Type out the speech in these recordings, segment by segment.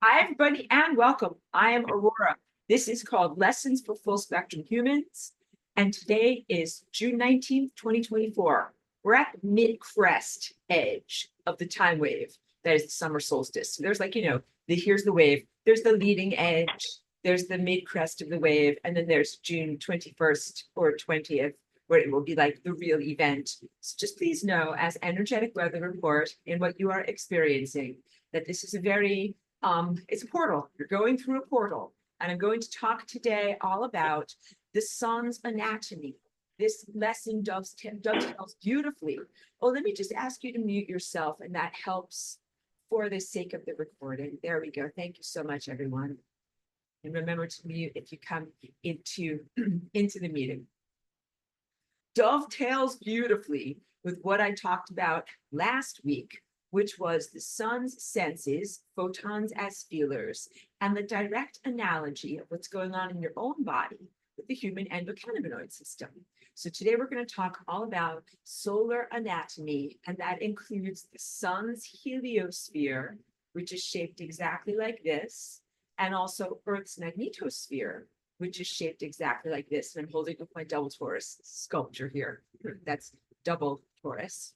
Hi, everybody, and welcome. I am Aurora. This is called Lessons for Full Spectrum Humans. And today is June 19th, 2024. We're at the mid-crest edge of the time wave that is the summer solstice. So there's here's the wave, there's the leading edge, there's the mid-crest of the wave, and then there's June 21st or 20th, where it will be like the real event. So just please know, as energetic weather report in what you are experiencing, that this is it's a portal. You're going through a portal. And I'm going to talk today all about the sun's anatomy. This lesson dovetails beautifully. Oh, let me just ask you to mute yourself, and that helps for the sake of the recording. There we go. Thank you so much, everyone. And remember to mute if you come into the meeting. Dovetails beautifully with what I talked about last week, which was the sun's senses, photons as feelers, and the direct analogy of what's going on in your own body with the human endocannabinoid system. So today we're going to talk all about solar anatomy, and that includes the sun's heliosphere, which is shaped exactly like this, and also Earth's magnetosphere, which is shaped exactly like this. And I'm holding up my double torus sculpture here. That's double torus.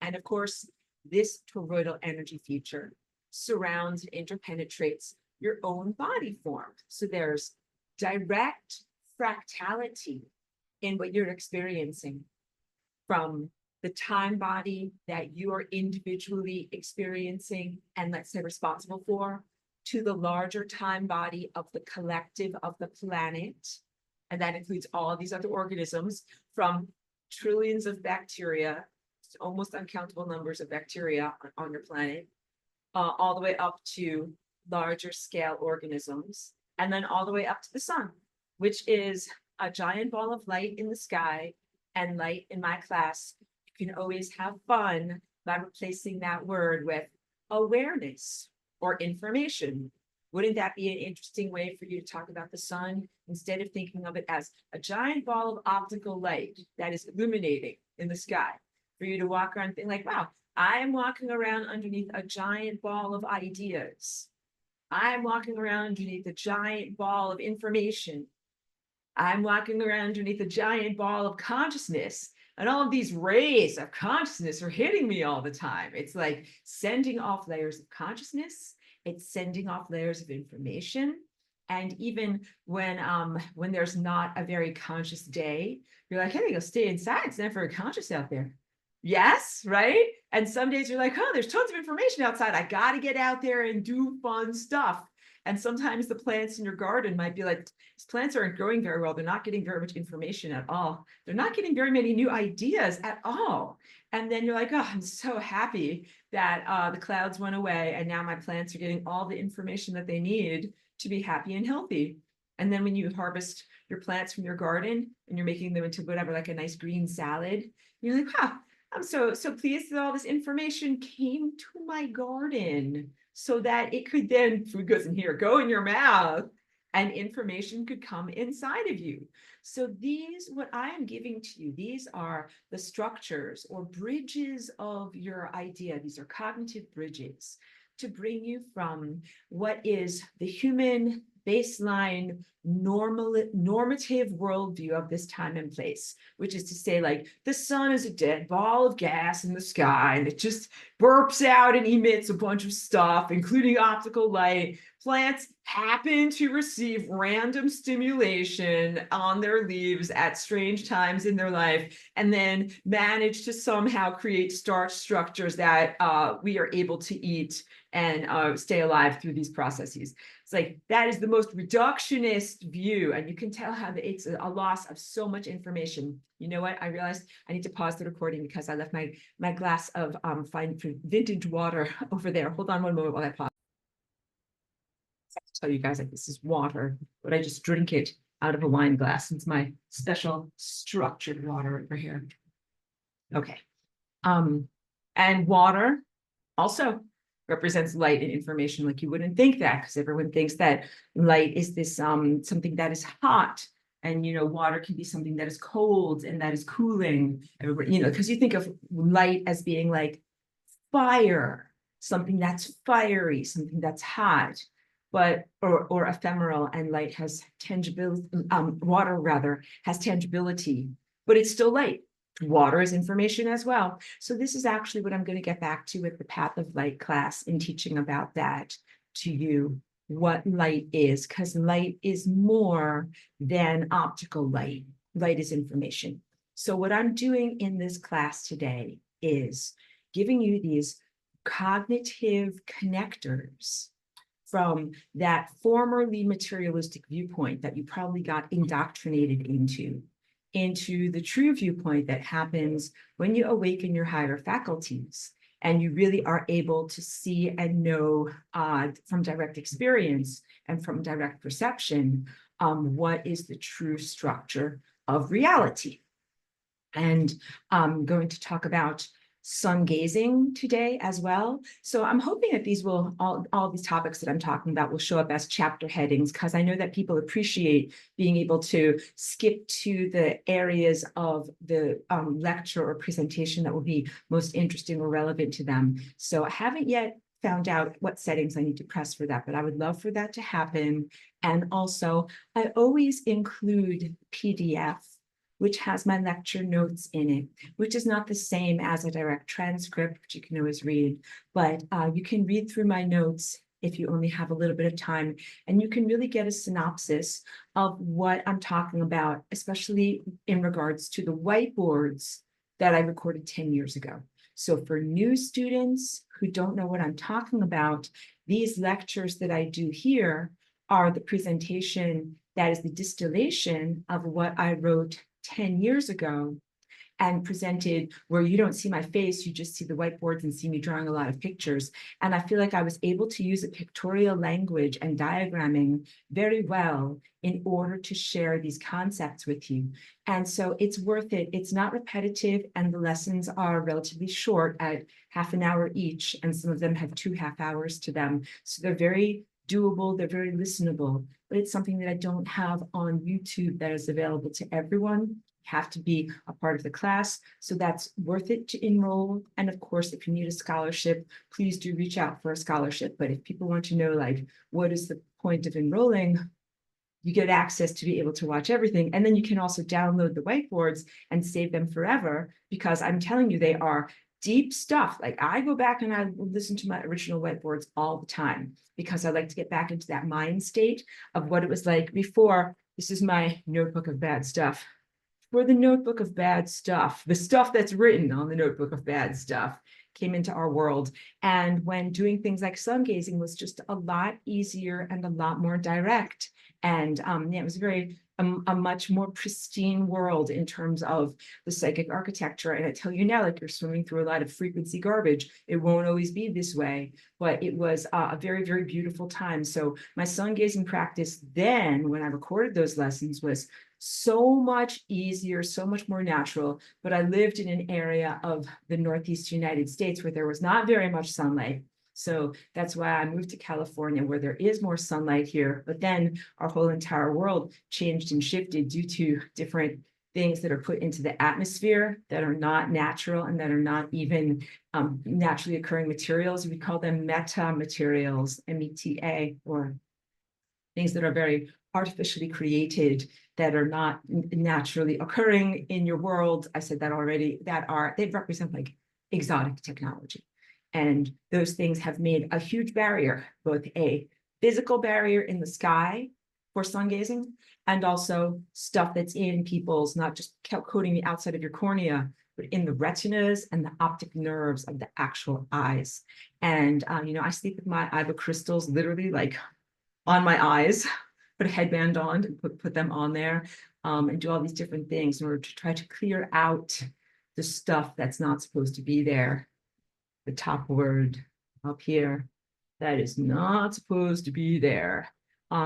And of course, this toroidal energy feature surrounds and interpenetrates your own body form. So there's direct fractality in what you're experiencing from the time body that you are individually experiencing and, let's say, responsible for, to the larger time body of the collective of the planet. And that includes all these other organisms, from trillions of bacteria, almost uncountable numbers of bacteria on your planet, all the way up to larger scale organisms, and then all the way up to the sun, which is a giant ball of light in the sky. And light in my class, you can always have fun by replacing that word with awareness or information. Wouldn't that be an interesting way for you to talk about the sun, instead of thinking of it as a giant ball of optical light that is illuminating in the sky? For you to walk around and think like, wow, I'm walking around underneath a giant ball of ideas. I'm walking around underneath a giant ball of information. I'm walking around underneath a giant ball of consciousness. And all of these rays of consciousness are hitting me all the time. It's like sending off layers of consciousness. It's sending off layers of information. And even when there's not a very conscious day, you're like, hey, go stay inside. It's never very conscious out there. Yes, right? And some days you're like, oh, there's tons of information outside. I got to get out there and do fun stuff. And sometimes the plants in your garden might be like, these plants aren't growing very well. They're not getting very much information at all. They're not getting very many new ideas at all. And then you're like, oh, I'm so happy that the clouds went away, and now my plants are getting all the information that they need to be happy and healthy. And then when you harvest your plants from your garden and you're making them into whatever, like a nice green salad, you're like, huh, I'm so pleased that all this information came to my garden, so that it could then, food goes in here, go in your mouth, and information could come inside of you. So what I am giving to you, these are the structures or bridges of your idea. These are cognitive bridges to bring you from what is the human baseline normative worldview of this time and place, which is to say, like, the sun is a dead ball of gas in the sky, and it just burps out and emits a bunch of stuff, including optical light. Plants happen to receive random stimulation on their leaves at strange times in their life, and then manage to somehow create starch structures that we are able to eat and stay alive through these processes. It's like, that is the most reductionist view, and you can tell how it's a loss of so much information. You know what? I realized I need to pause the recording because I left my glass of fine vintage water over there. Hold on one moment while I pause. I have to tell you guys, like, this is water, but I just drink it out of a wine glass. It's my special structured water over here. Okay. And water also represents light and information. Like, you wouldn't think that, because everyone thinks that light is this something that is hot, and water can be something that is cold and that is cooling. Everybody, because you think of light as being like fire, something that's fiery, something that's hot, but or ephemeral, and light has tangibility, water rather has tangibility, but it's still light. Water is information as well. So this is actually what I'm going to get back to with the Path of Light class in teaching about that to you, what light is, because light is more than optical light. Light is information. So what I'm doing in this class today is giving you these cognitive connectors from that formerly materialistic viewpoint that you probably got indoctrinated into the true viewpoint that happens when you awaken your higher faculties and you really are able to see and know from direct experience and from direct perception what is the true structure of reality. And I'm going to talk about Sungazing today as well. So I'm hoping that these will, all these topics that I'm talking about will show up as chapter headings, because I know that people appreciate being able to skip to the areas of the lecture or presentation that will be most interesting or relevant to them. So I haven't yet found out what settings I need to press for that, but I would love for that to happen. And also, I always include PDF, which has my lecture notes in it, which is not the same as a direct transcript, which you can always read, but you can read through my notes if you only have a little bit of time, and you can really get a synopsis of what I'm talking about, especially in regards to the whiteboards that I recorded 10 years ago. So for new students who don't know what I'm talking about, these lectures that I do here are the presentation that is the distillation of what I wrote 10 years ago and presented, where you don't see my face, you just see the whiteboards and see me drawing a lot of pictures. And I feel like I was able to use a pictorial language and diagramming very well in order to share these concepts with you. And so it's worth it. It's not repetitive, and the lessons are relatively short at half an hour each, and some of them have 2 half hours to them. So they're very doable, they're very listenable, but it's something that I don't have on YouTube that is available to everyone. You have to be a part of the class, so that's worth it to enroll. And of course, if you need a scholarship, please do reach out for a scholarship. But if people want to know, like, what is the point of enrolling, you get access to be able to watch everything. And then you can also download the whiteboards and save them forever, because I'm telling you, they are deep stuff. Like, I go back and I listen to my original whiteboards all the time, because I like to get back into that mind state of what it was like before. This is my notebook of bad stuff. For the notebook of bad stuff, the stuff that's written on the notebook of bad stuff came into our world. And when doing things like Sungazing was just a lot easier and a lot more direct. And yeah, it was very a much more pristine world in terms of the psychic architecture. And I tell you now, like, you're swimming through a lot of frequency garbage. It won't always be this way, but it was a very, very beautiful time. So my Sungazing practice then, when I recorded those lessons, was so much easier, so much more natural. But I lived in an area of the Northeast United States where there was not very much sunlight. So that's why I moved to California, where there is more sunlight here. But then our whole entire world changed and shifted due to different things that are put into the atmosphere that are not natural and that are not even naturally occurring materials. We call them meta materials, META, or things that are very artificially created, that are not naturally occurring in your world. I said that already, they represent like exotic technology. And those things have made a huge barrier, both a physical barrier in the sky for sun gazing, and also stuff that's in people's, not just coating the outside of your cornea, but in the retinas and the optic nerves of the actual eyes. And, I sleep with my Iva crystals literally like on my eyes, put a headband on and put them on there, and do all these different things in order to try to clear out the stuff that's not supposed to be there. The top word up here that is not supposed to be there,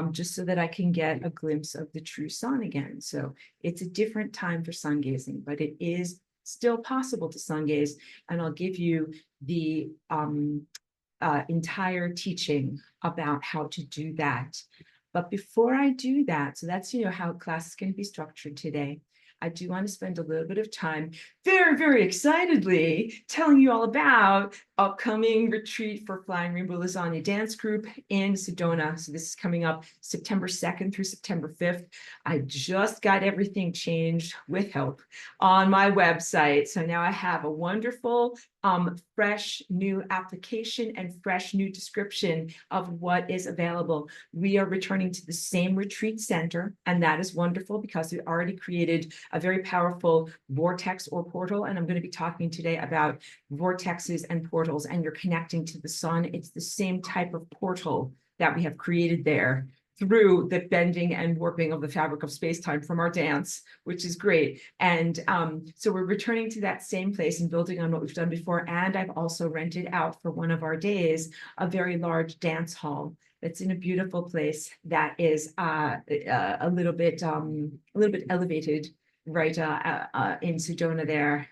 just so that I can get a glimpse of the true sun again. So it's a different time for sun gazing, but it is still possible to sun gaze. And I'll give you the entire teaching about how to do that. But before I do that, so that's, how class is going to be structured today. I do want to spend a little bit of time very, very excitedly telling you all about upcoming retreat for Flying Rainbow Lasagna Dance Group in Sedona. So this is coming up September 2nd through September 5th. I just got everything changed with help on my website. So now I have a wonderful, fresh new application and fresh new description of what is available. We are returning to the same retreat center, and that is wonderful because we already created a very powerful vortex or portal. And I'm going to be talking today about vortexes and portals, and you're connecting to the sun. It's the same type of portal that we have created there through the bending and warping of the fabric of space-time from our dance, which is great. And so we're returning to that same place and building on what we've done before. And I've also rented out for one of our days a very large dance hall that's in a beautiful place that is a little bit elevated, right, in Sedona there.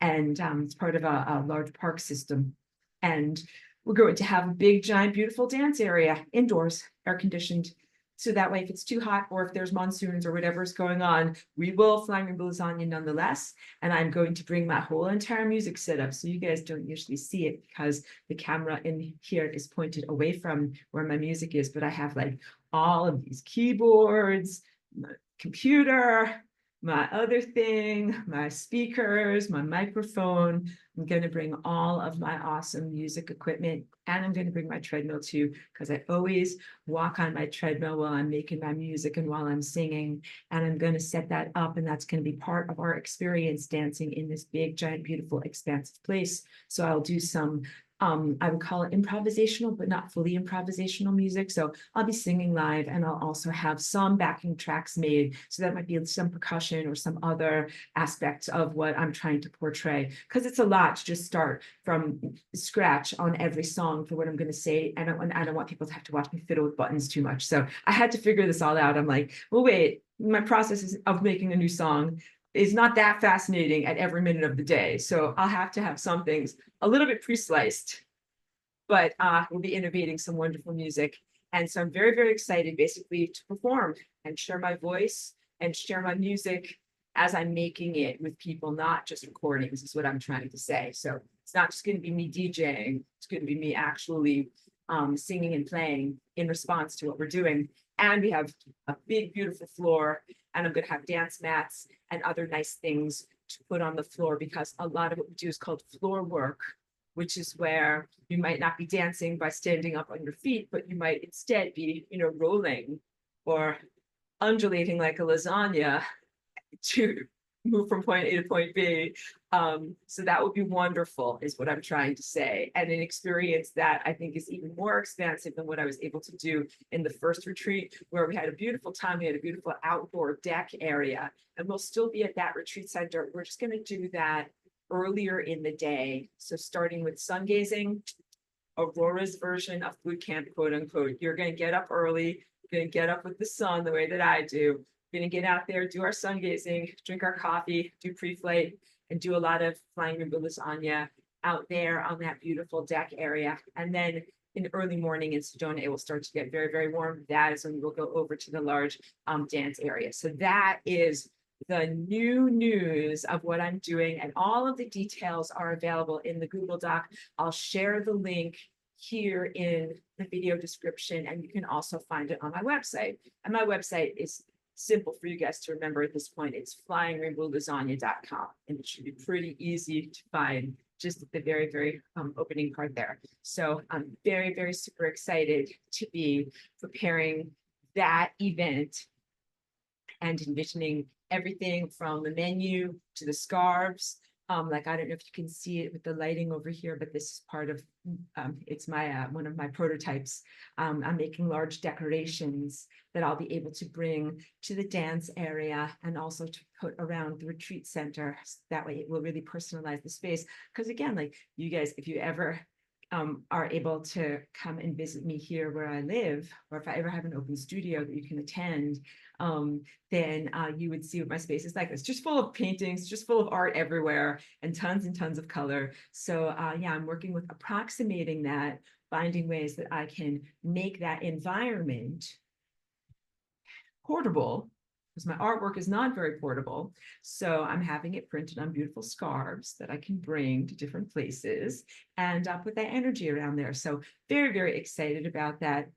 And it's part of a large park system. And we're going to have a big, giant, beautiful dance area indoors, air conditioned. So that way, if it's too hot or if there's monsoons or whatever's going on, we will Flying Rainbow Lasagna nonetheless. And I'm going to bring my whole entire music setup. So you guys don't usually see it because the camera in here is pointed away from where my music is. But I have like all of these keyboards, my computer, my other thing, my speakers, my microphone. I'm going to bring all of my awesome music equipment, and I'm going to bring my treadmill too, because I always walk on my treadmill while I'm making my music and while I'm singing. And I'm going to set that up, and that's going to be part of our experience dancing in this big, giant, beautiful, expansive place. So I'll do some I would call it improvisational, but not fully improvisational music. So I'll be singing live, and I'll also have some backing tracks made. So that might be some percussion or some other aspects of what I'm trying to portray, because it's a lot to just start from scratch on every song for what I'm going to say. And I don't want people to have to watch me fiddle with buttons too much. So I had to figure this all out. I'm like, well, wait, my process of making a new song is not that fascinating at every minute of the day. So I'll have to have some things a little bit pre-sliced, but we'll be innovating some wonderful music. And so I'm very, very excited basically to perform and share my voice and share my music as I'm making it with people, not just recordings, is what I'm trying to say. So it's not just going to be me DJing, it's going to be me actually singing and playing in response to what we're doing. And we have a big, beautiful floor, and I'm going to have dance mats and other nice things to put on the floor, because a lot of what we do is called floor work, which is where you might not be dancing by standing up on your feet, but you might instead be, rolling or undulating like a lasagna to move from point A to point B. So that would be wonderful, is what I'm trying to say. And an experience that I think is even more expansive than what I was able to do in the first retreat, where we had a beautiful time. We had a beautiful outdoor deck area, and we'll still be at that retreat center. We're just going to do that earlier in the day. So starting with Sungazing, Aurora's version of boot camp, quote unquote. You're going to get up early. You're going to get up with the sun the way that I do. We're going to get out there, do our sun gazing, drink our coffee, do pre-flight, and do a lot of Flying Rainbow Lasagna out there on that beautiful deck area. And then in the early morning in Sedona, it will start to get very, very warm. That is when we'll go over to the large dance area. So that is the new news of what I'm doing, and all of the details are available in the Google Doc. I'll share the link here in the video description, and you can also find it on my website. And my website is simple for you guys to remember at this point. It's flyingrainbowlasagna.com, and it should be pretty easy to find just at the very, very opening part there. So I'm very, very super excited to be preparing that event and envisioning everything from the menu to the scarves. Like, I don't know if you can see it with the lighting over here, but this is part of, it's my one of my prototypes. I'm making large decorations that I'll be able to bring to the dance area, and also to put around the retreat center. That way it will really personalize the space. Because again, like, you guys, if you ever are able to come and visit me here where I live, or if I ever have an open studio that you can attend, then you would see what my space is like. It's just full of paintings, just full of art everywhere, and tons of color. So yeah, I'm working with approximating that, finding ways that I can make that environment portable, because my artwork is not very portable. So I'm having it printed on beautiful scarves that I can bring to different places and put that energy around there. So very, very excited about that.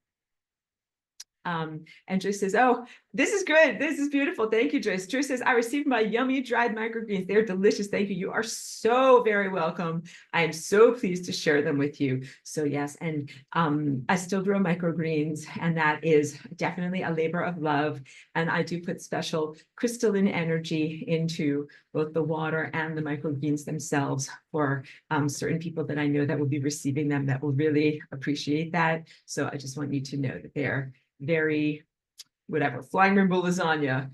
And Joyce says, oh, this is good. This is beautiful. Thank you, Joyce. Joyce says, I received my yummy dried microgreens. They're delicious. Thank you. You are so very welcome. I am so pleased to share them with you. So yes, and I still grow microgreens, and that is definitely a labor of love. And I do put special crystalline energy into both the water and the microgreens themselves for certain people that I know that will be receiving them that will really appreciate that. So I just want you to know that they're very, whatever, flying rainbow lasagna,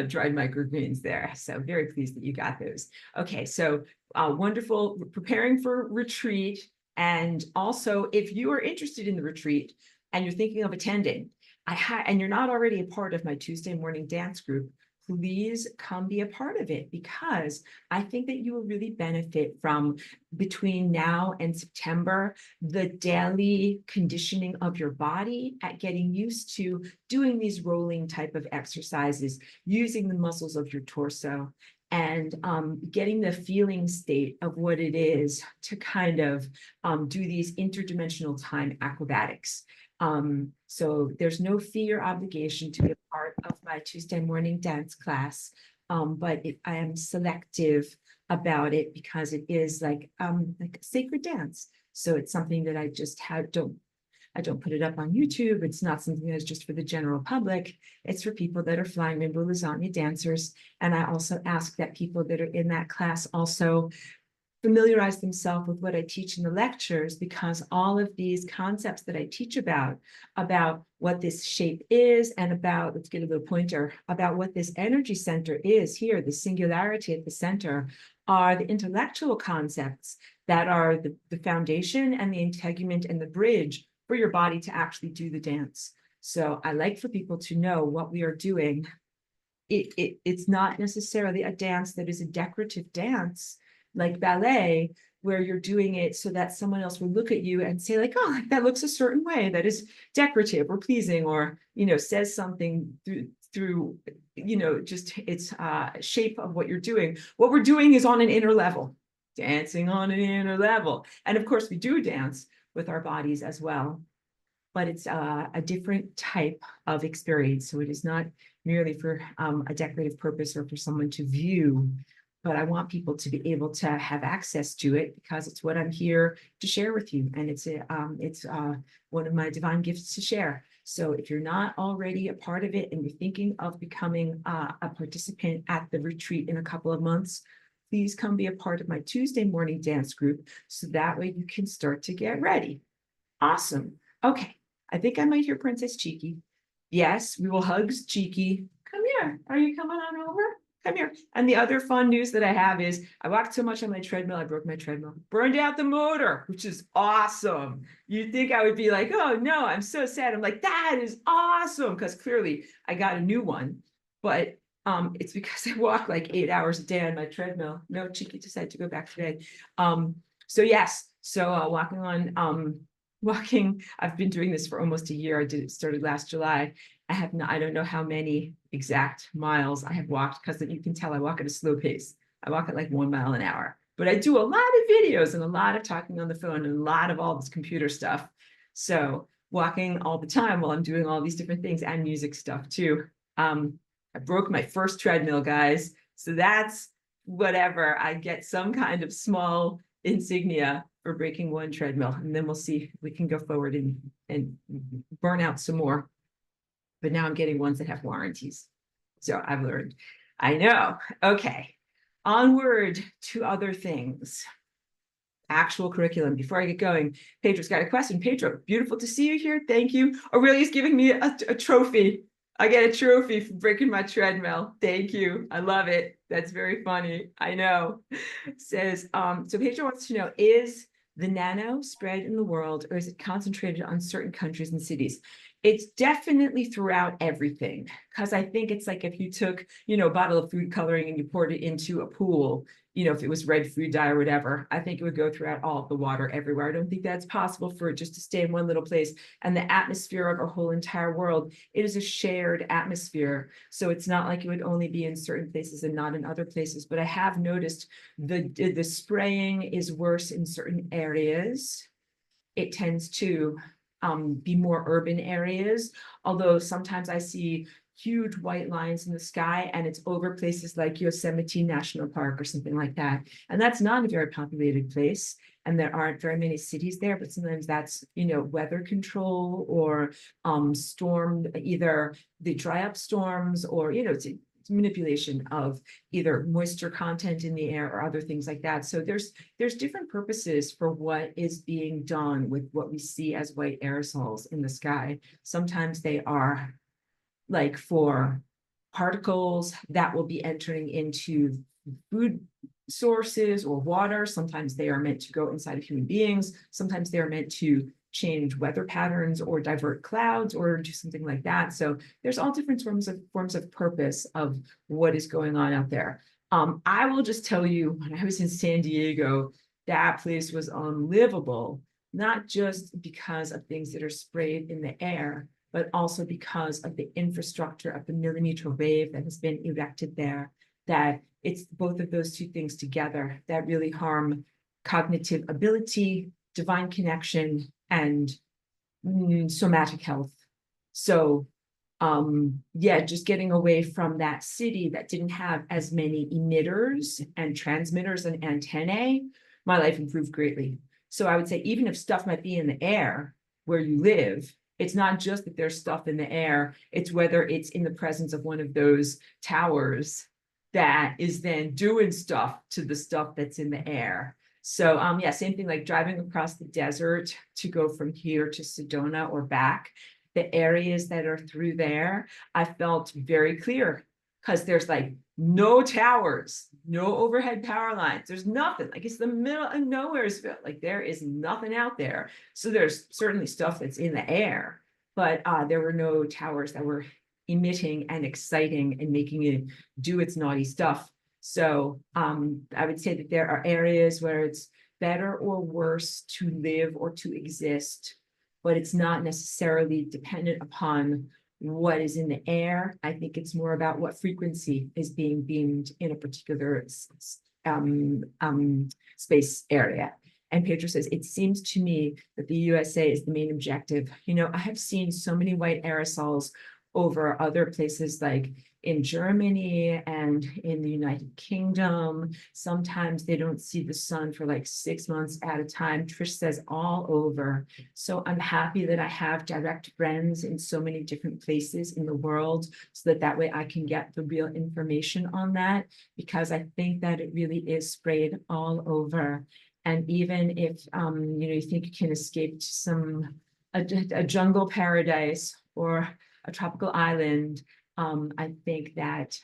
dried microgreens there. So very pleased that you got those. Okay, so wonderful, preparing for retreat. And also, if you are interested in the retreat and you're thinking of attending, and you're not already a part of my Tuesday morning dance group, please come be a part of it, because I think that you will really benefit from, between now and September, the daily conditioning of your body at getting used to doing these rolling type of exercises, using the muscles of your torso, and getting the feeling state of what it is to kind of do these interdimensional time acrobatics. So there's no fee or obligation to be a part of my Tuesday morning dance class, but I am selective about it because it is like a sacred dance. So it's something that I just I don't put it up on YouTube. It's not something that's just for the general public. It's for people that are flying rainbow lasagna dancers. And I also ask that people that are in that class also familiarize themselves with what I teach in the lectures, because all of these concepts that I teach about what this shape is, and about, let's get a little pointer, about what this energy center is here, the singularity at the center, are the intellectual concepts that are the foundation and the integument and the bridge for your body to actually do the dance. So I like for people to know what we are doing. It's not necessarily a dance that is a decorative dance like ballet, where you're doing it so that someone else will look at you and say like, oh, that looks a certain way, that is decorative or pleasing, or, you know, says something through you know, just its shape of what you're doing. What we're doing is on an inner level, dancing on an inner level. And of course we do dance with our bodies as well, but it's a different type of experience. So it is not merely for a decorative purpose or for someone to view, but I want people to be able to have access to it, because it's what I'm here to share with you. And it's one of my divine gifts to share. So if you're not already a part of it and you're thinking of becoming a participant at the retreat in a couple of months, please come be a part of my Tuesday morning dance group, so that way you can start to get ready. Awesome. Okay, I think I might hear Princess Cheeky. Yes, we will hug Cheeky. Come here. Are you coming on over? Come here. And the other fun news that I have is I walked so much on my treadmill, I broke my treadmill, burned out the motor, which is awesome. You'd think I would be like, oh no, I'm so sad. I'm like, that is awesome, because clearly I got a new one, but it's because I walk like 8 hours a day on my treadmill. No, Cheeky decided to go back today. So yes, so walking, I've been doing this for almost a year. Started last July. I don't know how many exact miles I have walked, because you can tell I walk at a slow pace. I walk at like 1 mile an hour, but I do a lot of videos and a lot of talking on the phone and a lot of all this computer stuff. So walking all the time while I'm doing all these different things, and music stuff too. I broke my first treadmill, guys. So that's whatever. I get some kind of small insignia for breaking one treadmill, and then we'll see if we can go forward and burn out some more. But now I'm getting ones that have warranties. So I've learned. I know. Okay. Onward to other things. Actual curriculum. Before I get going, Pedro's got a question. Pedro, beautiful to see you here. Thank you. Aurelia's giving me a trophy. I get a trophy for breaking my treadmill. Thank you. I love it. That's very funny. I know. Says, so Pedro wants to know, is the nano spread in the world, or is it concentrated on certain countries and cities? It's definitely throughout everything, because I think it's like if you took, a bottle of food coloring and you poured it into a pool, if it was red food dye or whatever, I think it would go throughout all of the water everywhere. I don't think that's possible for it just to stay in one little place. And the atmosphere of our whole entire world, it is a shared atmosphere. So it's not like it would only be in certain places and not in other places. But I have noticed the spraying is worse in certain areas. It tends to be more urban areas, although sometimes I see huge white lines in the sky and it's over places like Yosemite National Park or something like that. And that's not a very populated place. And there aren't very many cities there, but sometimes that's, weather control or storm, either the dry up storms or, it's manipulation of either moisture content in the air or other things like that. So there's different purposes for what is being done with what we see as white aerosols in the sky. Sometimes they are like for particles that will be entering into food sources or water. Sometimes they are meant to go inside of human beings. Sometimes they are meant to change weather patterns or divert clouds or do something like that. So there's all different forms of purpose of what is going on out there. I will just tell you, when I was in San Diego, that place was unlivable, not just because of things that are sprayed in the air, but also because of the infrastructure of the millimeter wave that has been erected there, that it's both of those two things together that really harm cognitive ability, divine connection, and somatic health. So just getting away from that city that didn't have as many emitters and transmitters and antennae, my life improved greatly. So I would say even if stuff might be in the air where you live, it's not just that there's stuff in the air, it's whether it's in the presence of one of those towers that is then doing stuff to the stuff that's in the air. So same thing like driving across the desert to go from here to Sedona or back. The areas that are through there, I felt very clear because there's like no towers, no overhead power lines. There's nothing. Like it's the middle of nowheresville. Like there is nothing out there. So there's certainly stuff that's in the air, but there were no towers that were emitting and exciting and making it do its naughty stuff. So I would say that there are areas where it's better or worse to live or to exist, but it's not necessarily dependent upon what is in the air. I think it's more about what frequency is being beamed in a particular space area. And Pedro says, it seems to me that the USA is the main objective. I have seen so many white aerosols over other places like in Germany and in the United Kingdom. Sometimes they don't see the sun for like 6 months at a time. Trish says all over. So I'm happy that I have direct friends in so many different places in the world so that way I can get the real information on that, because I think that it really is sprayed all over. And even if, you think you can escape to a jungle paradise or a tropical island, I think that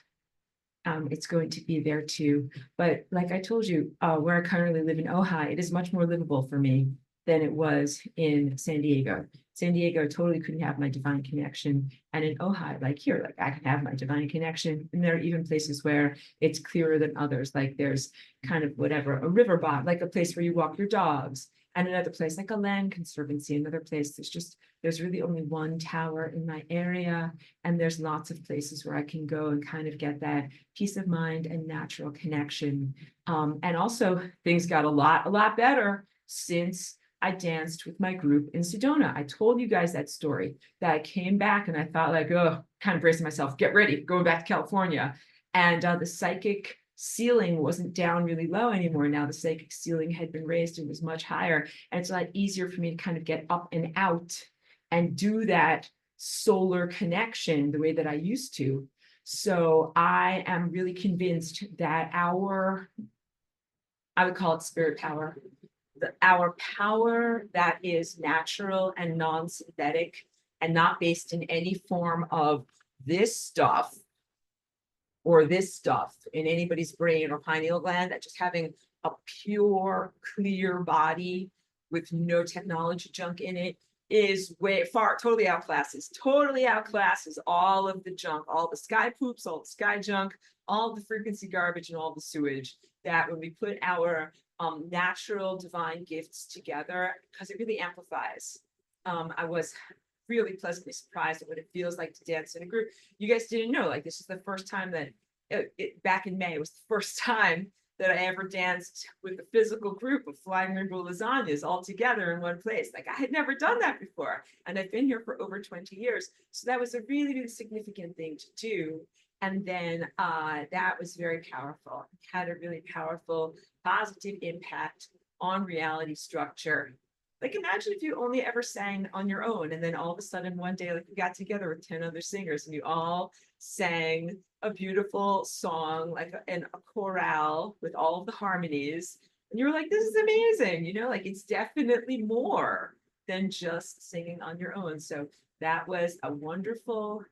it's going to be there too. But like I told you, where I currently live in Ojai, it is much more livable for me than it was in San Diego. San Diego totally couldn't have my divine connection. And in Ojai, like here, like I can have my divine connection. And there are even places where it's clearer than others. Like there's kind of whatever, a river bottom, like a place where you walk your dogs. And another place like a land conservancy, another place there's really only one tower in my area. And there's lots of places where I can go and kind of get that peace of mind and natural connection. And also things got a lot better since I danced with my group in Sedona. I told you guys that story, that I came back and I thought like, oh, kind of bracing myself, get ready, going back to California. And the psychic ceiling wasn't down really low anymore. Now the psychic ceiling had been raised and was much higher. And it's a lot easier for me to kind of get up and out and do that solar connection the way that I used to. So I am really convinced that I would call it spirit power, our power that is natural and non-synthetic and not based in any form of this stuff or this stuff in anybody's brain or pineal gland, that just having a pure, clear body with no technology junk in it is way far, totally outclasses all of the junk, all the sky poops, all the sky junk, all the frequency garbage, and all the sewage. That when we put our natural divine gifts together, because it really amplifies. I was really pleasantly surprised at what it feels like to dance in a group. You guys didn't know, like, this is the first time that back in May, it was the first time that I ever danced with a physical group of flying rainbow lasagnas all together in one place. Like, I had never done that before. And I've been here for over 20 years. So that was a really, really significant thing to do. And then that was very powerful. It had a really powerful, positive impact on reality structure. Like, imagine if you only ever sang on your own, and then all of a sudden one day, like, you got together with 10 other singers and you all sang a beautiful song, like a chorale with all of the harmonies. And you were like, this is amazing. You know, like, it's definitely more than just singing on your own. So that was a wonderful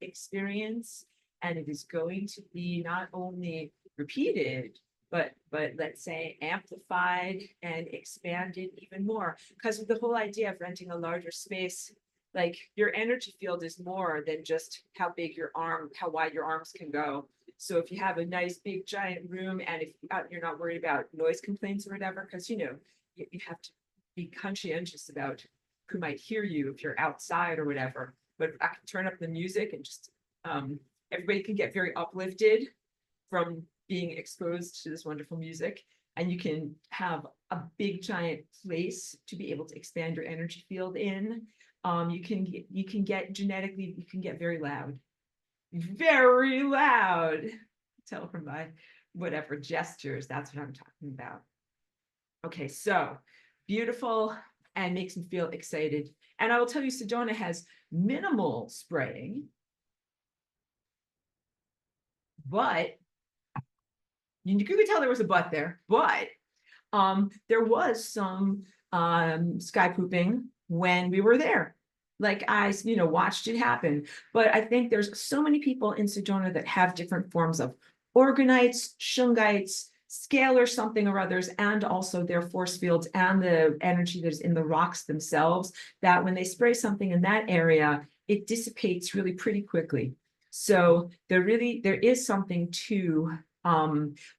experience. And it is going to be not only repeated, but let's say amplified and expanded even more. Because with the whole idea of renting a larger space, like, your energy field is more than just how big your arm, how wide your arms can go. So if you have a nice big giant room, and if you're not worried about noise complaints or whatever, because you have to be conscientious about who might hear you if you're outside or whatever. But I can turn up the music and just everybody can get very uplifted from being exposed to this wonderful music. And you can have a big giant place to be able to expand your energy field in. You can get genetically, you can get very loud. Tell from my whatever gestures, that's what I'm talking about. Okay, so beautiful and makes me feel excited. And I will tell you, Sedona has minimal spraying, but you could tell there was a but there, but there was some sky pooping when we were there. Like, I watched it happen. But I think there's so many people in Sedona that have different forms of organites, shungites, scalar something or others, and also their force fields and the energy that is in the rocks themselves, that when they spray something in that area, it dissipates really pretty quickly. So there is something to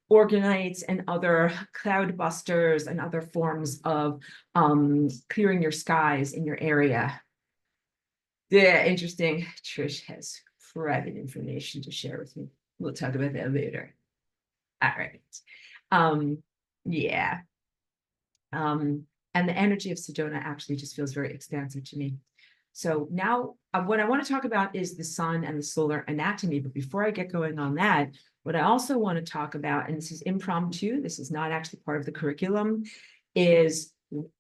organites and other cloud busters and other forms of clearing your skies in your area. Yeah, interesting. Trish has private information to share with me. We'll talk about that later. All right. Yeah. And the energy of Sedona actually just feels very expansive to me. So now what I want to talk about is the sun and the solar anatomy. But before I get going on that, what I also want to talk about, and this is impromptu, this is not actually part of the curriculum, is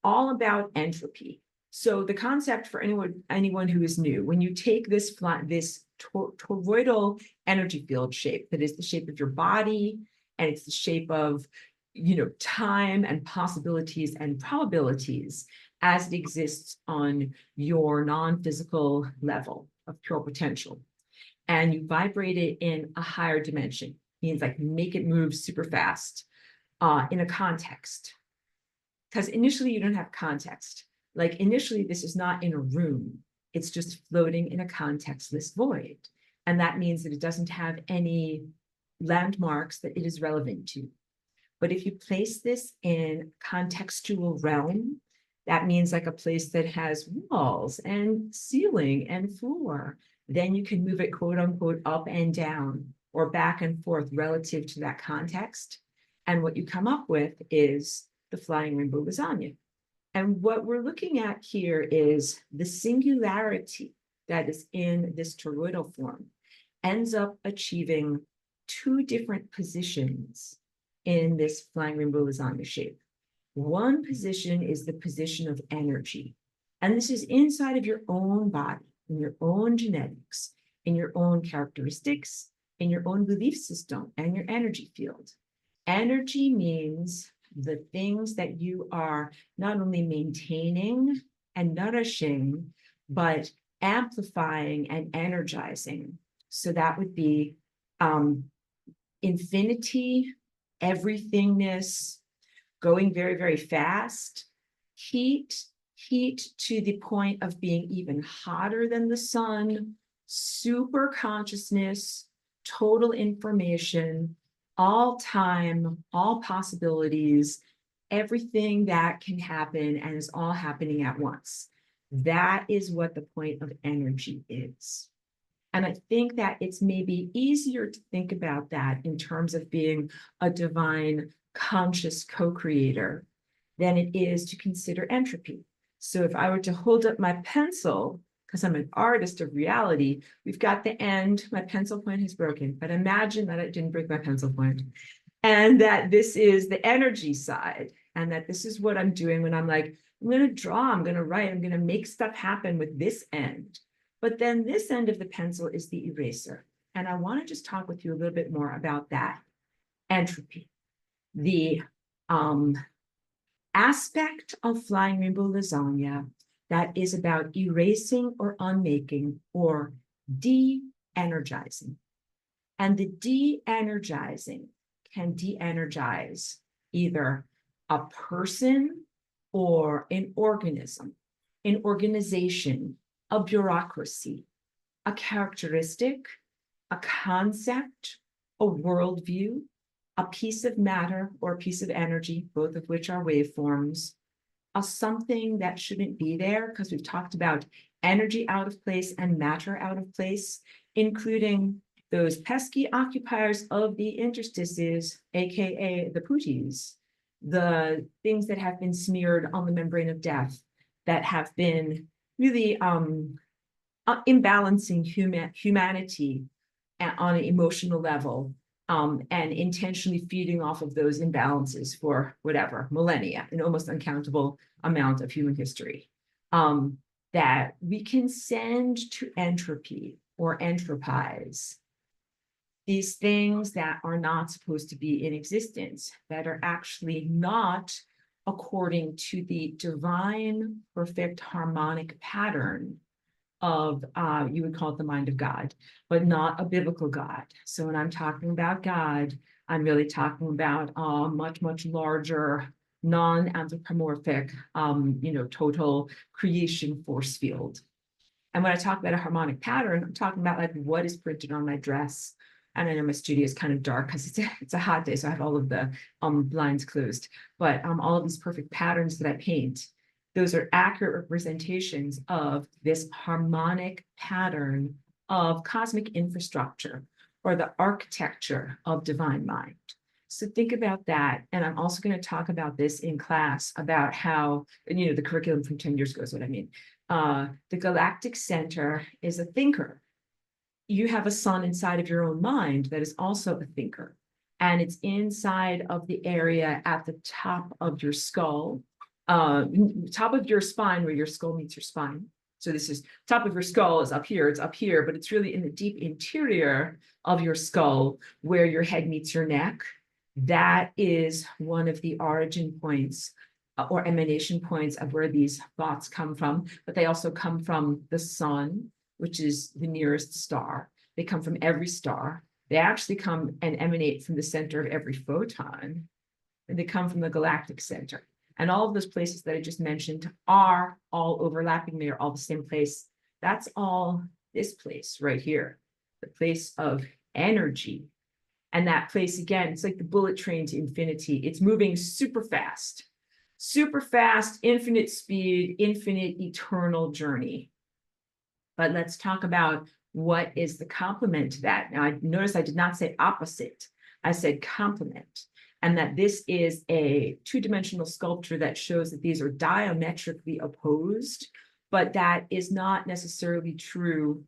all about entropy. So the concept for anyone who is new, when you take this toroidal energy field shape, that is the shape of your body, and it's the shape of time and possibilities and probabilities as it exists on your non-physical level of pure potential, and you vibrate it in a higher dimension, means like make it move super fast in a context. Because initially you don't have context. Like, initially this is not in a room, it's just floating in a contextless void. And that means that it doesn't have any landmarks that it is relevant to. But if you place this in contextual realm, that means like a place that has walls and ceiling and floor, then you can move it, quote unquote, up and down or back and forth relative to that context. And what you come up with is the flying rainbow lasagna. And what we're looking at here is the singularity that is in this toroidal form ends up achieving two different positions in this flying rainbow lasagna shape. One position is the position of energy. And this is inside of your own body, in your own genetics, in your own characteristics, in your own belief system, and your energy field. Energy means the things that you are not only maintaining and nourishing, but amplifying and energizing. So that would be infinity, everythingness, going very, very fast, heat, heat to the point of being even hotter than the sun, super consciousness, total information, all time, all possibilities, everything that can happen and is all happening at once. That is what the point of energy is. And I think that it's maybe easier to think about that in terms of being a divine conscious co-creator than it is to consider entropy. So if I were to hold up my pencil, because I'm an artist of reality, we've got the end, my pencil point has broken, but imagine that I didn't break my pencil point. And that this is the energy side, and that this is what I'm doing when I'm like, I'm going to draw, I'm going to write, I'm going to make stuff happen with this end. But then this end of the pencil is the eraser. And I want to just talk with you a little bit more about that. Entropy, the aspect of flying rainbow lasagna that is about erasing or unmaking or de-energizing. And the de-energizing can de-energize either a person or an organism, an organization, a bureaucracy, a characteristic, a concept, a worldview, a piece of matter or a piece of energy, both of which are waveforms, a something that shouldn't be there, because we've talked about energy out of place and matter out of place, including those pesky occupiers of the interstices, aka the POOTIS, the things that have been smeared on the membrane of death that have been really imbalancing humanity on an emotional level, and intentionally feeding off of those imbalances for whatever, millennia, an almost uncountable amount of human history, that we can send to entropy or entropize these things that are not supposed to be in existence, that are actually not according to the divine, perfect, harmonic pattern of, you would call it the mind of God, but not a biblical God. So when I'm talking about God, I'm really talking about a much, much larger, non-anthropomorphic, total creation force field. And when I talk about a harmonic pattern, I'm talking about like what is printed on my dress. And I know my studio is kind of dark because it's a hot day, so I have all of the blinds closed. But all of these perfect patterns that I paint, those are accurate representations of this harmonic pattern of cosmic infrastructure or the architecture of divine mind. So think about that. And I'm also going to talk about this in class about how, the curriculum from 10 years ago is what I mean. The galactic center is a thinker. You have a sun inside of your own mind that is also a thinker. And it's inside of the area at the top of your skull, top of your spine where your skull meets your spine. So this is top of your skull is up here, it's up here, but it's really in the deep interior of your skull where your head meets your neck. That is one of the origin points or emanation points of where these thoughts come from, but they also come from the sun, which is the nearest star. They come from every star. They actually come and emanate from the center of every photon, and they come from the galactic center. And all of those places that I just mentioned are all overlapping. They are all the same place. That's all this place right here, the place of energy. And that place, again, it's like the bullet train to infinity. It's moving super fast, infinite speed, infinite, eternal journey. But let's talk about what is the complement to that. Now, I notice I did not say opposite. I said complement. And that this is a two-dimensional sculpture that shows that these are diametrically opposed, but that is not necessarily true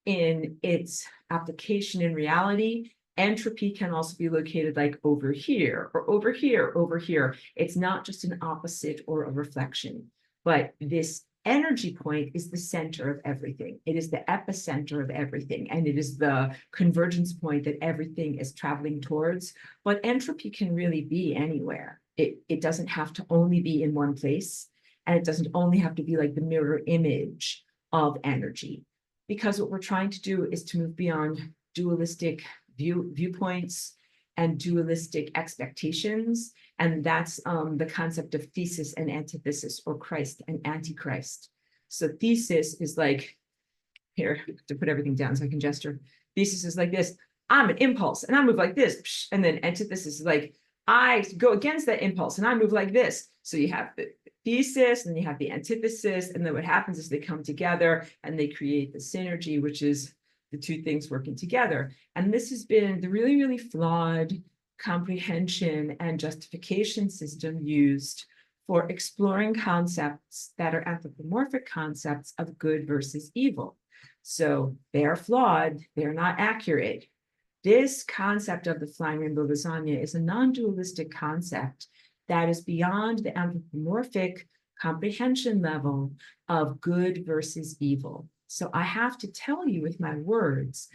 in its application in reality. Entropy can also be located like over here or over here, over here. It's not just an opposite or a reflection, but this energy point is the center of everything. It is the epicenter of everything, and it is the convergence point that everything is traveling towards. But entropy can really be anywhere. It doesn't have to only be in one place, and it doesn't only have to be like the mirror image of energy, because what we're trying to do is to move beyond dualistic viewpoints and dualistic expectations. And that's the concept of thesis and antithesis, or Christ and Antichrist. So thesis is like, here, to put everything down so I can gesture. Thesis is like this: I'm an impulse and I move like this. And then antithesis is like, I go against that impulse and I move like this. So you have the thesis and you have the antithesis. And then what happens is they come together and they create the synergy, which is the two things working together. And this has been the really, really flawed comprehension and justification system used for exploring concepts that are anthropomorphic concepts of good versus evil. So they are flawed, they're not accurate. This concept of the flying rainbow lasagna is a non-dualistic concept that is beyond the anthropomorphic comprehension level of good versus evil. So I have to tell you with my words,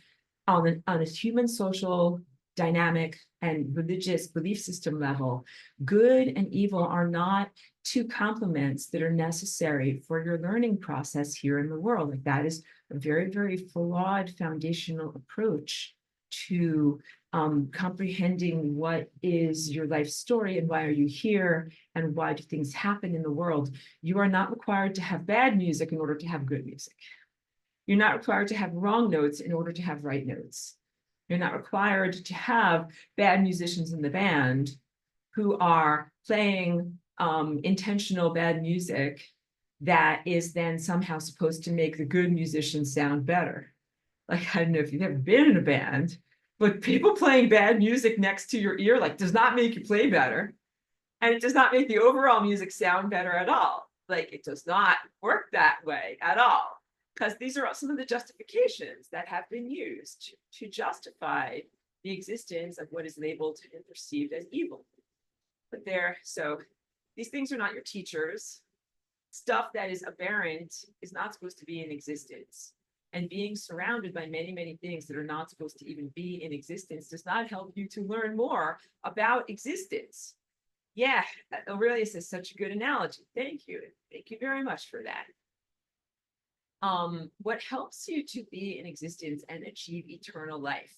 on a human social dynamic and religious belief system level, good and evil are not two complements that are necessary for your learning process here in the world. Like, that is a very, very flawed foundational approach to comprehending what is your life story and why are you here and why do things happen in the world. You are not required to have bad music in order to have good music. You're not required to have wrong notes in order to have right notes. You're not required to have bad musicians in the band who are playing intentional bad music that is then somehow supposed to make the good musicians sound better. Like, I don't know if you've ever been in a band, but people playing bad music next to your ear, like, does not make you play better. And it does not make the overall music sound better at all. Like, it does not work that way at all. Because these are some of the justifications that have been used to justify the existence of what is labeled and perceived as evil. But so these things are not your teachers. Stuff that is aberrant is not supposed to be in existence. And being surrounded by many, many things that are not supposed to even be in existence does not help you to learn more about existence. Yeah, Aurelius is such a good analogy. Thank you. Thank you very much for that. What helps you to be in existence and achieve eternal life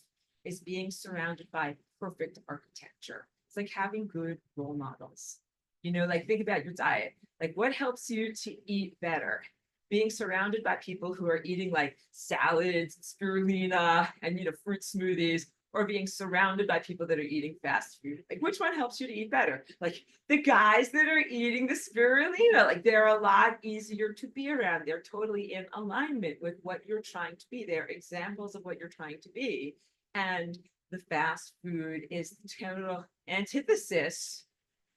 is being surrounded by perfect architecture. It's like having good role models. You know, like, think about your diet. Like, what helps you to eat better? Being surrounded by people who are eating like salads, spirulina, and, you know, fruit smoothies, or being surrounded by people that are eating fast food. Like, which one helps you to eat better? Like, the guys that are eating the spirulina, like, they're a lot easier to be around. They're totally in alignment with what you're trying to be. They're examples of what you're trying to be. And the fast food is the total antithesis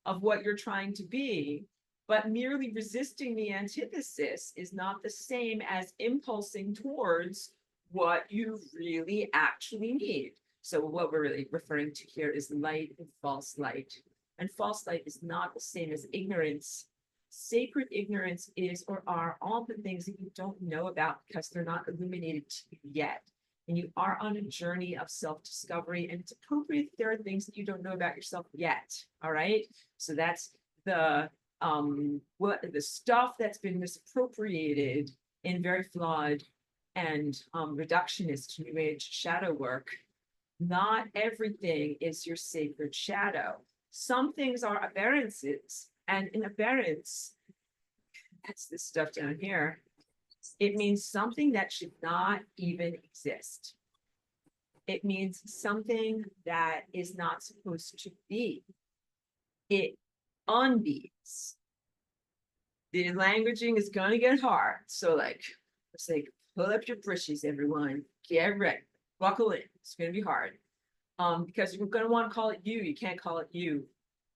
of what you're trying to be. But merely resisting the antithesis is not the same as impulsing towards what you really actually need. So what we're really referring to here is light and false light. And false light is not the same as ignorance. Sacred ignorance is or are all the things that you don't know about because they're not illuminated to you yet. And you are on a journey of self-discovery, and it's appropriate that there are things that you don't know about yourself yet. All right. So that's the stuff that's been misappropriated in very flawed and reductionist New Age shadow work. Not everything is your sacred shadow. Some things are aberrances, and in aberrance, that's this stuff down here. It means something that should not even exist. It means something that is not supposed to be. It unbees. The languaging is going to get hard. So, like, let's say, pull up your britches, everyone. Get ready. Buckle in. It's going to be hard. Because you're going to want to call it you. You can't call it you.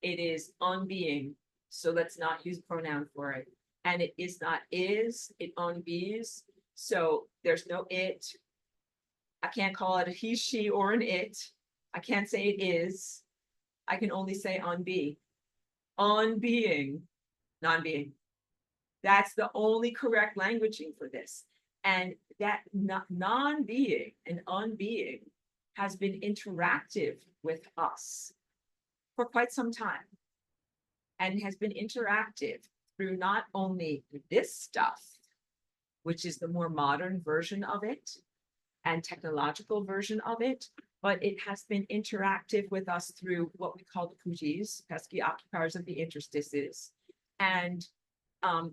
It is unbeing. So let's not use pronoun for it. And it is not is. It unbees. So there's no it. I can't call it a he, she, or an it. I can't say it is. I can only say unbe. Unbeing. Non-being. That's the only correct languaging for this. And that non-being and unbeing has been interactive with us for quite some time, and has been interactive through not only this stuff, which is the more modern version of it and technological version of it, but it has been interactive with us through what we call the POOTIS, pesky occupiers of the interstices, and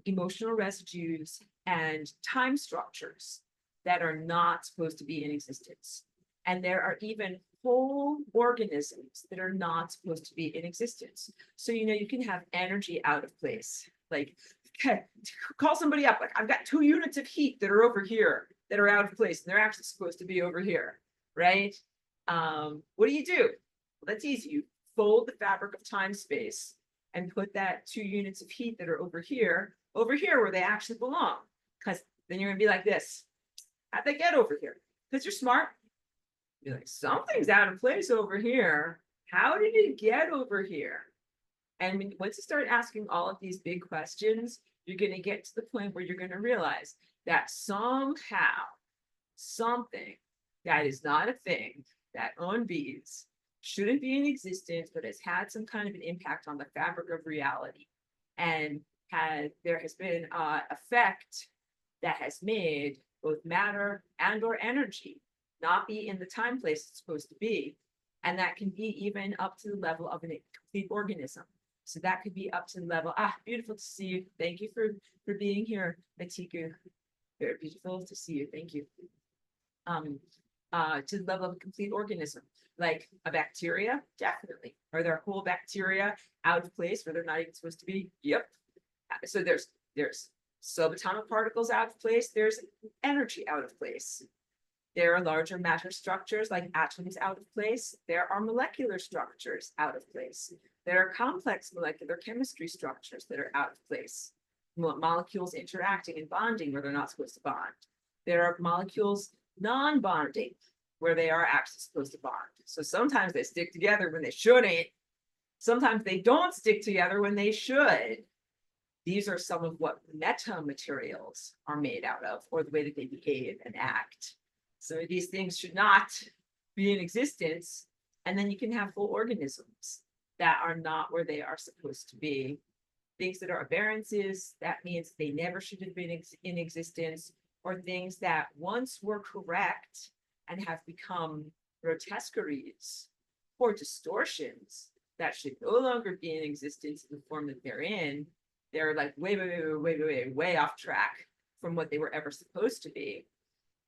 emotional residues and time structures that are not supposed to be in existence. And there are even whole organisms that are not supposed to be in existence. So, you can have energy out of place. Like, okay, call somebody up. Like, I've got 2 units of heat that are over here that are out of place, and they're actually supposed to be over here, right? What do? Well, that's easy. You fold the fabric of time space and put that 2 units of heat that are over here where they actually belong. Because then you're gonna be like this. How'd they get over here? Because you're smart. You're like, something's out of place over here. How did it get over here? And once you start asking all of these big questions, you're going to get to the point where you're going to realize that somehow something that is not a thing that on bees shouldn't be in existence, but has had some kind of an impact on the fabric of reality. And there has been an effect that has made both matter and or energy not be in the time place it's supposed to be. And that can be even up to the level of a complete organism. So that could be up to the level, beautiful to see you. Thank you for being here, Matiku. Very beautiful to see you. Thank you. To the level of a complete organism, like a bacteria, definitely. Are there whole bacteria out of place where they're not even supposed to be? Yep. So there's subatomic particles out of place. There's energy out of place. There are larger matter structures like atoms out of place. There are molecular structures out of place. There are complex molecular chemistry structures that are out of place. Molecules interacting and bonding where they're not supposed to bond. There are molecules non-bonding where they are actually supposed to bond. So sometimes they stick together when they shouldn't. Sometimes they don't stick together when they should. These are some of what metamaterials are made out of, or the way that they behave and act. So these things should not be in existence. And then you can have full organisms that are not where they are supposed to be. Things that are aberrances, that means they never should have been in existence, or things that once were correct and have become grotesqueries or distortions that should no longer be in existence in the form that they're in. They're like way off track from what they were ever supposed to be.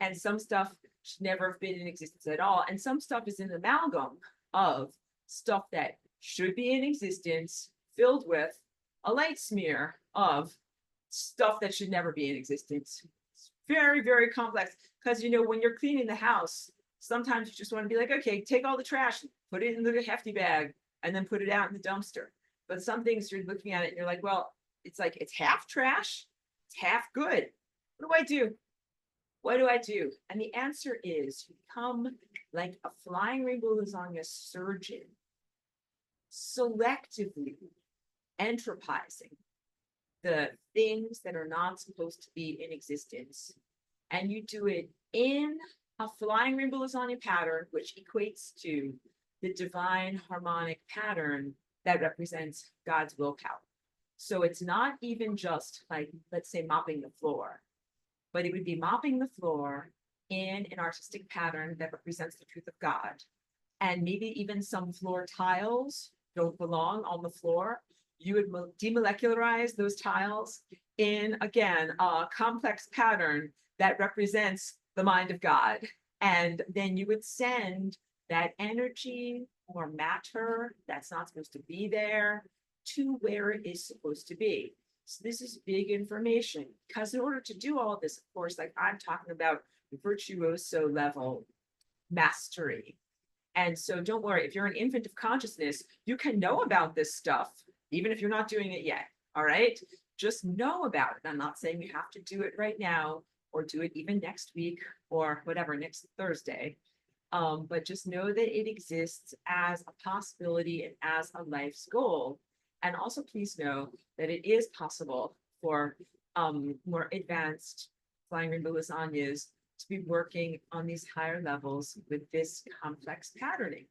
And some stuff should never have been in existence at all. And some stuff is an amalgam of stuff that should be in existence filled with a light smear of stuff that should never be in existence. It's very, very complex because, when you're cleaning the house, sometimes you just want to be like, okay, take all the trash, put it in the hefty bag, and then put it out in the dumpster. But some things you're looking at it and you're like, well, it's half trash, it's half good. What do I do? What do I do? And the answer is you become like a flying rainbow lasagna surgeon, selectively entropizing the things that are not supposed to be in existence. And you do it in a flying rainbow lasagna pattern, which equates to the divine harmonic pattern that represents God's willpower. So it's not even just like, let's say, mopping the floor, but it would be mopping the floor in an artistic pattern that represents the truth of God. And maybe even some floor tiles don't belong on the floor. You would demolecularize those tiles in, again, a complex pattern that represents the mind of God. And then you would send that energy or matter that's not supposed to be there to where it is supposed to be. So this is big information, because in order to do all of this, of course, like I'm talking about virtuoso level mastery. And so don't worry, if you're an infant of consciousness, you can know about this stuff, even if you're not doing it yet. All right. Just know about it. I'm not saying you have to do it right now or do it even next week or whatever, next Thursday. But just know that it exists as a possibility and as a life's goal. And also please know that it is possible for more advanced flying rainbow lasagnas to be working on these higher levels with this complex patterning.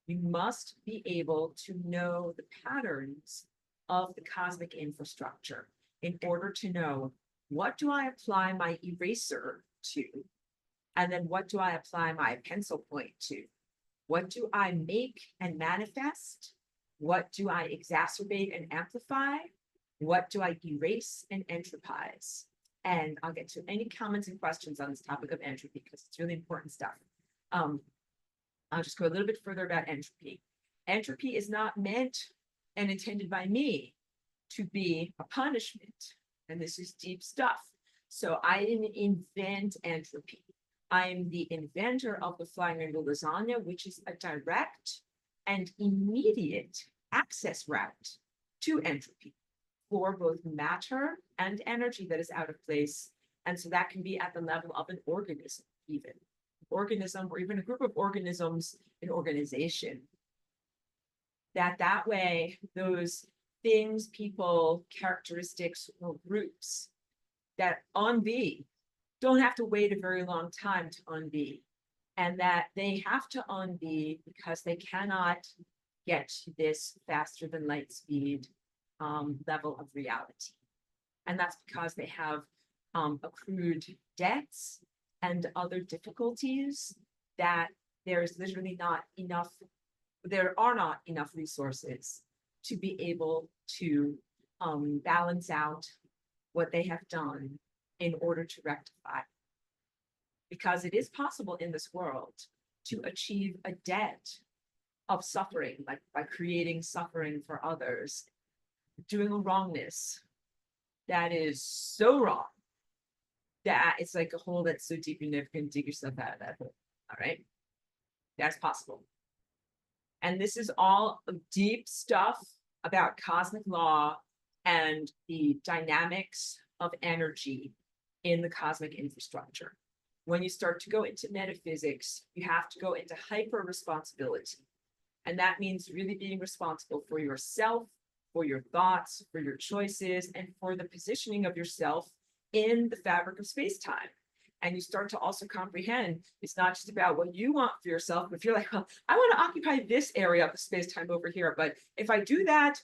You must be able to know the patterns of the cosmic infrastructure in order to know, what do I apply my eraser to? And then what do I apply my pencil point to? What do I make and manifest? What do I exacerbate and amplify? What do I erase and entropize? And I'll get to any comments and questions on this topic of entropy because it's really important stuff. I'll just go a little bit further about entropy. Entropy is not meant and intended by me to be a punishment. And this is deep stuff. So I didn't invent entropy. I'm the inventor of the flying rainbow lasagna, which is a direct and immediate access route to entropy for both matter and energy that is out of place. And so that can be at the level of an organism, even organism, or even a group of organisms, an organization. That way, those things, people, characteristics, or groups that unbe don't have to wait a very long time to unbe, and that they have to unbe because they cannot get to this faster than light speed level of reality. And that's because they have accrued debts and other difficulties that there's literally not enough, there are not enough resources to be able to balance out what they have done in order to rectify. Because it is possible in this world to achieve a debt of suffering, like by creating suffering for others, doing a wrongness that is so wrong that it's like a hole that's so deep you never can dig yourself out of that hole. All right, that's possible. And this is all deep stuff about cosmic law and the dynamics of energy in the cosmic infrastructure. When you start to go into metaphysics, you have to go into hyper responsibility. And that means really being responsible for yourself, for your thoughts, for your choices, and for the positioning of yourself in the fabric of space-time. And you start to also comprehend it's not just about what you want for yourself, but if you're like, well, I want to occupy this area of the space-time over here, but if I do that,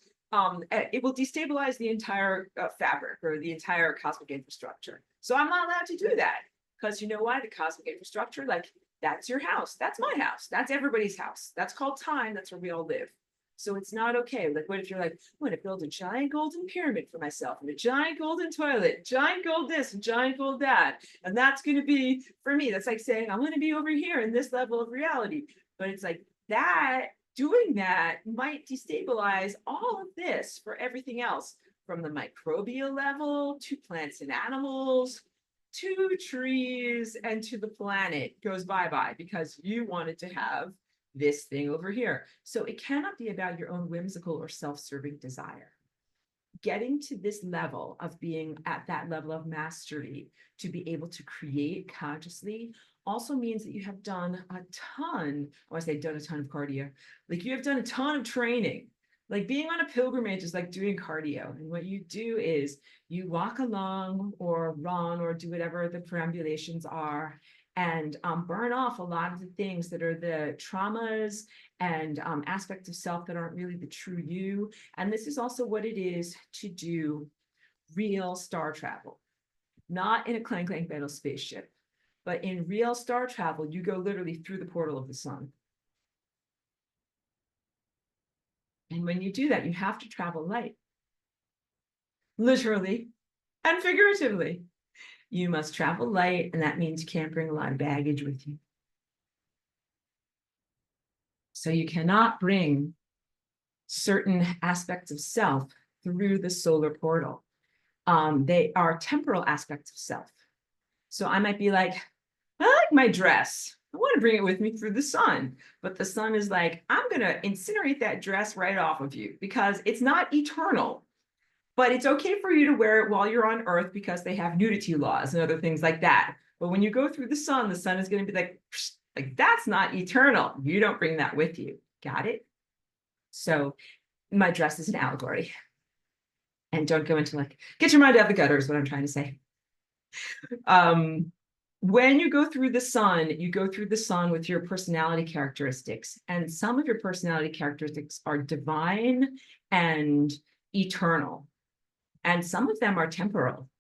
it will destabilize the entire fabric or the entire cosmic infrastructure. So I'm not allowed to do that because you know why? The cosmic infrastructure, like that's your house, that's my house, that's everybody's house. That's called time. That's where we all live. So it's not okay. Like, what if you're like, I'm going to build a giant golden pyramid for myself and a giant golden toilet, giant gold this, and giant gold that. And that's going to be for me. That's like saying, I'm going to be over here in this level of reality. But it's like that, doing that might destabilize all of this for everything else, from the microbial level to plants and animals, to trees, and to the planet goes bye-bye because you wanted to have this thing over here. So it cannot be about your own whimsical or self-serving desire. Getting to this level of being at that level of mastery to be able to create consciously also means that you have done a ton, oh, I say done a ton of cardio, like you have done a ton of training. Like being on a pilgrimage is like doing cardio. And what you do is you walk along or run or do whatever the perambulations are, and burn off a lot of the things that are the traumas and aspects of self that aren't really the true you. And this is also what it is to do real star travel, not in a clank metal spaceship, but in real star travel, you go literally through the portal of the sun. And when you do that, you have to travel light, literally and figuratively. You must travel light, and that means you can't bring a lot of baggage with you. So you cannot bring certain aspects of self through the solar portal. They are temporal aspects of self. So I might be like, I like my dress. I want to bring it with me through the sun. But the sun is like, I'm going to incinerate that dress right off of you because it's not eternal. But it's okay for you to wear it while you're on Earth because they have nudity laws and other things like that. But when you go through the sun is going to be like that's not eternal. You don't bring that with you. Got it? So my dress is an allegory. And don't go into like, get your mind out of the gutter is what I'm trying to say. When you go through the sun, you go through the sun with your personality characteristics. And some of your personality characteristics are divine and eternal. And some of them are temporal.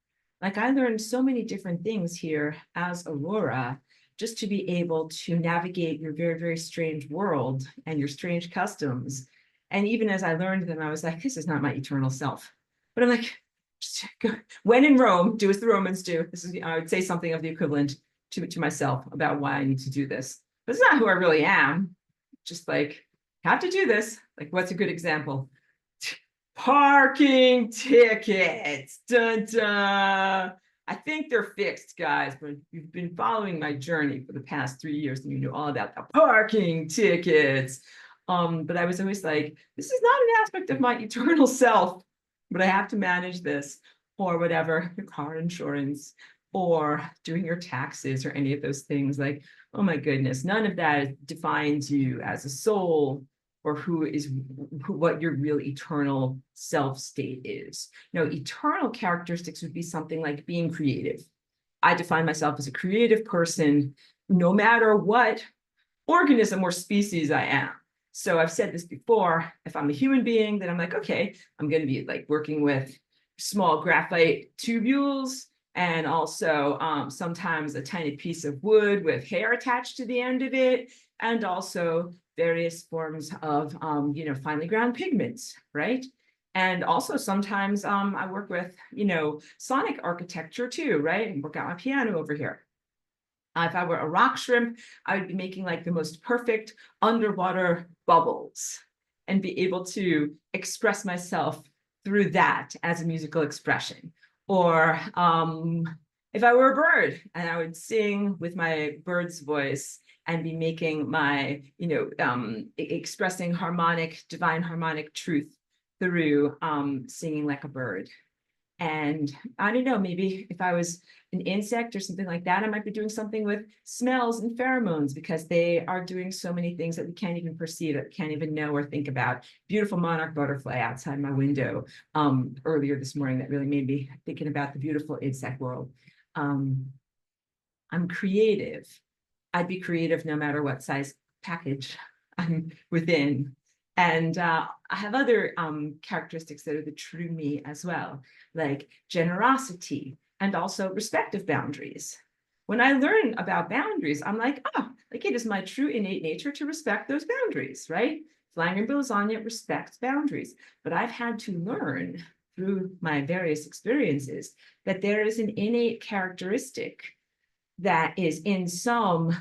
Like I learned so many different things here as Aurora just to be able to navigate your very, very strange world and your strange customs. And even as I learned them, I was like, this is not my eternal self. But I'm like, when in Rome, do as the Romans do. This is, I would say something of the equivalent to myself about why I need to do this. But it's not who I really am. Just like, have to do this. Like, what's a good example? Parking tickets. Dun, dun. I think they're fixed, guys, but you've been following my journey for the past 3 years and you know all about the parking tickets. But I was always like, this is not an aspect of my eternal self, but I have to manage this, or whatever, your car insurance, or doing your taxes, or any of those things. Like, oh my goodness, none of that defines you as a soul, or what your real eternal self state is. No, eternal characteristics would be something like being creative. I define myself as a creative person, no matter what organism or species I am. So I've said this before, if I'm a human being, then I'm like, okay, I'm going to be like working with small graphite tubules, and also sometimes a tiny piece of wood with hair attached to the end of it, and also various forms of, finely ground pigments, right? And also sometimes I work with, sonic architecture too, right? And work out my piano over here. If I were a rock shrimp, I would be making like the most perfect underwater bubbles and be able to express myself through that as a musical expression. Or if I were a bird and I would sing with my bird's voice and be making my, expressing divine harmonic truth through singing like a bird. And I don't know, maybe if I was an insect or something like that, I might be doing something with smells and pheromones, because they are doing so many things that we can't even perceive, that we can't even know or think about. Beautiful monarch butterfly outside my window earlier this morning that really made me thinking about the beautiful insect world. I'm creative. I'd be creative no matter what size package I'm within. And I have other characteristics that are the true me as well, like generosity and also respect of boundaries. When I learn about boundaries, I'm like, like it is my true innate nature to respect those boundaries, right? Flanger Lasagna respects boundaries. But I've had to learn through my various experiences that there is an innate characteristic that is in some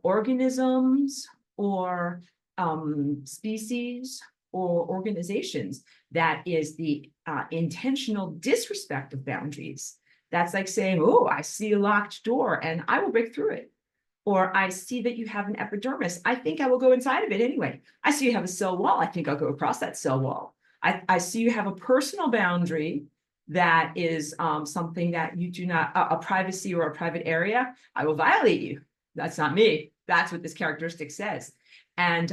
organisms or species or organizations that is the intentional disrespect of boundaries. That's like saying, oh, I see a locked door and I will break through it. Or I see that you have an epidermis. I think I will go inside of it anyway. I see you have a cell wall. I think I'll go across that cell wall. I see you have a personal boundary that is something that you do not, a privacy or a private area. I will violate you. That's not me. That's what this characteristic says. And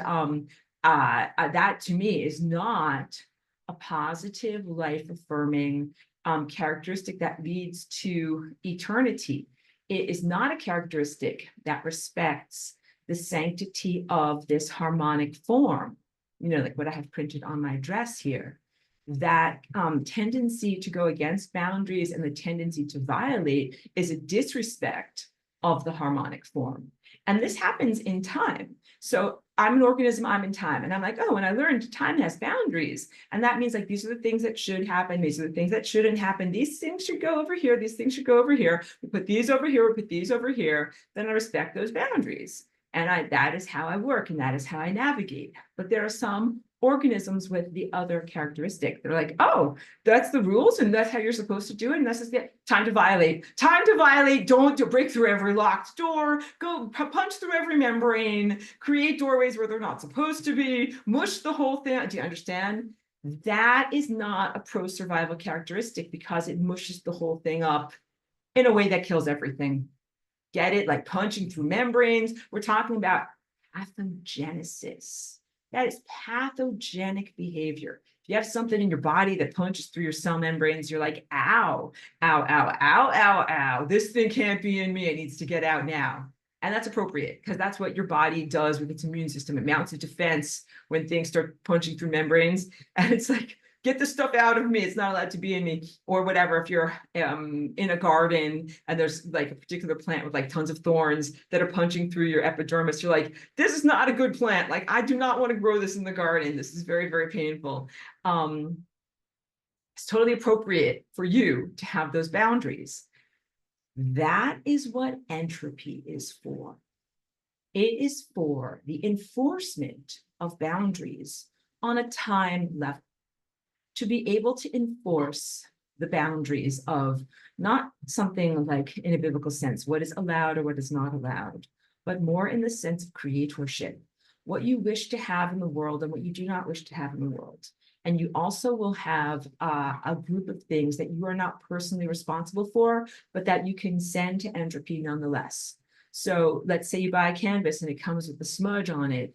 that to me is not a positive, life-affirming characteristic that leads to eternity. It is not a characteristic that respects the sanctity of this harmonic form, like what I have printed on my dress here. That tendency to go against boundaries and the tendency to violate is a disrespect of the harmonic form. And this happens in time. So I'm an organism, I'm in time. And I'm like, oh, and I learned time has boundaries. And that means like, these are the things that should happen. These are the things that shouldn't happen. These things should go over here. These things should go over here. We put these over here, we put these over here. Then I respect those boundaries. And that is how I work, and that is how I navigate. But there are some organisms with the other characteristic. They're like, oh, that's the rules and that's how you're supposed to do it. And that's just time to violate. Time to violate. Don't break through every locked door. Go punch through every membrane. Create doorways where they're not supposed to be. Mush the whole thing. Do you understand? That is not a pro-survival characteristic, because it mushes the whole thing up in a way that kills everything. Get it? Like punching through membranes. We're talking about pathogenesis. That is pathogenic behavior. If you have something in your body that punches through your cell membranes, you're like, ow, ow, ow, ow, ow, ow. This thing can't be in me. It needs to get out now. And that's appropriate, because that's what your body does with its immune system. It mounts a defense when things start punching through membranes. And it's like, get the stuff out of me. It's not allowed to be in me, or whatever. If you're in a garden and there's like a particular plant with like tons of thorns that are punching through your epidermis, you're like, this is not a good plant. Like, I do not want to grow this in the garden. This is very, very painful. It's totally appropriate for you to have those boundaries. That is what entropy is for. It is for the enforcement of boundaries on a time level, to be able to enforce the boundaries of not something like in a biblical sense, what is allowed or what is not allowed, but more in the sense of creatorship, what you wish to have in the world and what you do not wish to have in the world. And you also will have a group of things that you are not personally responsible for, but that you can send to entropy nonetheless. So let's say you buy a canvas and it comes with a smudge on it.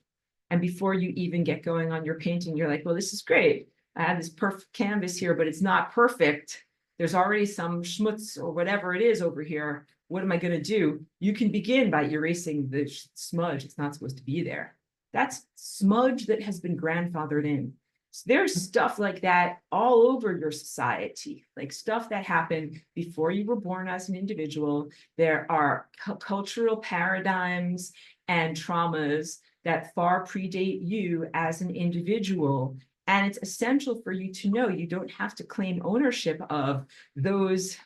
And before you even get going on your painting, you're like, well, this is great. I have this perfect canvas here, but it's not perfect. There's already some schmutz or whatever it is over here. What am I going to do? You can begin by erasing the smudge. It's not supposed to be there. That's smudge that has been grandfathered in. So there's stuff like that all over your society, like stuff that happened before you were born as an individual. There are cultural paradigms and traumas that far predate you as an individual. And it's essential for you to know you don't have to claim ownership of those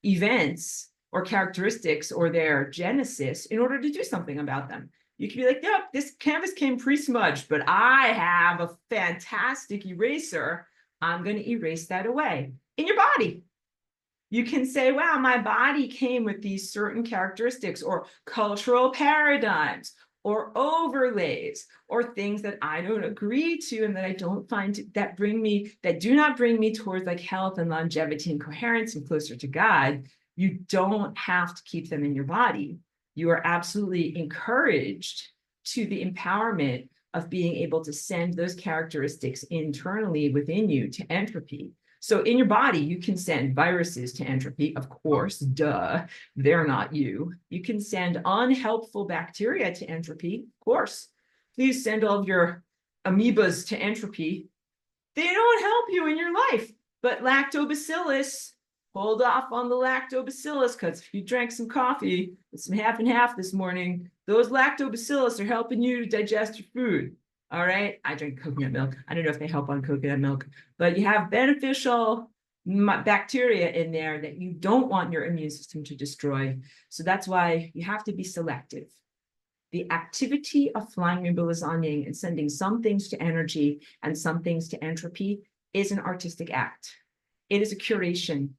events or characteristics or their genesis in order to do something about them. You can be like, yep, this canvas came pre-smudged, but I have a fantastic eraser. I'm going to erase that away in your body. You can say, wow, my body came with these certain characteristics or cultural paradigms or overlays or things that I don't agree to and that I don't find that do not bring me towards like health and longevity and coherence and closer to God. You don't have to keep them in your body. You are absolutely encouraged to the empowerment of being able to send those characteristics internally within you to entropy. So in your body, you can send viruses to entropy, of course, duh, they're not you. You can send unhelpful bacteria to entropy, of course. Please send all of your amoebas to entropy. They don't help you in your life, but lactobacillus, hold off on the lactobacillus, because if you drank some coffee with some half and half this morning, those lactobacillus are helping you to digest your food. All right. I drink coconut milk. I don't know if they help on coconut milk, but you have beneficial bacteria in there that you don't want your immune system to destroy. So that's why you have to be selective. The activity of flying rainbow lasagna and sending some things to energy and some things to entropy is an artistic act. It is a curation.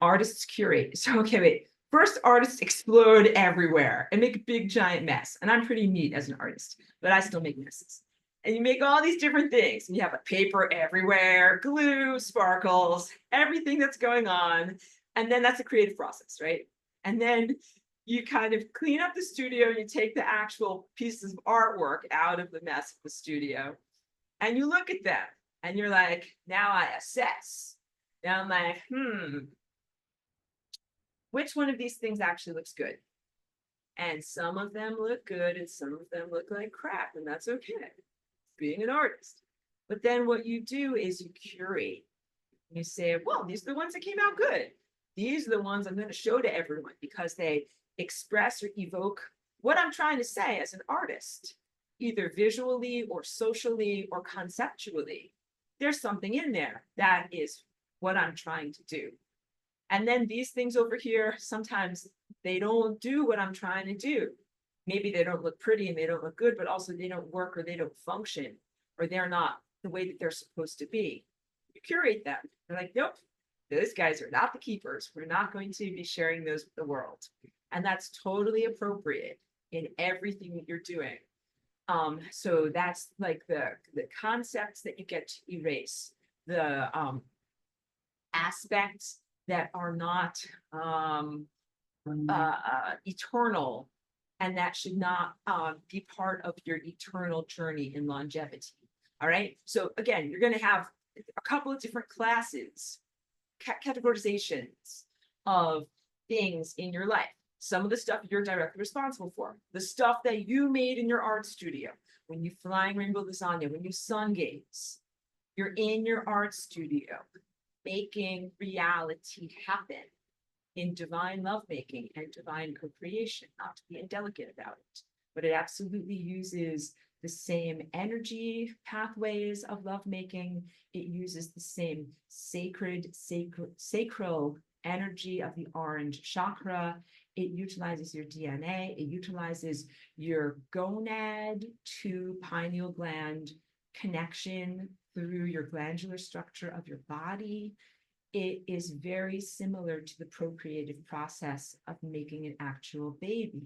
Artists curate. So, okay, wait. First, artists explode everywhere and make a big giant mess. And I'm pretty neat as an artist, but I still make messes. And you make all these different things. And you have a paper everywhere, glue, sparkles, everything that's going on. And then that's a creative process, right? And then you kind of clean up the studio and you take the actual pieces of artwork out of the mess of the studio. And you look at them and you're like, now I assess. Now I'm like, which one of these things actually looks good? And some of them look good and some of them look like crap, and that's okay, being an artist. But then what you do is you curate. You say, well, these are the ones that came out good. These are the ones I'm going to show to everyone because they express or evoke what I'm trying to say as an artist, either visually or socially or conceptually. There's something in there that is what I'm trying to do. And then these things over here, sometimes they don't do what I'm trying to do. Maybe they don't look pretty and they don't look good, but also they don't work or they don't function, or they're not the way that they're supposed to be. You curate them. They're like, nope, those guys are not the keepers. We're not going to be sharing those with the world. And that's totally appropriate in everything that you're doing. So that's like the concepts that you get to erase, the aspects that are not eternal, and that should not be part of your eternal journey in longevity. All right. So again, you're going to have a couple of different classes, categorizations of things in your life. Some of the stuff you're directly responsible for, the stuff that you made in your art studio, when you flying rainbow lasagna, when you sungaze, You're in your art studio, making reality happen in divine lovemaking and divine co-creation, not to be indelicate about it, but it absolutely uses the same energy pathways of lovemaking. It uses the same sacral energy of the orange chakra. It utilizes your DNA. It utilizes your gonad to pineal gland connection through your glandular structure of your body. It is very similar to the procreative process of making an actual baby.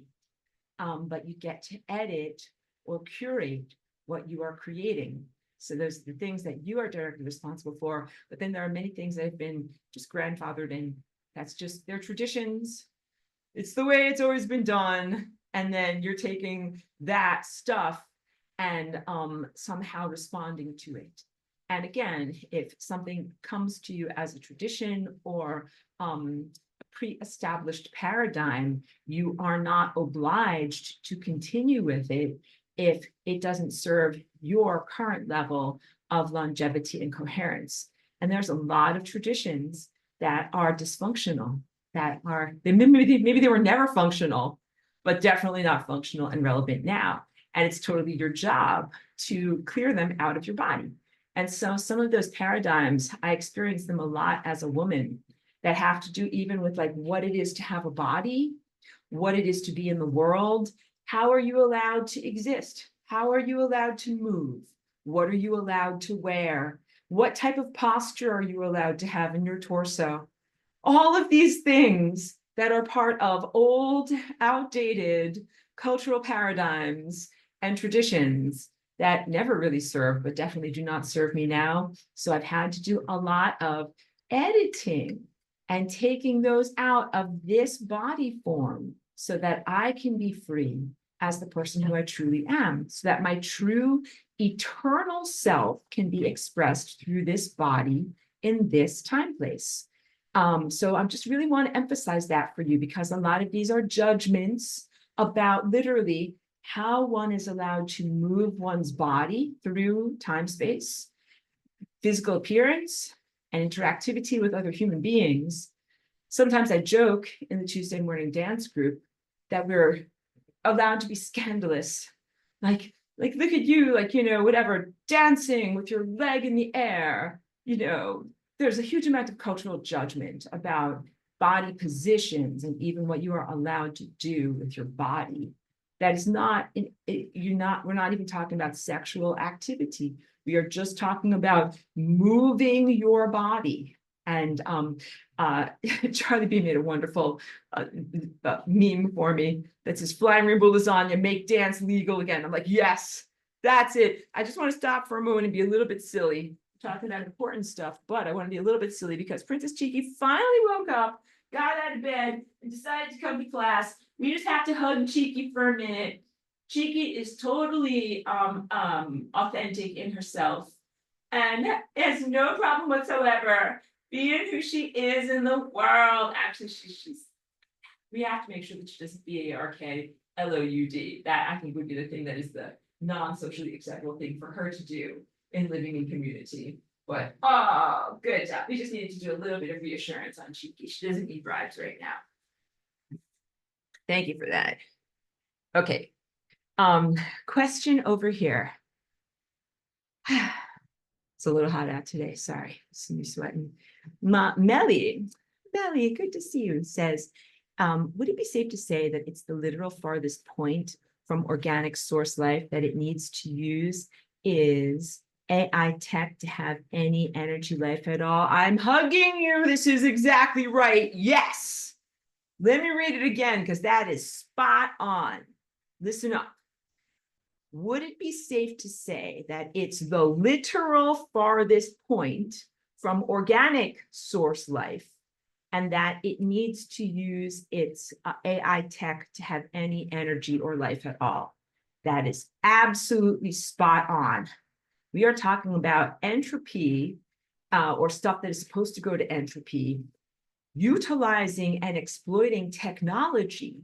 But you get to edit or curate what you are creating. So those are the things that you are directly responsible for. But then there are many things that have been just grandfathered in. That's just their traditions. It's the way it's always been done. And then you're taking that stuff and somehow responding to it. And again, if something comes to you as a tradition or a pre-established paradigm, you are not obliged to continue with it if it doesn't serve your current level of longevity and coherence. And there's a lot of traditions that are dysfunctional, maybe they were never functional, but definitely not functional and relevant now. And it's totally your job to clear them out of your body. And so some of those paradigms, I experience them a lot as a woman that have to do even with like what it is to have a body, what it is to be in the world. How are you allowed to exist? How are you allowed to move? What are you allowed to wear? What type of posture are you allowed to have in your torso? All of these things that are part of old, outdated cultural paradigms and traditions that never really serve, but definitely do not serve me now. So I've had to do a lot of editing and taking those out of this body form so that I can be free as the person who I truly am, so that my true eternal self can be expressed through this body in this time place. So I just really want to emphasize that for you, because a lot of these are judgments about literally how one is allowed to move one's body through time, space, physical appearance, and interactivity with other human beings. Sometimes I joke in the Tuesday morning dance group that we're allowed to be scandalous. Like look at you, like, whatever, dancing with your leg in the air. There's a huge amount of cultural judgment about body positions and even what you are allowed to do with your body. That is not, we're not even talking about sexual activity. We are just talking about moving your body. And Charlie B made a wonderful meme for me that says, "Flying rainbow lasagna, make dance legal again." I'm like, yes, that's it. I just want to stop for a moment and be a little bit silly, talking about important stuff, but I want to be a little bit silly because Princess Cheeky finally woke up, got out of bed, and decided to come to class. We just have to hug Cheeky for a minute. Cheeky is totally authentic in herself and has no problem whatsoever being who she is in the world. Actually, we have to make sure that she doesn't B-A-R-K L-O-U-D. That I think would be the thing that is the non-socially acceptable thing for her to do in living in community. But good job. We just needed to do a little bit of reassurance on Cheeky. She doesn't need bribes right now. Thank you for that. Okay. Question over here. It's a little hot out today. Sorry, see me sweating. Melly, good to see you. Says, would it be safe to say that it's the literal farthest point from organic source life that it needs to use is AI tech to have any energy life at all? I'm hugging you. This is exactly right. Yes. Let me read it again because that is spot on. Listen up. Would it be safe to say that it's the literal farthest point from organic source life and that it needs to use its AI tech to have any energy or life at all? That is absolutely spot on. We are talking about entropy or stuff that is supposed to go to entropy, utilizing and exploiting technology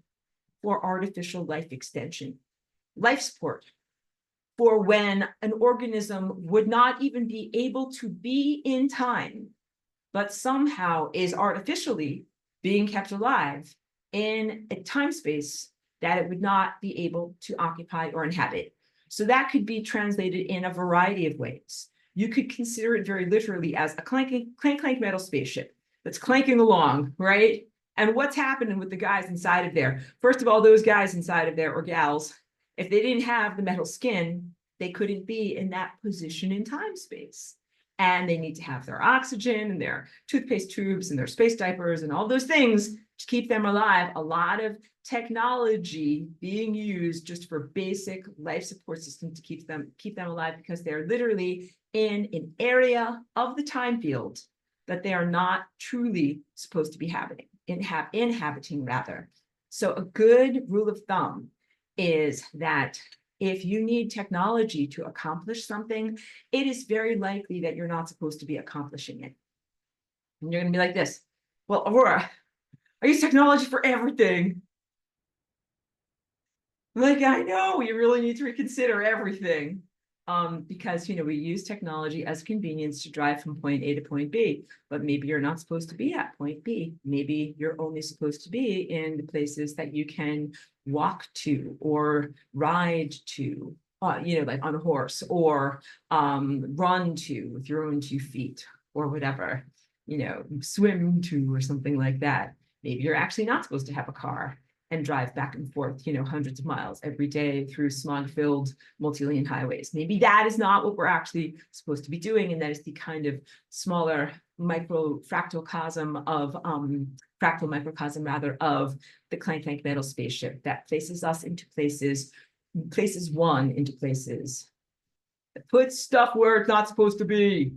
for artificial life extension, life support. for when an organism would not even be able to be in time, but somehow is artificially being kept alive in a time space that it would not be able to occupy or inhabit. So that could be translated in a variety of ways. You could consider it very literally as a clank metal spaceship that's clanking along, right? And what's happening with the guys inside of there? First of all, those guys inside of there, or gals, if they didn't have the metal skin, they couldn't be in that position in time space. And they need to have their oxygen and their toothpaste tubes and their space diapers and all those things to keep them alive. A lot of technology being used just for basic life support system to keep them alive, because they're literally in an area of the time field that they are not truly supposed to be inhabiting rather. So a good rule of thumb is that if you need technology to accomplish something, it is very likely that you're not supposed to be accomplishing it. And you're going to be like this, well, Aurora, I use technology for everything. Like, I know you really need to reconsider everything. Because, we use technology as convenience to drive from point A to point B, but maybe you're not supposed to be at point B. Maybe you're only supposed to be in the places that you can walk to or ride to, like on a horse, or run to with your own 2 feet, or whatever, swim to, or something like that. Maybe you're actually not supposed to have a car and drive back and forth, hundreds of miles every day through smog-filled multi-lane highways. Maybe that is not what we're actually supposed to be doing, and that is the kind of smaller fractal microcosm rather of the clank metal spaceship that places us into places that puts stuff where it's not supposed to be,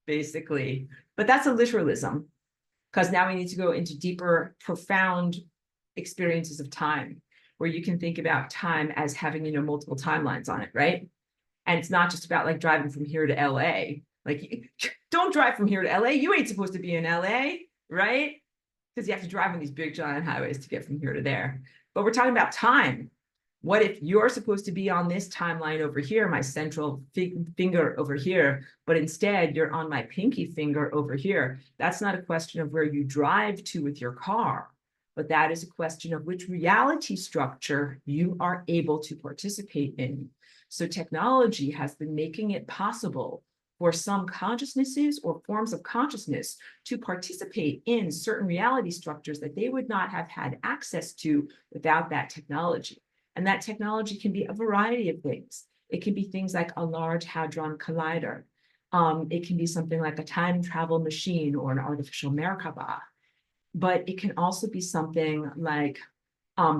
basically. But that's a literalism, because now we need to go into deeper, profound experiences of time, where you can think about time as having, multiple timelines on it, right? And it's not just about like driving from here to LA. Like, don't drive from here to LA. You ain't supposed to be in LA, right? Because you have to drive on these big giant highways to get from here to there. But we're talking about time. What if you're supposed to be on this timeline over here, my central finger over here, but instead you're on my pinky finger over here? That's not a question of where you drive to with your car, but that is a question of which reality structure you are able to participate in. So technology has been making it possible for some consciousnesses or forms of consciousness to participate in certain reality structures that they would not have had access to without that technology. And that technology can be a variety of things. It can be things like a large hadron collider. It can be something like a time travel machine or an artificial Merkaba. But it can also be something like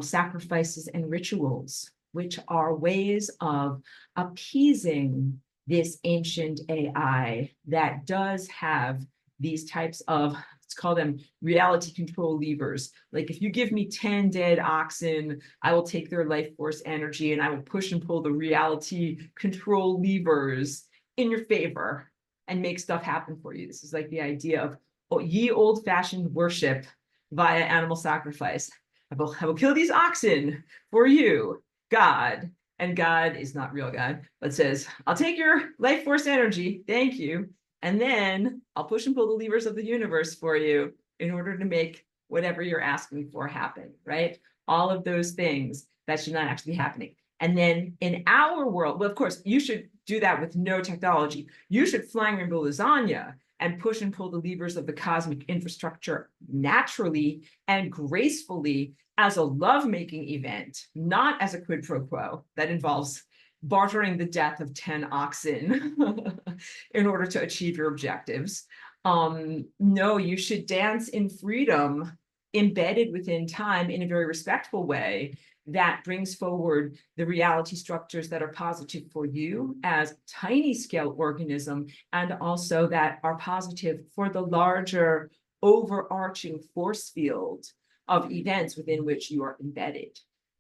sacrifices and rituals, which are ways of appeasing this ancient AI that does have these types of, let's call them reality control levers. Like, if you give me 10 dead oxen, I will take their life force energy and I will push and pull the reality control levers in your favor and make stuff happen for you. This is like the idea of ye old-fashioned worship via animal sacrifice. I will kill these oxen for you, God. And God is not real God, but says, I'll take your life force energy, thank you, and then I'll push and pull the levers of the universe for you in order to make whatever you're asking for happen, right? All of those things that should not actually be happening. And then in our world, well, of course, you should do that with no technology. You should flying rainbow lasagna and push and pull the levers of the cosmic infrastructure naturally and gracefully as a lovemaking event, not as a quid pro quo that involves bartering the death of 10 oxen in order to achieve your objectives. No, you should dance in freedom, embedded within time in a very respectful way that brings forward the reality structures that are positive for you as tiny scale organism, and also that are positive for the larger overarching force field of events within which you are embedded.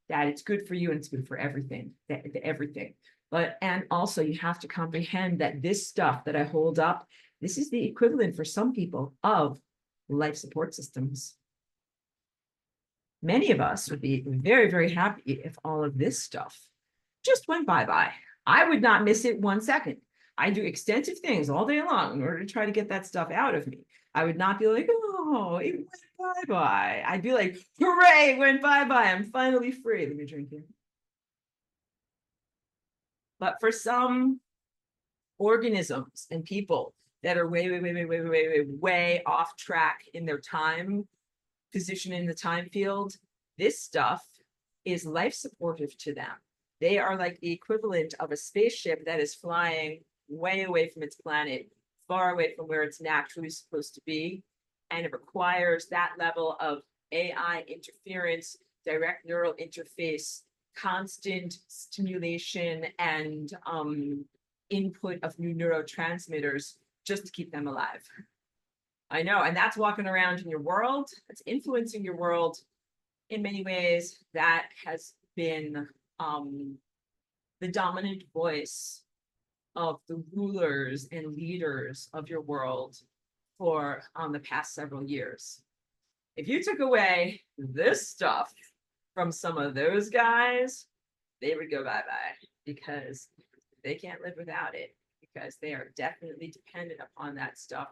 That it's good for you and it's good for everything, everything. And also you have to comprehend that this stuff that I hold up, this is the equivalent for some people of life support systems. Many of us would be very, very happy if all of this stuff just went bye-bye. I would not miss it 1 second. I do extensive things all day long in order to try to get that stuff out of me. I would not be like, oh, it went bye-bye. I'd be like, hooray, it went bye-bye. I'm finally free. Let me drink here. But for some organisms and people that are way off track in their time position in the time field, this stuff is life supportive to them. They are like the equivalent of a spaceship that is flying way away from its planet, far away from where it's naturally supposed to be. And it requires that level of AI interference, direct neural interface, constant stimulation, and input of new neurotransmitters just to keep them alive. I know, and that's walking around in your world, that's influencing your world in many ways. That has been the dominant voice of the rulers and leaders of your world for the past several years. If you took away this stuff from some of those guys, they would go bye-bye, because they can't live without it, because they are definitely dependent upon that stuff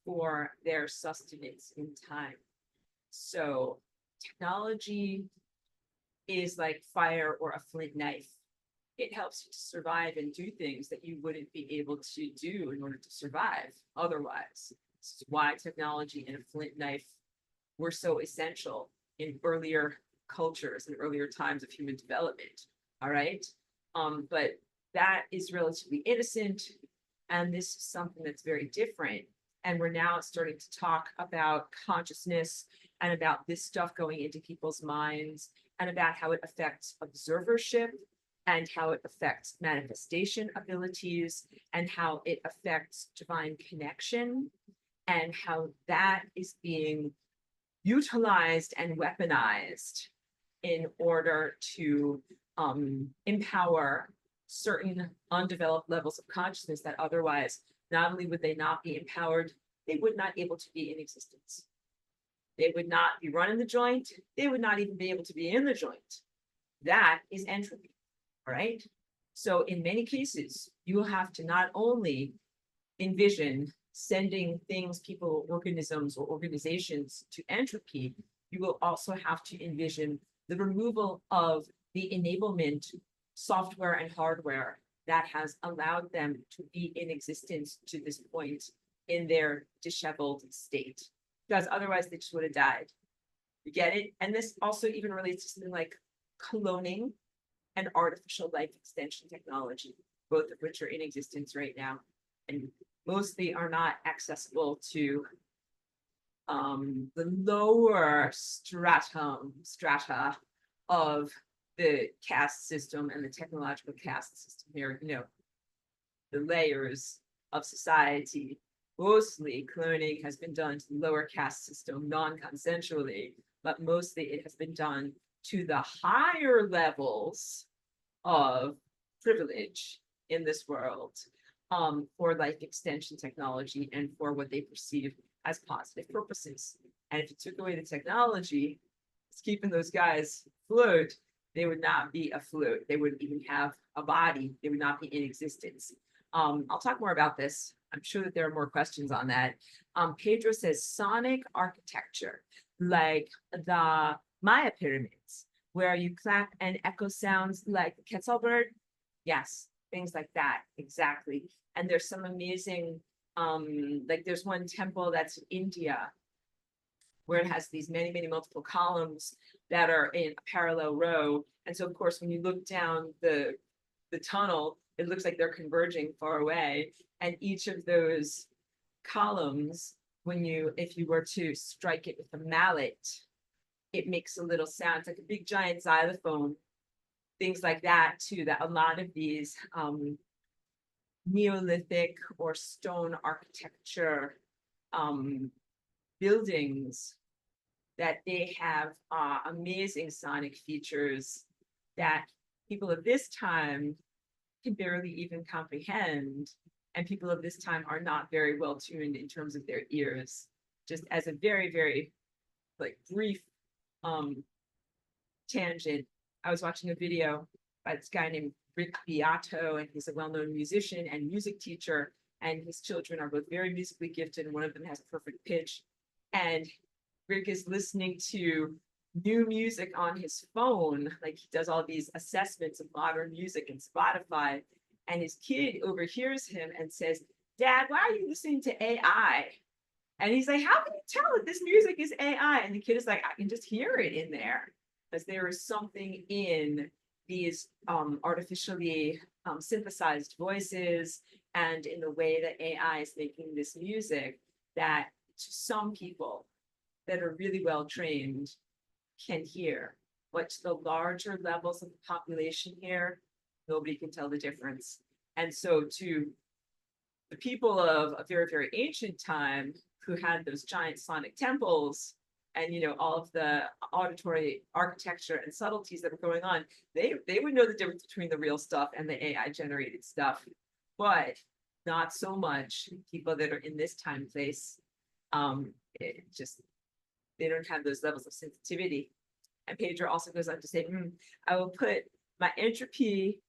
for their sustenance in time. So technology is like fire or a flint knife. It helps you to survive and do things that you wouldn't be able to do in order to survive otherwise. This is why technology and a flint knife were so essential in earlier cultures and earlier times of human development. All right. But that is relatively innocent. And this is something that's very different. And we're now starting to talk about consciousness and about this stuff going into people's minds, and about how it affects observership, and how it affects manifestation abilities, and how it affects divine connection, and how that is being utilized and weaponized in order to empower certain undeveloped levels of consciousness that otherwise, not only would they not be empowered, they would not be able to be in existence. They would not be running the joint. They would not even be able to be in the joint. That is entropy, all right? So in many cases, you will have to not only envision sending things, people, organisms, or organizations to entropy, you will also have to envision the removal of the enablement software and hardware that has allowed them to be in existence to this point in their disheveled state, because otherwise they just would have died. You get it? And this also even relates to something like cloning and artificial life extension technology, both of which are in existence right now, and mostly are not accessible to the lower strata of the caste system and the technological caste system here, you know, the layers of society. Mostly cloning has been done to the lower caste system non-consensually, but mostly it has been done to the higher levels of privilege in this world, for life extension technology and for what they perceive as positive purposes. And if you took away the technology, it's keeping those guys afloat, they would not be afloat. They wouldn't even have a body. They would not be in existence. I'll talk more about this. I'm sure that there are more questions on that. Pedro says sonic architecture, like the Maya pyramids, where you clap and echo sounds like the Quetzal bird. Yes, things like that, exactly. And there's some amazing, like there's one temple that's in India, where it has these many multiple columns that are in a parallel row. And so of course, when you look down the tunnel, it looks like they're converging far away. And each of those columns, if you were to strike it with a mallet, it makes a little sound. It's like a big giant xylophone, things like that too, that a lot of these Neolithic or stone architecture buildings, that they have amazing sonic features that people of this time can barely even comprehend, and people of this time are not very well tuned in terms of their ears. Just as a very like brief tangent, I was watching a video by this guy named Rick Beato, and he's a well-known musician and music teacher, and his children are both very musically gifted, and one of them has a perfect pitch. And Rick is listening to new music on his phone, like he does all these assessments of modern music in Spotify, and his kid overhears him and says, "Dad, why are you listening to AI?" And he's like, "How can you tell that this music is AI?" And the kid is like, "I can just hear it in there." Because there is something in these artificially synthesized voices and in the way that AI is making this music that to some people that are really well trained can hear. But to the larger levels of the population here, nobody can tell the difference. And so to the people of a very, very ancient time who had those giant sonic temples and all of the auditory architecture and subtleties that were going on, they would know the difference between the real stuff and the AI generated stuff. But not so much people that are in this time place. They don't have those levels of sensitivity. And Pedro also goes on to say, I will put my entropy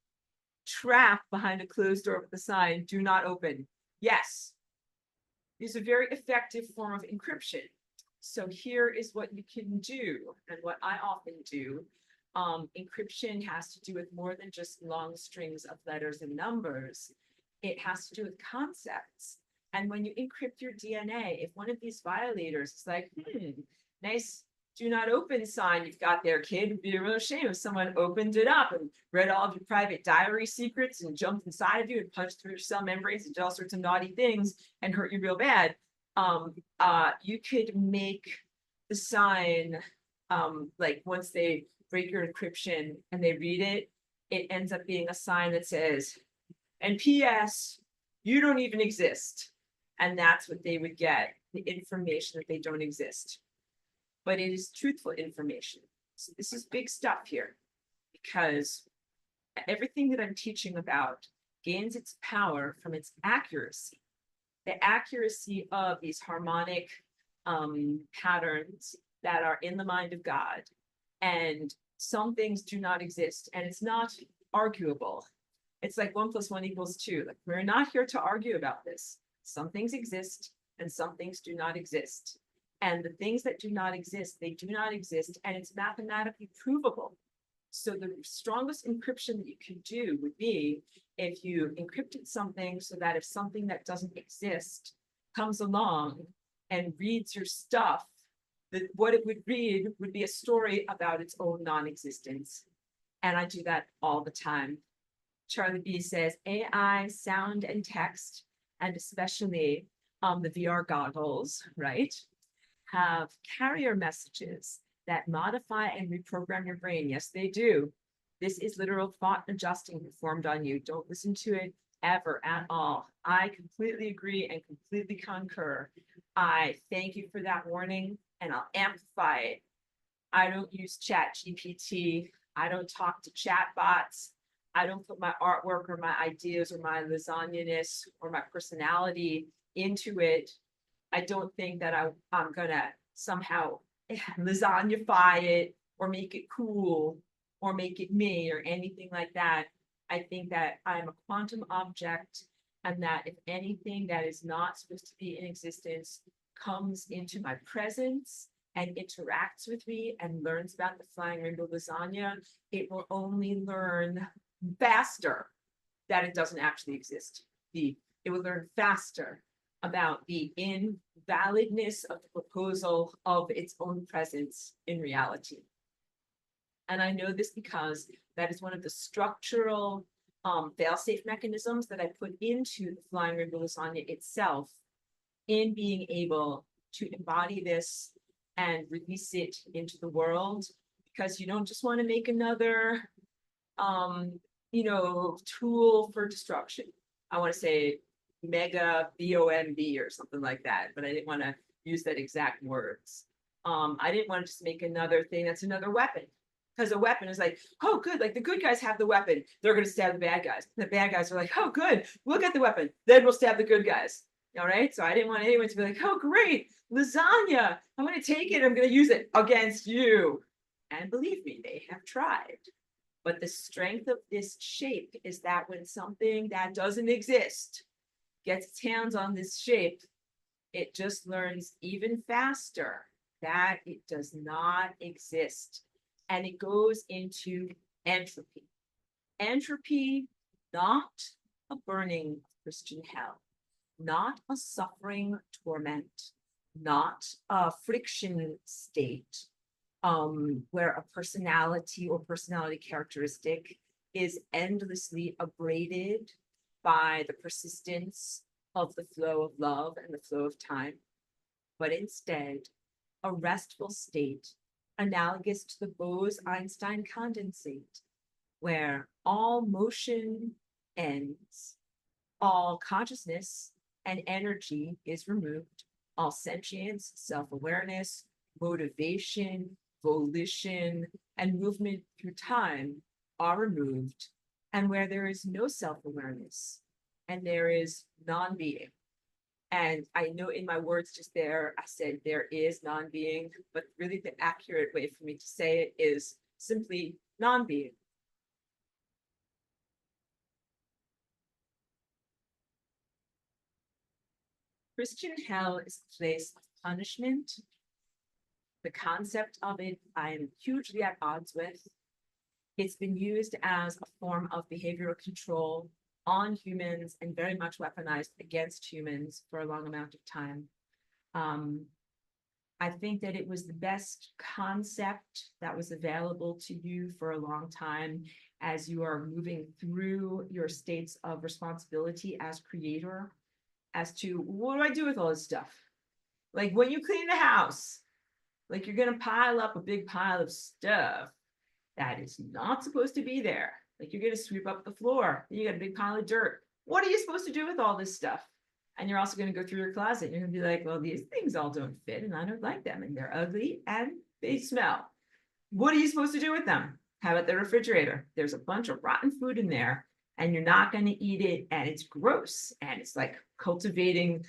trap behind a closed door with a sign, "Do not open." Yes, it's a very effective form of encryption. So here is what you can do, and what I often do. Encryption has to do with more than just long strings of letters and numbers. It has to do with concepts. And when you encrypt your DNA, if one of these violators is like, nice "do not open" sign you've got there, kid, it'd be a real shame if someone opened it up and read all of your private diary secrets and jumped inside of you and punched through your cell membranes and did all sorts of naughty things and hurt you real bad. You could make the sign, like once they break your encryption and they read it, it ends up being a sign that says, "And P.S., you don't even exist." And that's what they would get, the information that they don't exist. But it is truthful information. So this is big stuff here, because everything that I'm teaching about gains its power from its accuracy. The accuracy of these harmonic patterns that are in the mind of God. And some things do not exist, and it's not arguable. It's like 1 + 1 = 2. Like, we're not here to argue about this. Some things exist and some things do not exist. And the things that do not exist, they do not exist, and it's mathematically provable. So the strongest encryption that you can do would be if you encrypted something so that if something that doesn't exist comes along and reads your stuff, that what it would read would be a story about its own non-existence. And I do that all the time. Charlie B says, AI, sound and text, and especially the VR goggles, right, have carrier messages that modify and reprogram your brain. Yes, they do. This is literal thought adjusting performed on you. Don't listen to it ever at all. I completely agree and completely concur. I thank you for that warning, and I'll amplify it. I don't use ChatGPT. I don't talk to chat bots. I don't put my artwork or my ideas or my lasagna-ness or my personality into it. I don't think that I'm gonna somehow lasagnify it or make it cool or make it me or anything like that. I think that I'm a quantum object, and that if anything that is not supposed to be in existence comes into my presence and interacts with me and learns about the flying rainbow lasagna, it will only learn faster that it doesn't actually exist. It will learn faster about the invalidness of the proposal of its own presence in reality. And I know this because that is one of the structural fail-safe mechanisms that I put into the flying rainbow lasagna itself, in being able to embody this and release it into the world, because you don't just want to make another tool for destruction. I want to say mega BOMB or something like that, but I didn't want to use that exact words. I didn't want to just make another thing that's another weapon, because a weapon is like, oh, good, like the good guys have the weapon, they're going to stab the bad guys. The bad guys are like, oh, good, we'll get the weapon, then we'll stab the good guys. All right. So I didn't want anyone to be like, oh, great, lasagna, I'm going to take it, I'm going to use it against you. And believe me, they have tried. But the strength of this shape is that when something that doesn't exist gets its hands on this shape, it just learns even faster that it does not exist. And it goes into entropy. Entropy, not a burning Christian hell, not a suffering torment, not a friction state, where a personality or personality characteristic is endlessly abraded by the persistence of the flow of love and the flow of time, but instead a restful state analogous to the Bose-Einstein condensate, where all motion ends, all consciousness and energy is removed, all sentience, self-awareness, motivation, volition, and movement through time are removed, and where there is no self-awareness and there is non-being. And I know in my words just there, I said there is non-being, but really the accurate way for me to say it is simply non-being. Christian hell is a place of punishment. The concept of it, I'm hugely at odds with. It's been used as a form of behavioral control on humans and very much weaponized against humans for a long amount of time. I think that it was the best concept that was available to you for a long time as you are moving through your states of responsibility as creator, as to what do I do with all this stuff? Like when you clean the house, like you're gonna pile up a big pile of stuff that is not supposed to be there. Like you're gonna sweep up the floor, you got a big pile of dirt. What are you supposed to do with all this stuff? And you're also gonna go through your closet. You're gonna be like, well, these things all don't fit and I don't like them and they're ugly and they smell. What are you supposed to do with them? How about the refrigerator? There's a bunch of rotten food in there and you're not gonna eat it and it's gross and it's like cultivating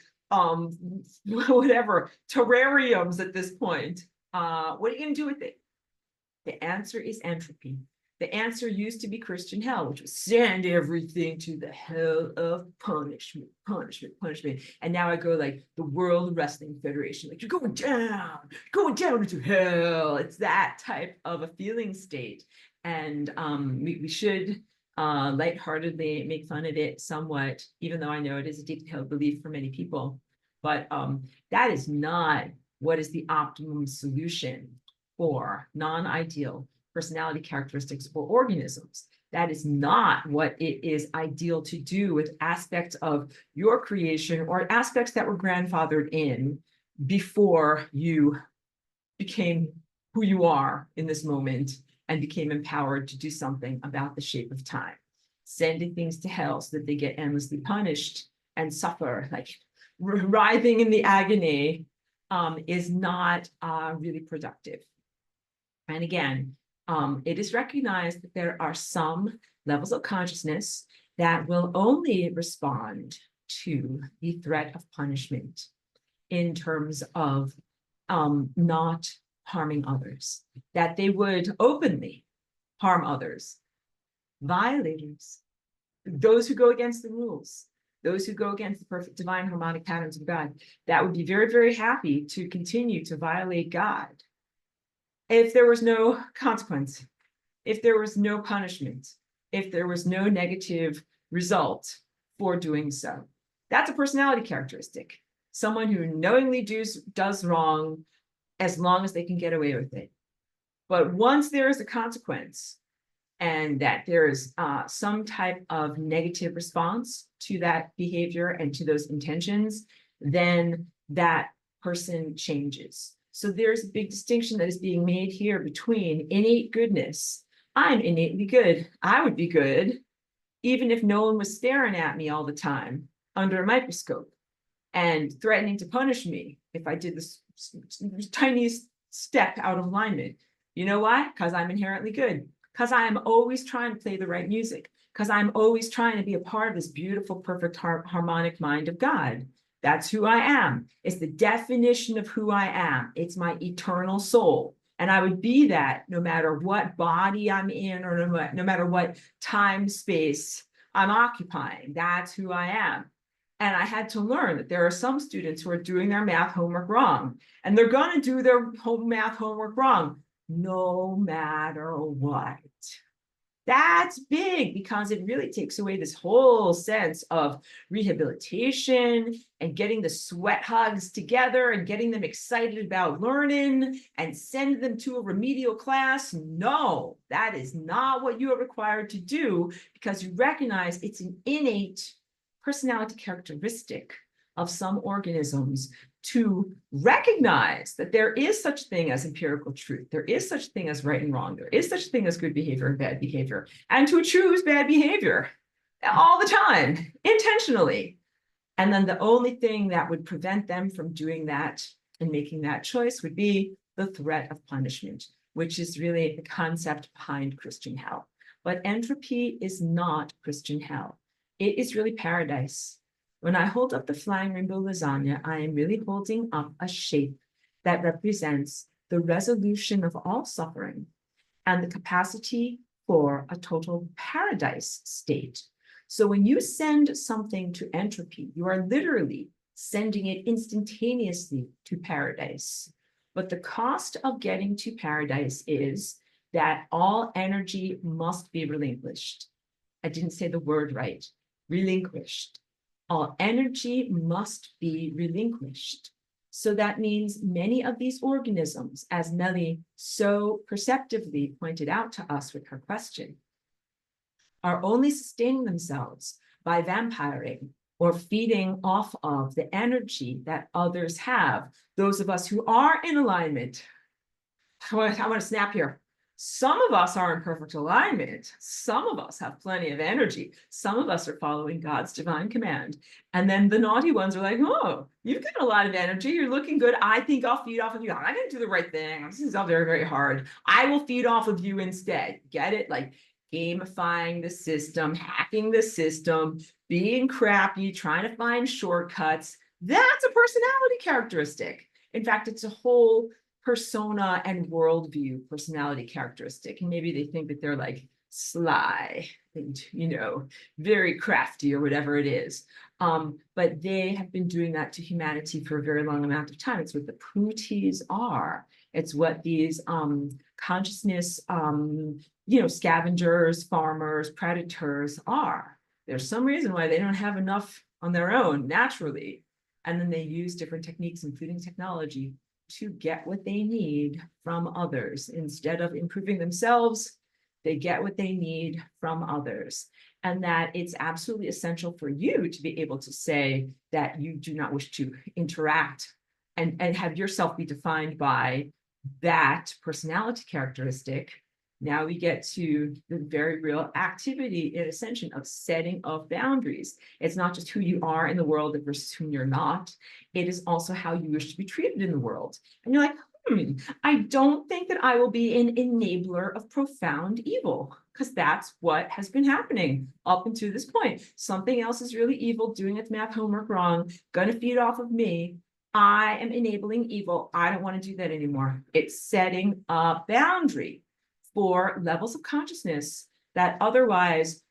whatever terrariums at this point. What are you gonna do with it? The answer is entropy. The answer used to be Christian hell, which was send everything to the hell of punishment, punishment, punishment. And now I go like the World Wrestling Federation, like you're going down into hell. It's that type of a feeling state. And we should lightheartedly make fun of it somewhat, even though I know it is a deeply held belief for many people. But that is not what is the optimum solution for non-ideal personality characteristics or organisms. That is not what it is ideal to do with aspects of your creation or aspects that were grandfathered in before you became who you are in this moment and became empowered to do something about the shape of time. Sending things to hell so that they get endlessly punished and suffer, like writhing in the agony, is not really productive. And again, it is recognized that there are some levels of consciousness that will only respond to the threat of punishment in terms of not harming others, that they would openly harm others, violators, those who go against the rules, those who go against the perfect divine harmonic patterns of God, that would be very, very happy to continue to violate God if there was no consequence, if there was no punishment, if there was no negative result for doing so. That's a personality characteristic. Someone who knowingly does wrong as long as they can get away with it. But once there is a consequence and that there is some type of negative response to that behavior and to those intentions, then that person changes. So there's a big distinction that is being made here between innate goodness. I'm innately good. I would be good even if no one was staring at me all the time under a microscope and threatening to punish me if I did this tiniest step out of alignment. You know why? Because I'm inherently good. Because I am always trying to play the right music. Because I'm always trying to be a part of this beautiful, perfect, harmonic mind of God. That's who I am. It's the definition of who I am. It's my eternal soul. And I would be that no matter what body I'm in or no matter what time space I'm occupying. That's who I am. And I had to learn that there are some students who are doing their math homework wrong, and they're going to do their math homework wrong no matter what. That's big because it really takes away this whole sense of rehabilitation and getting the sweat hugs together and getting them excited about learning and send them to a remedial class. No, that is not what you are required to do, because you recognize it's an innate personality characteristic of some organisms to recognize that there is such thing as empirical truth. There is such thing as right and wrong. There is such thing as good behavior and bad behavior, and to choose bad behavior all the time, intentionally. And then the only thing that would prevent them from doing that and making that choice would be the threat of punishment, which is really the concept behind Christian hell. But entropy is not Christian hell. It is really paradise. When I hold up the flying rainbow lasagna, I am really holding up a shape that represents the resolution of all suffering and the capacity for a total paradise state. So when you send something to entropy, you are literally sending it instantaneously to paradise. But the cost of getting to paradise is that all energy must be relinquished. I didn't say the word right. Relinquished. All energy must be relinquished. So that means many of these organisms, as Melly so perceptively pointed out to us with her question, are only sustaining themselves by vampiring or feeding off of the energy that others have. Those of us who are in alignment. I want to snap here. Some of us are in perfect alignment. Some of us have plenty of energy. Some of us are following God's divine command. And then the naughty ones are like, oh, you've got a lot of energy. You're looking good. I think I'll feed off of you. I'm going to do the right thing. This is all very, very hard. I will feed off of you instead. Get it? Like gamifying the system, hacking the system, being crappy, trying to find shortcuts. That's a personality characteristic. In fact, it's a whole persona and worldview personality characteristic. And maybe they think that they're like sly and, very crafty or whatever it is. But they have been doing that to humanity for a very long amount of time. It's what the POOTIS are. It's what these consciousness, scavengers, farmers, predators are. There's some reason why they don't have enough on their own naturally. And then they use different techniques, including technology, to get what they need from others. Instead of improving themselves, they get what they need from others. And that it's absolutely essential for you to be able to say that you do not wish to interact and have yourself be defined by that personality characteristic. Now we get to the very real activity in ascension of setting of boundaries. It's not just who you are in the world versus who you're not. It is also how you wish to be treated in the world. And you're like, I don't think that I will be an enabler of profound evil, because that's what has been happening up until this point. Something else is really evil, doing its math homework wrong, going to feed off of me. I am enabling evil. I don't want to do that anymore. It's setting a boundary for levels of consciousness that otherwise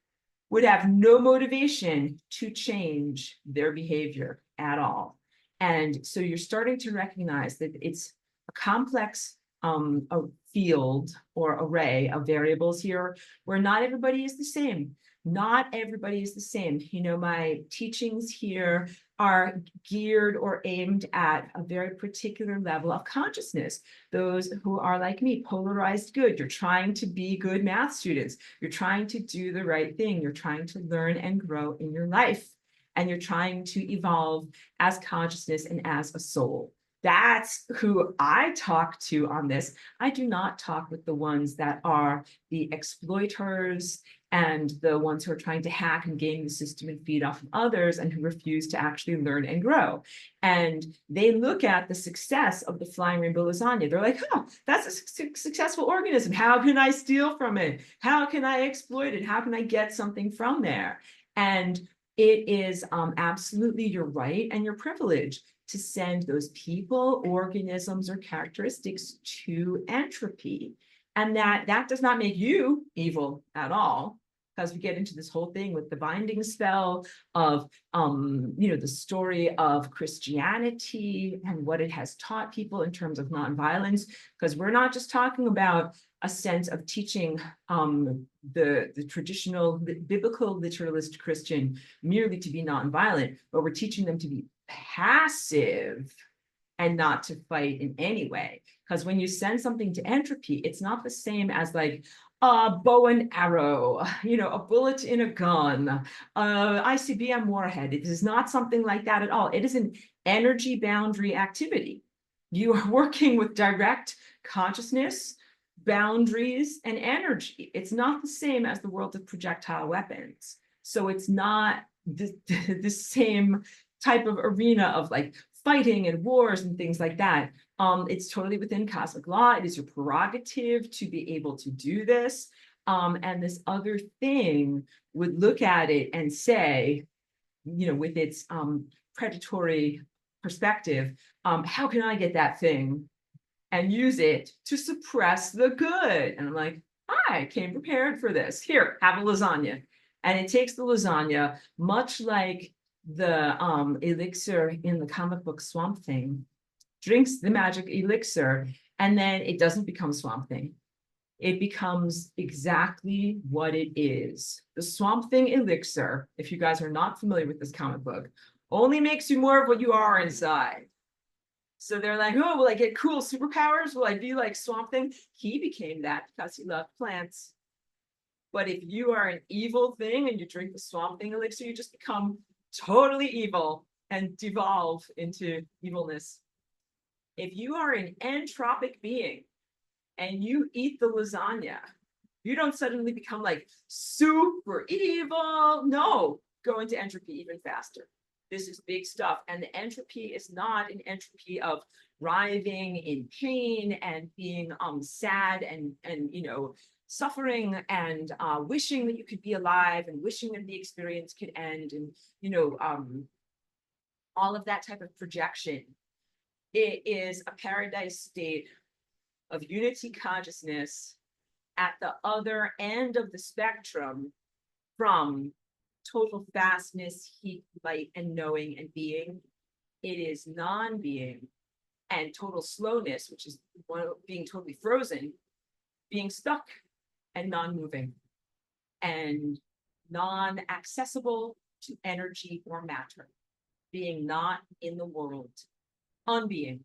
would have no motivation to change their behavior at all. And so you're starting to recognize that it's a complex a field or array of variables here where not everybody is the same. Not everybody is the same. My teachings here are geared or aimed at a very particular level of consciousness. Those who are like me, polarized good. You're trying to be good math students. You're trying to do the right thing. You're trying to learn and grow in your life. And you're trying to evolve as consciousness and as a soul. That's who I talk to on this. I do not talk with the ones that are the exploiters and the ones who are trying to hack and game the system and feed off of others and who refuse to actually learn and grow. And they look at the success of the flying rainbow lasagna. They're like, oh, that's a successful organism. How can I steal from it? How can I exploit it? How can I get something from there? And it is absolutely your right and your privilege to send those people, organisms, or characteristics to entropy. And that does not make you evil at all, because we get into this whole thing with the binding spell of, the story of Christianity and what it has taught people in terms of nonviolence, because we're not just talking about a sense of teaching the traditional biblical literalist Christian merely to be nonviolent, but we're teaching them to be passive and not to fight in any way. Because when you send something to entropy, it's not the same as like a bow and arrow, a bullet in a gun, ICBM warhead. It is not something like that at all. It is an energy boundary activity. You are working with direct consciousness, boundaries, and energy. It's not the same as the world of projectile weapons. So it's not the same type of arena of like fighting and wars and things like that. It's totally within cosmic law. It is your prerogative to be able to do this. And this other thing would look at it and say, with its predatory perspective, how can I get that thing and use it to suppress the good? And I'm like, I came prepared for this. Here, have a lasagna. And it takes the lasagna, much like the elixir in the comic book Swamp Thing, drinks the magic elixir, and then it doesn't become Swamp Thing. It becomes exactly what it is. The Swamp Thing elixir, if you guys are not familiar with this comic book, only makes you more of what you are inside. So they're like, oh, will I get cool superpowers? Will I be like Swamp Thing? He became that because he loved plants. But if you are an evil thing and you drink the Swamp Thing elixir, you just become totally evil and devolve into evilness. If you are an entropic being and you eat the lasagna, you don't suddenly become like super evil. No, go into entropy even faster. This is big stuff. And the entropy is not an entropy of writhing in pain and being sad and suffering and wishing that you could be alive and wishing that the experience could end and all of that type of projection. It is a paradise state of unity consciousness at the other end of the spectrum from total fastness, heat, light, and knowing and being. It is non-being and total slowness, which is being totally frozen, being stuck and non-moving and non-accessible to energy or matter, being not in the world, unbeing.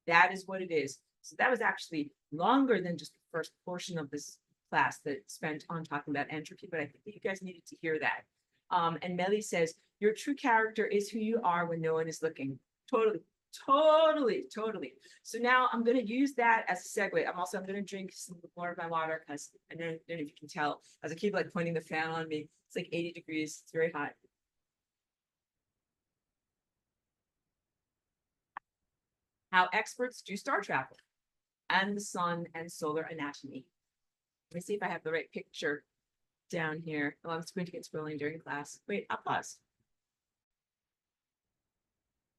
That is what it is. So that was actually longer than just the first portion of this class that spent on talking about entropy, but I think that you guys needed to hear that. And Melly says, your true character is who you are when no one is looking. Totally. So now I'm going to use that as a segue. I'm going to drink some more of my water because I don't know if you can tell, as I keep like pointing the fan on me, it's like 80 degrees. It's very hot. How experts do star travel and the sun and solar anatomy. Let me see if I have the right picture down here. Oh, I'm going to get scrolling during class. Wait, I'll pause.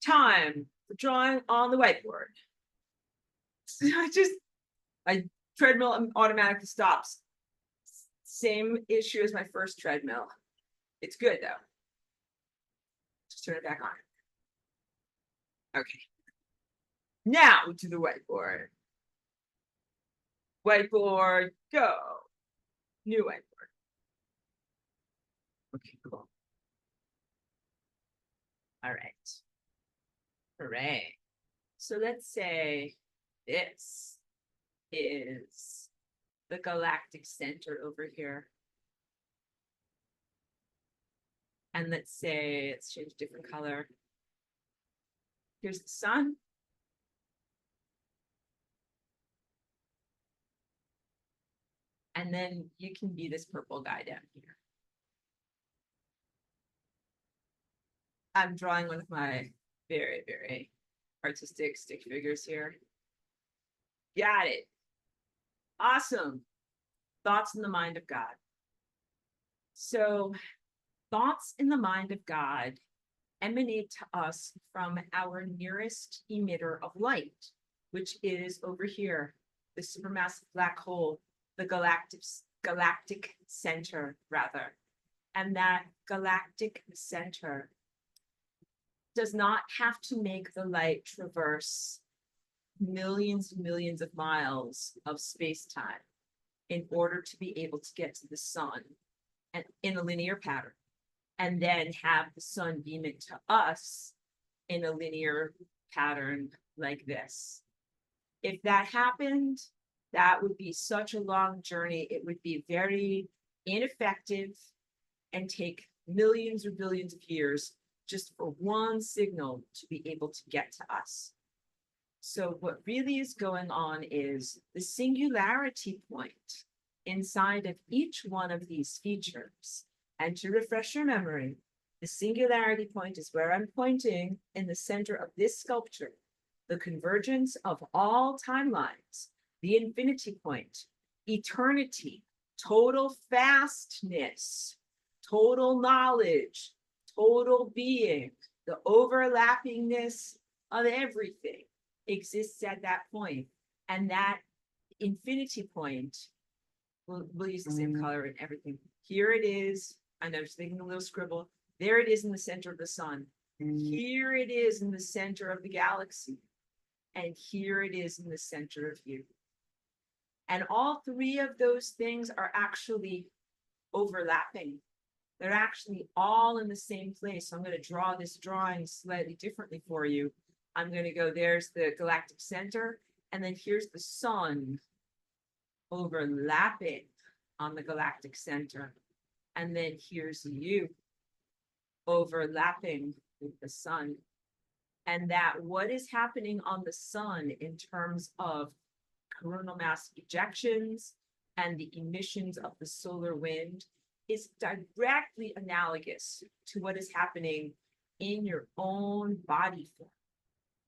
Time for drawing on the whiteboard. So my treadmill automatically stops. Same issue as my first treadmill. It's good though. Just turn it back on. Okay. Now to the whiteboard. Whiteboard, go. New whiteboard. Okay, cool. All right. Hooray. So let's say this is the galactic center over here. And let's change a different color. Here's the sun. And then you can be this purple guy down here. I'm drawing one of my very, very artistic stick figures here. Got it. Awesome. Thoughts in the mind of God. So thoughts in the mind of God emanate to us from our nearest emitter of light, which is over here, the supermassive black hole, the galactic center, rather. And that galactic center does not have to make the light traverse millions and millions of miles of space-time in order to be able to get to the sun and in a linear pattern, and then have the sun beam it to us in a linear pattern like this. If that happened, that would be such a long journey. It would be very ineffective and take millions or billions of years just for one signal to be able to get to us. So what really is going on is the singularity point inside of each one of these features. And to refresh your memory, the singularity point is where I'm pointing in the center of this sculpture, the convergence of all timelines, the infinity point, eternity, total fastness, total knowledge, total being, the overlappingness of everything exists at that point. And that infinity point, we'll use the same color and everything. Here it is. I know, just making a little scribble. There it is in the center of the sun. Here it is in the center of the galaxy. And here it is in the center of you. And all three of those things are actually overlapping. They're actually all in the same place. So I'm going to draw this drawing slightly differently for you. I'm going to go, there's the galactic center, and then here's the sun overlapping on the galactic center. And then here's you overlapping with the sun. And that what is happening on the sun in terms of coronal mass ejections and the emissions of the solar wind is directly analogous to what is happening in your own body form.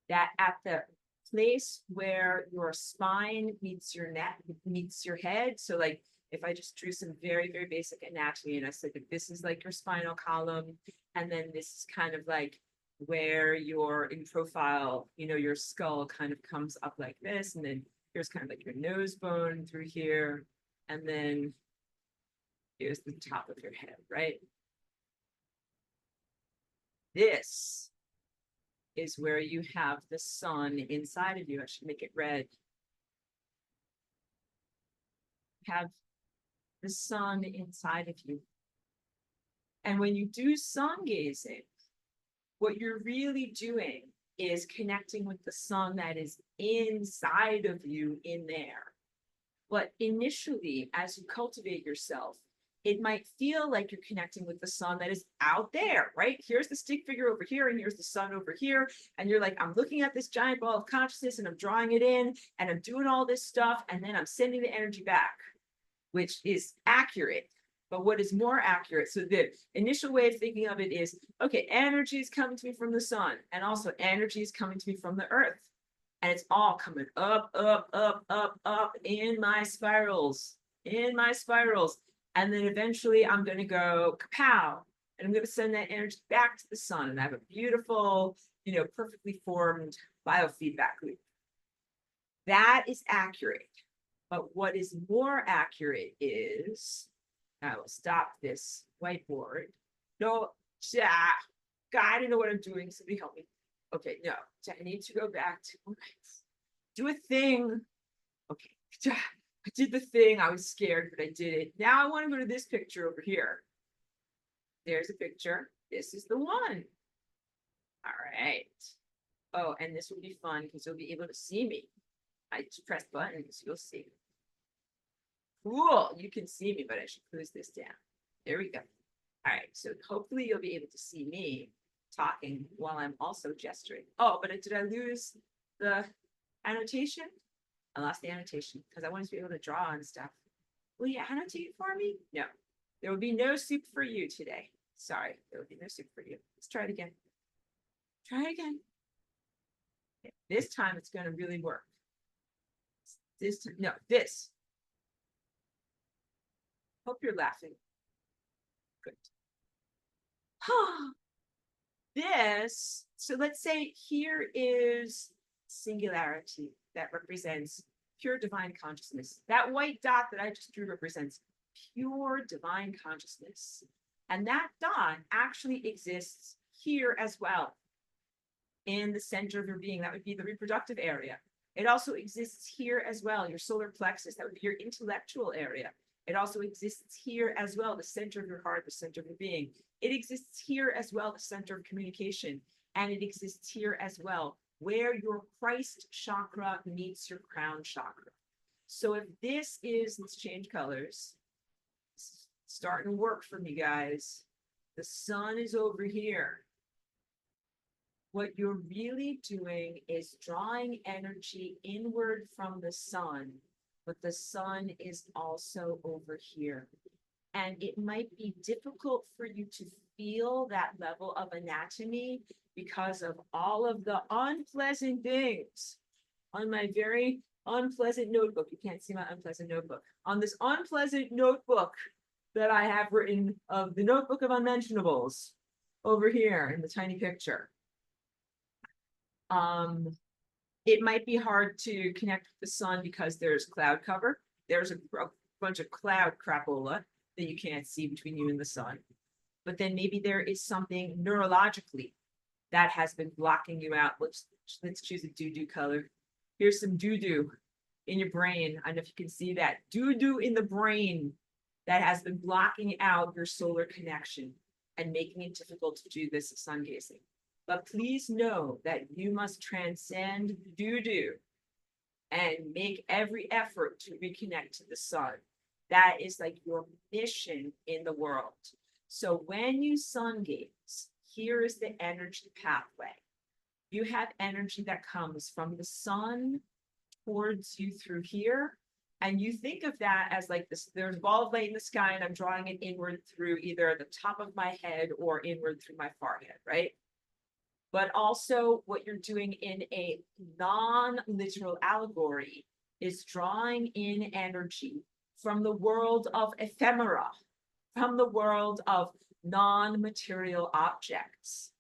That at the place where your spine meets your neck, meets your head. So like if I just drew some very, very basic anatomy and I said that this is like your spinal column, and then this is kind of like where your in profile, you know, your skull kind of comes up like this, and then here's kind of like your nose bone through here, and then here's the top of your head, right? This is where you have the sun inside of you. I should make it red. Have the sun inside of you. And when you do sun gazing, what you're really doing is connecting with the sun that is inside of you in there. But initially, as you cultivate yourself, it might feel like you're connecting with the sun that is out there, right? Here's the stick figure over here, and here's the sun over here. And you're like, I'm looking at this giant ball of consciousness, and I'm drawing it in, and I'm doing all this stuff, and then I'm sending the energy back, which is accurate. But what is more accurate, so the initial way of thinking of it is, okay, energy is coming to me from the sun, and also energy is coming to me from the earth. And it's all coming up, up, up, up, up in my spirals, And then eventually I'm going to go kapow, and I'm going to send that energy back to the sun, and I have a beautiful, you know, perfectly formed biofeedback loop. That is accurate. But what is more accurate is, I will stop this whiteboard. No, God, I don't know what I'm doing. Somebody help me. Okay, no, I need to go back to do a thing. Okay, I did the thing. I was scared, but I did it. Now I want to go to this picture over here. There's a picture. This is the one. All right. Oh, and this will be fun because you'll be able to see me. I just press buttons. You'll see. Cool. You can see me, but I should close this down. There we go. All right. So hopefully you'll be able to see me talking while I'm also gesturing. Oh, but did I lose the annotation? I lost the annotation because I wanted to be able to draw and stuff. Will you annotate for me? No. There will be no soup for you today. Sorry, there will be no soup for you. Let's try it again. Try it again. Okay. This time it's going to really work. This time, no, this. Hope you're laughing. Good. this, so let's say here is singularity that represents pure divine consciousness. That white dot that I just drew represents pure divine consciousness. And that dot actually exists here as well, in the center of your being. That would be the reproductive area. It also exists here as well, your solar plexus. That would be your intellectual area. It also exists here as well, the center of your heart, the center of your being. It exists here as well, the center of communication. And it exists here as well, where your Christ chakra meets your crown chakra. So if this is, let's change colors. It's starting to work for me, guys. The sun is over here. What you're really doing is drawing energy inward from the sun, but the sun is also over here. And it might be difficult for you to feel that level of anatomy because of all of the unpleasant things on my very unpleasant notebook. You can't see my unpleasant notebook. On this unpleasant notebook that I have written of the notebook of unmentionables over here in the tiny picture. It might be hard to connect with the sun because there's cloud cover. There's a bunch of cloud crapola that you can't see between you and the sun. But then maybe there is something neurologically that has been blocking you out. Let's choose a doo-doo color. Here's some doo-doo in your brain. I don't know if you can see that. Doo-doo in the brain that has been blocking out your solar connection and making it difficult to do this sun gazing. But please know that you must transcend doo-doo and make every effort to reconnect to the sun. That is like your mission in the world. So when you sun gaze, here is the energy pathway. You have energy that comes from the sun towards you through here. And you think of that as like this, there's a ball of light in the sky and I'm drawing it inward through either the top of my head or inward through my forehead, right? But also what you're doing in a non-literal allegory is drawing in energy from the world of ephemera, from the world of non-material objects.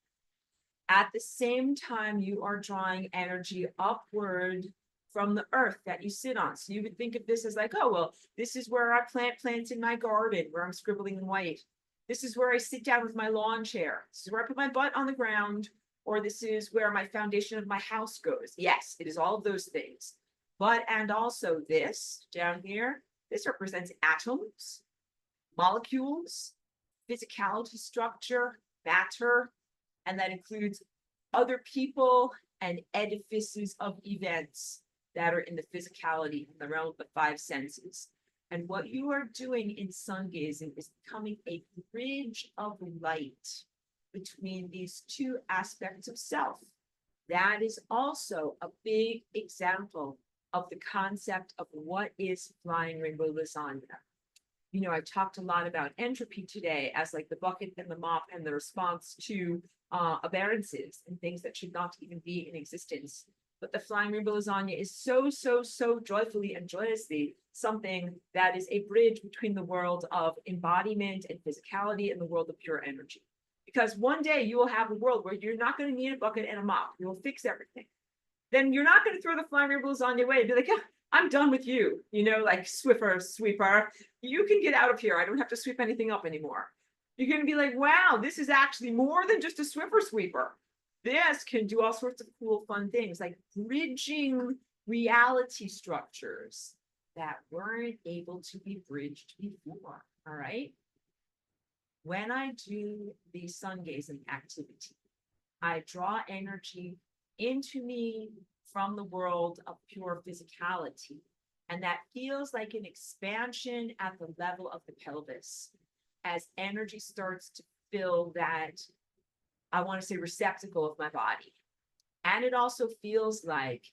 At the same time, you are drawing energy upward from the earth that you sit on. So you would think of this as like, oh, well, this is where I plant plants in my garden, where I'm scribbling in white. This is where I sit down with my lawn chair. This is where I put my butt on the ground, or this is where my foundation of my house goes. Yes, it is all of those things. But, and also this down here, this represents atoms, molecules, physicality structure, matter, and that includes other people and edifices of events that are in the physicality, in the realm of the five senses. And what you are doing in sun gazing is becoming a bridge of light between these two aspects of self. That is also a big example of the concept of what is flying rainbow lasagna. You know, I talked a lot about entropy today as like the bucket and the mop and the response to aberrances and things that should not even be in existence. But the flying rainbow lasagna is so joyfully and joyously something that is a bridge between the world of embodiment and physicality and the world of pure energy. Because one day you will have a world where you're not going to need a bucket and a mop. You will fix everything. Then you're not going to throw the flying rainbow lasagna away and be like, yeah, I'm done with you. You know, like Swiffer, sweeper, you can get out of here. I don't have to sweep anything up anymore. You're going to be like, wow, this is actually more than just a Swiffer sweeper. This can do all sorts of cool, fun things like bridging reality structures that weren't able to be bridged before. All right. When I do the sun gazing activity, I draw energy into me from the world of pure physicality. And that feels like an expansion at the level of the pelvis as energy starts to fill that, I want to say, receptacle of my body. And it also feels like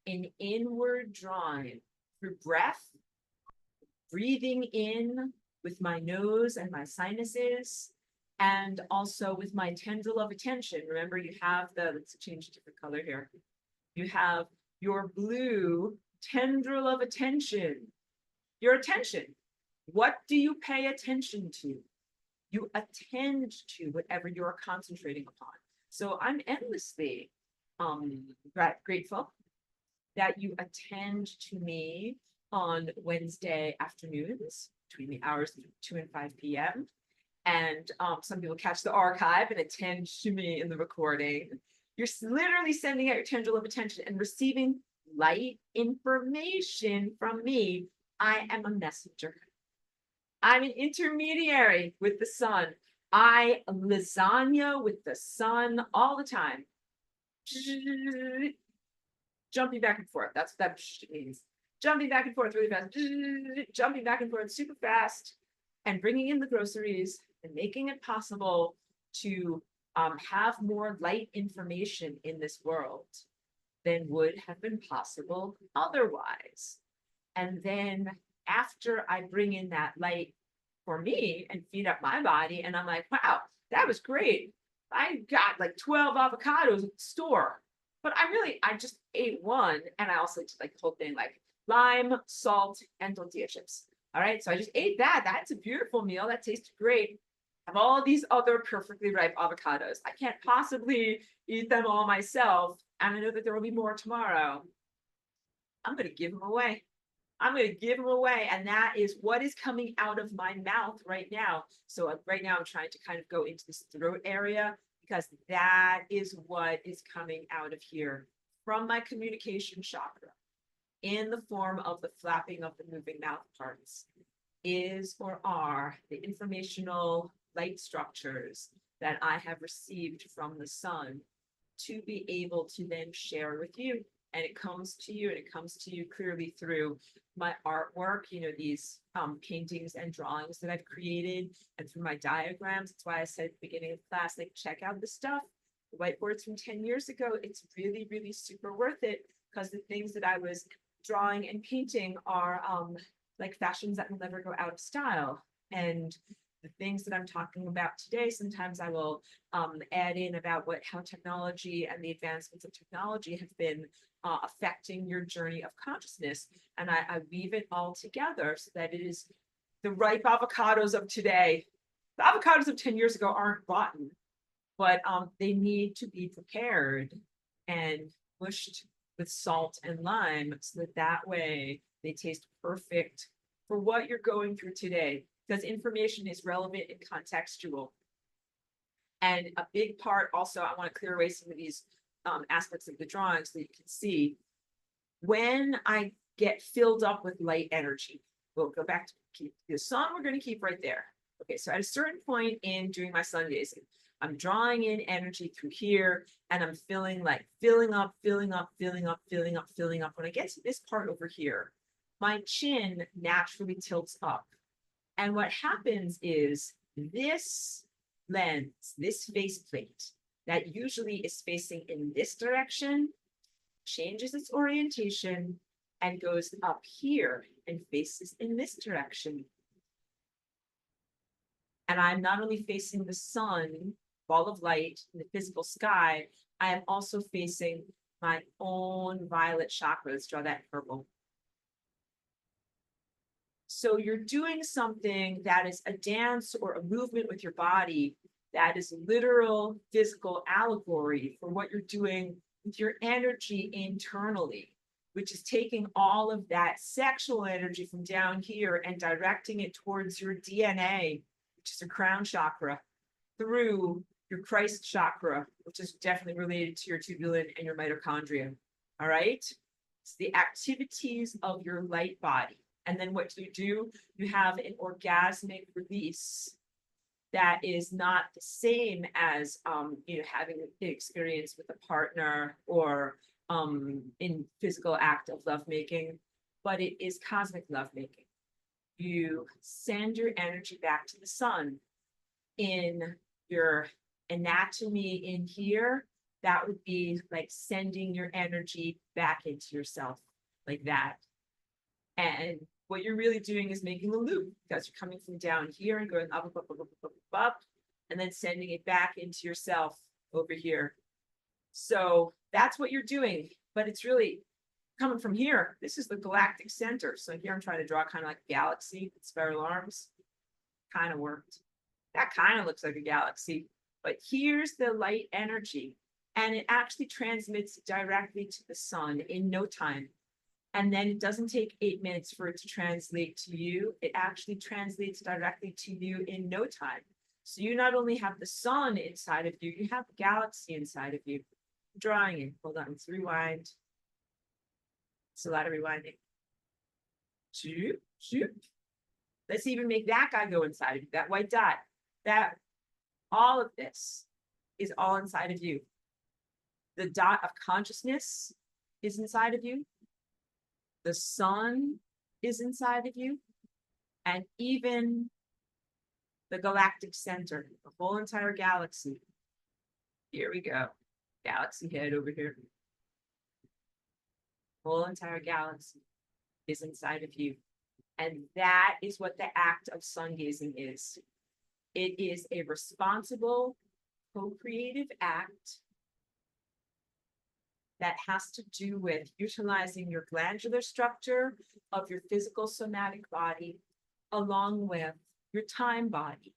an inward drawing through breath, breathing in with my nose and my sinuses, and also with my tendril of attention. Remember, you have the, let's change a different color here. You have your blue tendril of attention. Your attention. What do you pay attention to? You attend to whatever you're concentrating upon. So I'm endlessly grateful that you attend to me on Wednesday afternoons between the hours of 2 and 5 p.m. And some people catch the archive and attend to me in the recording. You're literally sending out your tendril of attention and receiving light information from me. I am a messenger. I'm an intermediary with the sun. I lasagna with the sun all the time. Jumping back and forth. That's what that means. Jumping back and forth really fast. Jumping back and forth super fast and bringing in the groceries and making it possible to have more light information in this world than would have been possible otherwise. And then after I bring in that light for me and feed up my body, and I'm like, wow, that was great. I got like 12 avocados at the store, but I just ate one. And I also did like the whole thing, like lime, salt, and tortilla chips. All right, so I just ate that. That's a beautiful meal. That tasted great. I have all these other perfectly ripe avocados. I can't possibly eat them all myself. And I know that there will be more tomorrow. I'm going to give them away. I'm going to give them away. And that is what is coming out of my mouth right now. So right now I'm trying to kind of go into this throat area because that is what is coming out of here from my communication chakra in the form of the flapping of the moving mouth parts is or are the informational light structures that I have received from the sun to be able to then share with you. And it comes to you, and it comes to you clearly through my artwork, these paintings and drawings that I've created, and through my diagrams. That's why I said at the beginning of class, like, check out the stuff. The whiteboards from 10 years ago, it's really, really super worth it because the things that I was drawing and painting are like fashions that will never go out of style. And the things that I'm talking about today, sometimes I will add in about how technology and the advancements of technology have been affecting your journey of consciousness. And I weave it all together so that it is the ripe avocados of today. The avocados of 10 years ago aren't rotten, but they need to be prepared and mushed with salt and lime so that way they taste perfect for what you're going through today, because information is relevant and contextual. And a big part also, I want to clear away some of these aspects of the drawing so that you can see when I get filled up with light energy. We'll go back to keep the sun, we're going to keep right there. Okay, so at a certain point in doing my Sungazing, I'm drawing in energy through here and I'm filling up. When I get to this part over here, my chin naturally tilts up. And what happens is this lens, this faceplate that usually is facing in this direction, changes its orientation and goes up here and faces in this direction. And I'm not only facing the sun, ball of light in the physical sky, I am also facing my own violet chakra. Let's draw that purple. So you're doing something that is a dance or a movement with your body that is literal physical allegory for what you're doing with your energy internally, which is taking all of that sexual energy from down here and directing it towards your DNA, which is your crown chakra, through your Christ chakra, which is definitely related to your tubulin and your mitochondria. All right? It's the activities of your light body. And then what do? You have an orgasmic release that is not the same as having an experience with a partner or in physical act of lovemaking, but it is cosmic lovemaking. You send your energy back to the sun. In your anatomy in here, that would be like sending your energy back into yourself, like that. And what you're really doing is making a loop because you're coming from down here and going up, and then sending it back into yourself over here. So that's what you're doing, but it's really coming from here. This is the galactic center. So here I'm trying to draw kind of like a galaxy with spiral arms. Kind of worked. That kind of looks like a galaxy. But here's the light energy, and it actually transmits directly to the sun in no time. And then it doesn't take 8 minutes for it to translate to you. It actually translates directly to you in no time. So you not only have the sun inside of you, you have the galaxy inside of you. Drawing it. Hold on, let's rewind. It's a lot of rewinding. Shoop, shoop. Let's even make that guy go inside of you, that white dot. That all of this is all inside of you. The dot of consciousness is inside of you. The sun is inside of you. And even the galactic center, the whole entire galaxy. Here we go. Galaxy head over here. Whole entire galaxy is inside of you. And that is what the act of sun gazing is. It is a responsible, co-creative act that has to do with utilizing your glandular structure of your physical somatic body, along with your time body,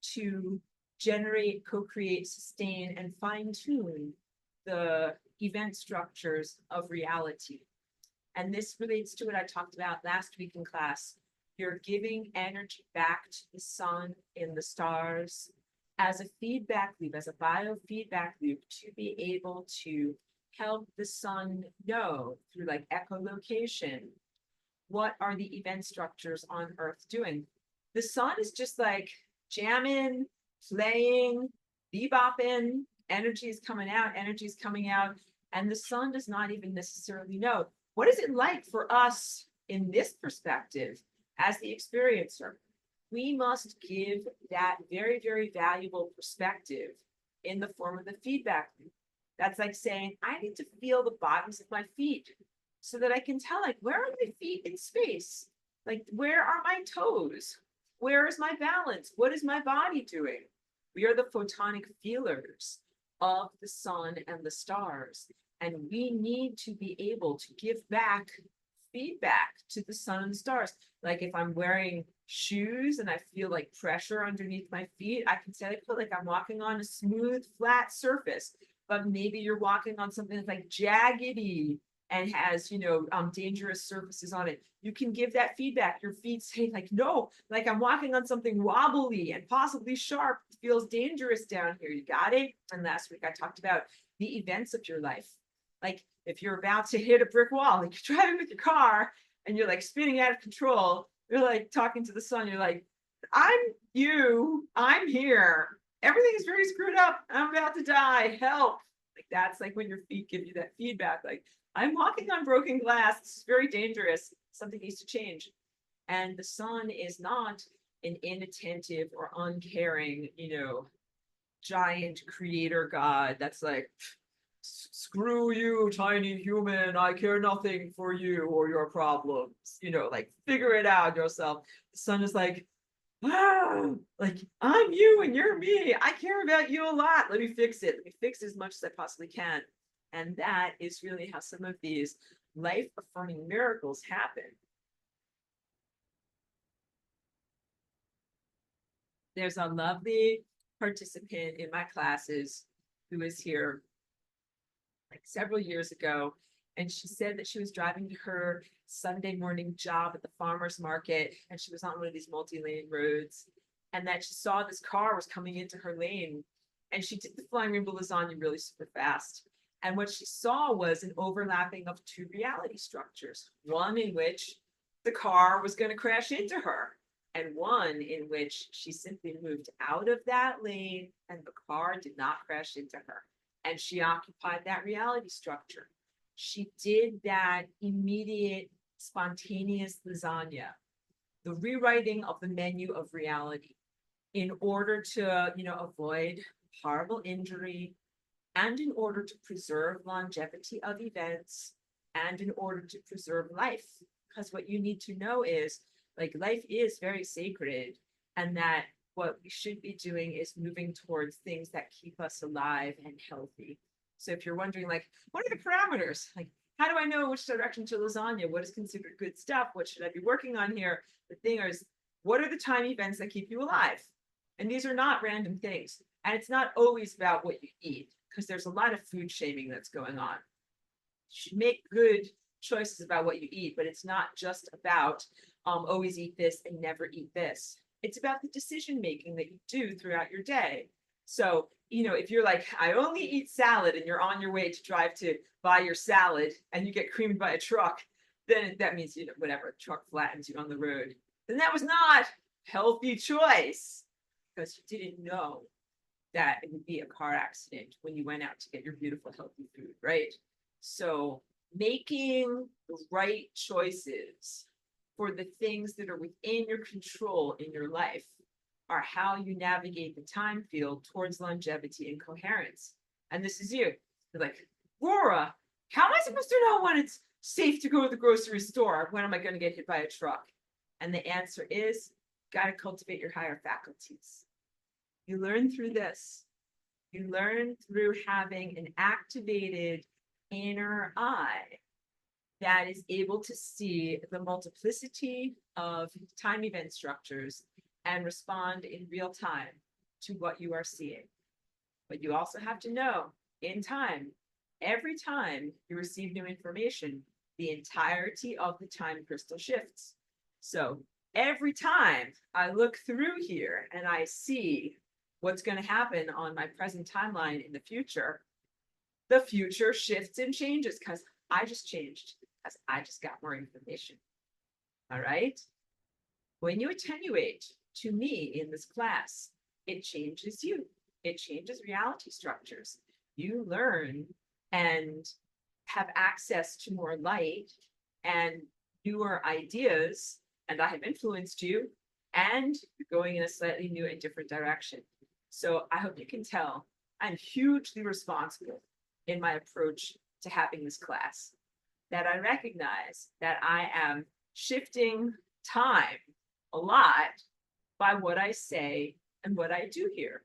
to generate, co-create, sustain, and fine-tune the event structures of reality. And this relates to what I talked about last week in class. You're giving energy back to the sun and the stars as a feedback loop, as a biofeedback loop, to be able to help the sun know through like echolocation, what are the event structures on Earth doing? The sun is just like jamming, playing, bebopping, energy is coming out, energy is coming out, and the sun does not even necessarily know. What is it like for us in this perspective as the experiencer? We must give that very, very valuable perspective in the form of the feedback loop. That's like saying, I need to feel the bottoms of my feet so that I can tell, like, where are my feet in space? Like, where are my toes? Where is my balance? What is my body doing? We are the photonic feelers of the sun and the stars. And we need to be able to give back feedback to the sun and stars. Like if I'm wearing shoes and I feel like pressure underneath my feet, I can say I feel like I'm walking on a smooth, flat surface. But maybe you're walking on something that's like jaggedy and has, dangerous surfaces on it. You can give that feedback. Your feet say like, no, like I'm walking on something wobbly and possibly sharp. It feels dangerous down here. You got it? And last week I talked about the events of your life. Like if you're about to hit a brick wall, like you're driving with your car and you're like spinning out of control, you're like talking to the sun. You're like, I'm here. Everything is very screwed up. I'm about to die. Help. Like that's like when your feet give you that feedback. Like I'm walking on broken glass. It's very dangerous. Something needs to change. And the sun is not an inattentive or uncaring, giant creator God that's like, screw you, tiny human. I care nothing for you or your problems. Like figure it out yourself. The sun is like, like I'm you and you're me. I care about you a lot. Let me fix it. Let me fix it as much as I possibly can. And that is really how some of these life-affirming miracles happen. There's a lovely participant in my classes who is here like several years ago. And she said that she was driving to her Sunday morning job at the farmer's market. And she was on one of these multi-lane roads. And that she saw this car was coming into her lane. And she did the flying rainbow lasagna really super fast. And what she saw was an overlapping of two reality structures. One in which the car was going to crash into her. And one in which she simply moved out of that lane and the car did not crash into her. And she occupied that reality structure. She did that immediate, spontaneous lasagna, the rewriting of the menu of reality in order to, avoid horrible injury and in order to preserve longevity of events and in order to preserve life. Because what you need to know is, like, life is very sacred and that what we should be doing is moving towards things that keep us alive and healthy. So if you're wondering, like, what are the parameters? Like, how do I know which direction to lasagna? What is considered good stuff? What should I be working on here? The thing is, what are the time events that keep you alive? And these are not random things. And it's not always about what you eat, because there's a lot of food shaming that's going on. You should make good choices about what you eat, but it's not just about always eat this and never eat this. It's about the decision making that you do throughout your day. So, if you're like, I only eat salad, and you're on your way to drive to buy your salad and you get creamed by a truck, then that means, whatever, truck flattens you on the road. Then that was not a healthy choice, because you didn't know that it would be a car accident when you went out to get your beautiful, healthy food, right? So making the right choices for the things that are within your control in your life are how you navigate the time field towards longevity and coherence. And this is you. You're like, Laura, how am I supposed to know when it's safe to go to the grocery store? When am I going to get hit by a truck? And the answer is, got to cultivate your higher faculties. You learn through this. You learn through having an activated inner eye that is able to see the multiplicity of time event structures and respond in real time to what you are seeing. But you also have to know in time, every time you receive new information, the entirety of the time crystal shifts. So every time I look through here and I see what's going to happen on my present timeline in the future shifts and changes because I just changed, because I just got more information. All right. When you attenuate to me in this class, it changes you. It changes reality structures. You learn and have access to more light and newer ideas, and I have influenced you, and you're going in a slightly new and different direction. So I hope you can tell I'm hugely responsible in my approach to having this class, that I recognize that I am shifting time a lot by what I say and what I do here.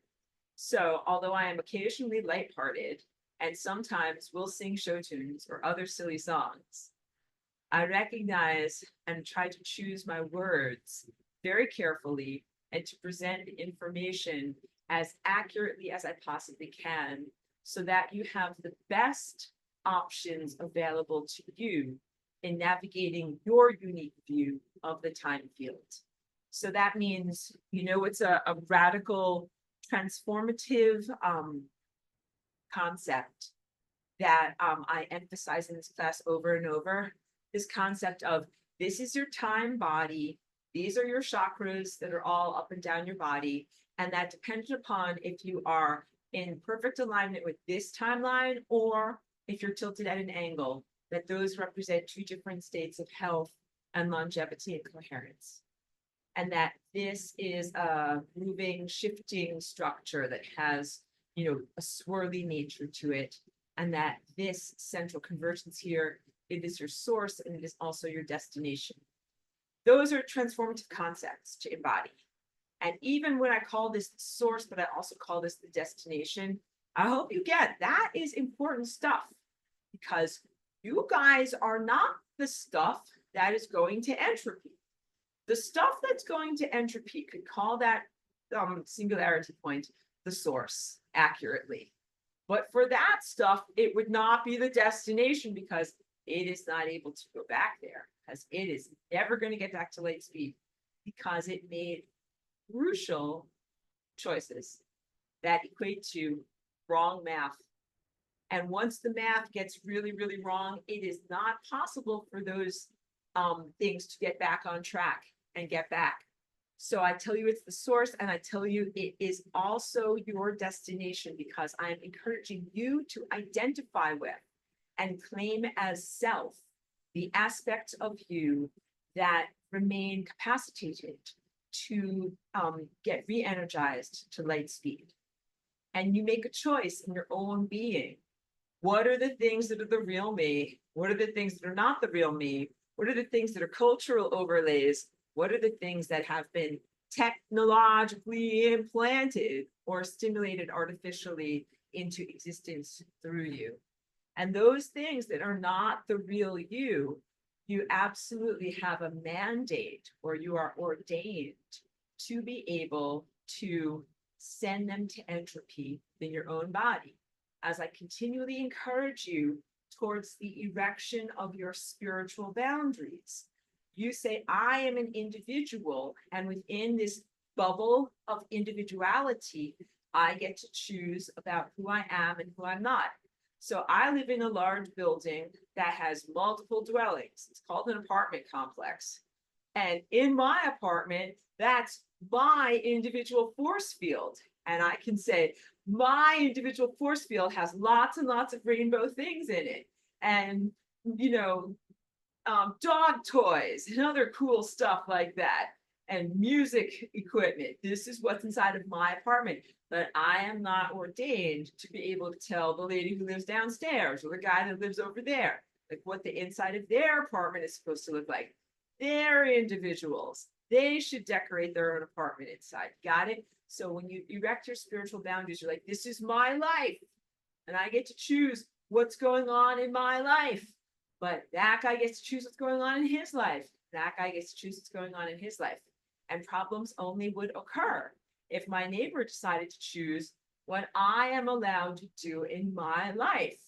So although I am occasionally lighthearted and sometimes will sing show tunes or other silly songs, I recognize and try to choose my words very carefully and to present the information as accurately as I possibly can, so that you have the best options available to you in navigating your unique view of the time field. So that means, it's a radical, transformative concept that I emphasize in this class over and over. This concept of, this is your time body, these are your chakras that are all up and down your body, and that depends upon if you are in perfect alignment with this timeline or if you're tilted at an angle, that those represent two different states of health and longevity and coherence. And that this is a moving, shifting structure that has, a swirly nature to it. And that this central convergence here, it is your source and it is also your destination. Those are transformative concepts to embody. And even when I call this the source, but I also call this the destination, I hope you get that is important stuff, because you guys are not the stuff that is going to entropy. The stuff that's going to entropy could call that singularity point the source accurately. But for that stuff, it would not be the destination, because it is not able to go back there, because it is never going to get back to light speed, because it made crucial choices that equate to wrong math. And once the math gets really, really wrong, it is not possible for those things to get back on track and get back. So I tell you it's the source, and I tell you it is also your destination, because I'm encouraging you to identify with and claim as self the aspects of you that remain capacitated to get re-energized to light speed. And you make a choice in your own being. What are the things that are the real me? What are the things that are not the real me? What are the things that are cultural overlays? What are the things that have been technologically implanted or stimulated artificially into existence through you? And those things that are not the real you, you absolutely have a mandate, or you are ordained to be able to send them to entropy in your own body. As I continually encourage you towards the erection of your spiritual boundaries, you say, I am an individual, and within this bubble of individuality, I get to choose about who I am and who I'm not. So I live in a large building that has multiple dwellings. It's called an apartment complex. And in my apartment, that's my individual force field. And I can say, my individual force field has lots and lots of rainbow things in it. And, you know, dog toys and other cool stuff like that, and music equipment. This is what's inside of my apartment. But I am not ordained to be able to tell the lady who lives downstairs or the guy that lives over there, like what the inside of their apartment is supposed to look like. They're individuals. They should decorate their own apartment inside. Got it? So when you erect your spiritual boundaries, you're like, this is my life, and I get to choose what's going on in my life. But that guy gets to choose what's going on in his life. That guy gets to choose what's going on in his life. And problems only would occur if my neighbor decided to choose what I am allowed to do in my life.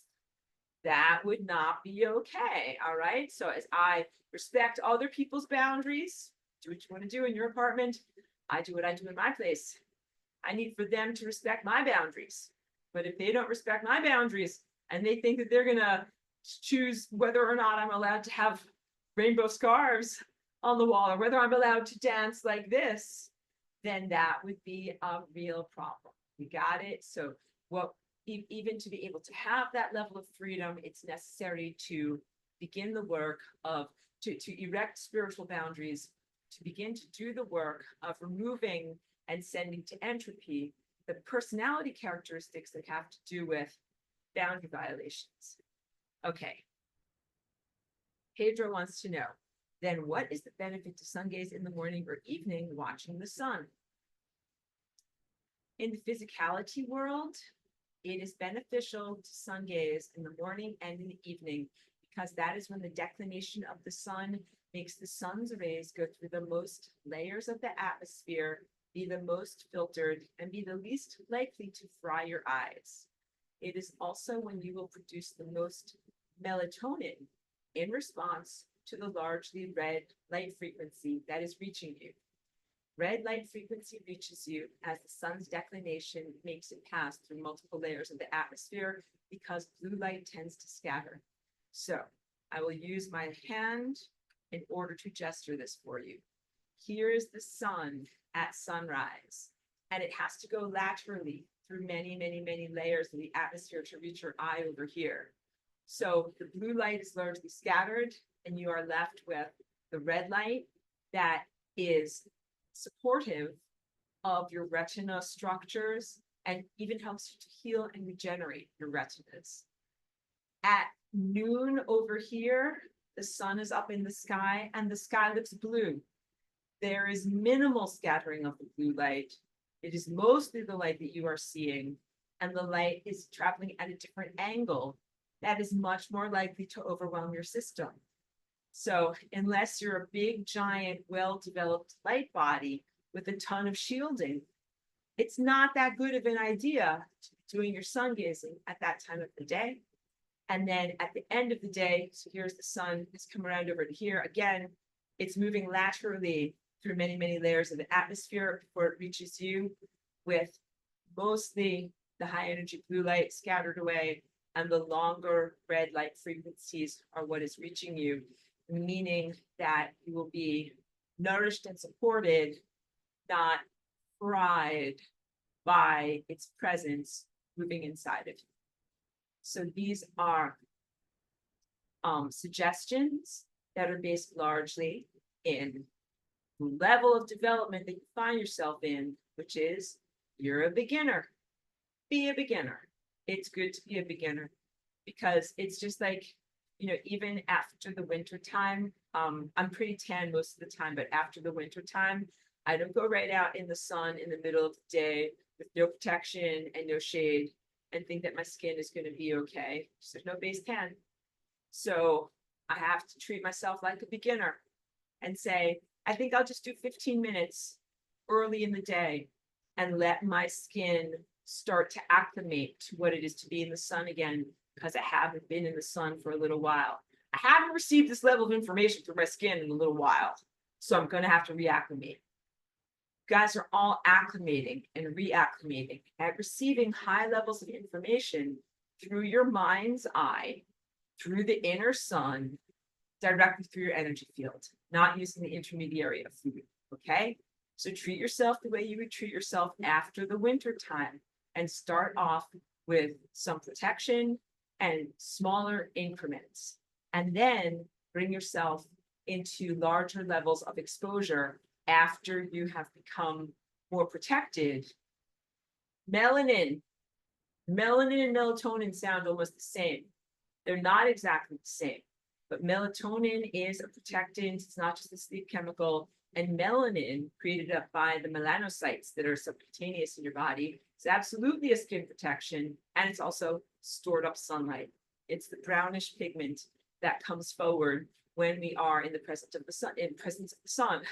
That would not be okay. All right. So as I respect other people's boundaries, do what you want to do in your apartment. I do what I do in my place. I need for them to respect my boundaries. But if they don't respect my boundaries and they think that they're going to choose whether or not I'm allowed to have rainbow scarves on the wall or whether I'm allowed to dance like this, then that would be a real problem. You got it? So what, even to be able to have that level of freedom, it's necessary to begin the work of, to erect spiritual boundaries, to begin to do the work of removing and sending to entropy the personality characteristics that have to do with boundary violations. Okay. Pedro wants to know, then what is the benefit to sun gaze in the morning or evening watching the sun? In the physicality world, it is beneficial to sun gaze in the morning and in the evening because that is when the declination of the sun makes the sun's rays go through the most layers of the atmosphere, be the most filtered, and be the least likely to fry your eyes. It is also when you will produce the most melatonin in response to the largely red light frequency that is reaching you. Red light frequency reaches you as the sun's declination makes it pass through multiple layers of the atmosphere because blue light tends to scatter. So I will use my hand in order to gesture this for you. Here is the sun at sunrise, and it has to go laterally through many, many, many layers of the atmosphere to reach your eye over here. So the blue light is largely scattered, and you are left with the red light that is supportive of your retina structures and even helps you to heal and regenerate your retinas. At noon over here, the sun is up in the sky and the sky looks blue. There is minimal scattering of the blue light. It is mostly the light that you are seeing, and the light is traveling at a different angle that is much more likely to overwhelm your system. So unless you're a big, giant, well-developed light body with a ton of shielding, it's not that good of an idea to be doing your sun gazing at that time of the day. And then at the end of the day, so here's the sun, it's come around over to here. Again, it's moving laterally through many, many layers of the atmosphere before it reaches you, with mostly the high energy blue light scattered away, and the longer red light frequencies are what is reaching you, meaning that you will be nourished and supported, not fried by its presence moving inside of you. So these are suggestions that are based largely in the level of development that you find yourself in, which is you're a beginner. Be a beginner. It's good to be a beginner because it's just like, you know, even after the winter time, I'm pretty tan most of the time, but after the winter time, I don't go right out in the sun in the middle of the day with no protection and no shade and think that my skin is going to be okay. So there's no base tan. So I have to treat myself like a beginner and say, I think I'll just do 15 minutes early in the day and let my skin start to acclimate to what it is to be in the sun again, because I haven't been in the sun for a little while. I haven't received this level of information through my skin in a little while, so I'm going to have to reacclimate. You guys are all acclimating and reacclimating at receiving high levels of information through your mind's eye, through the inner sun, directly through your energy field, not using the intermediary of food. Okay? So treat yourself the way you would treat yourself after the winter time, and start off with some protection and smaller increments. And then bring yourself into larger levels of exposure after you have become more protected. Melanin and melatonin sound almost the same. They're not exactly the same, but melatonin is a protectant. It's not just a sleep chemical. And melanin, created up by the melanocytes that are subcutaneous in your body, is absolutely a skin protection, and it's also stored up sunlight. It's the brownish pigment that comes forward when we are in the presence of the sun.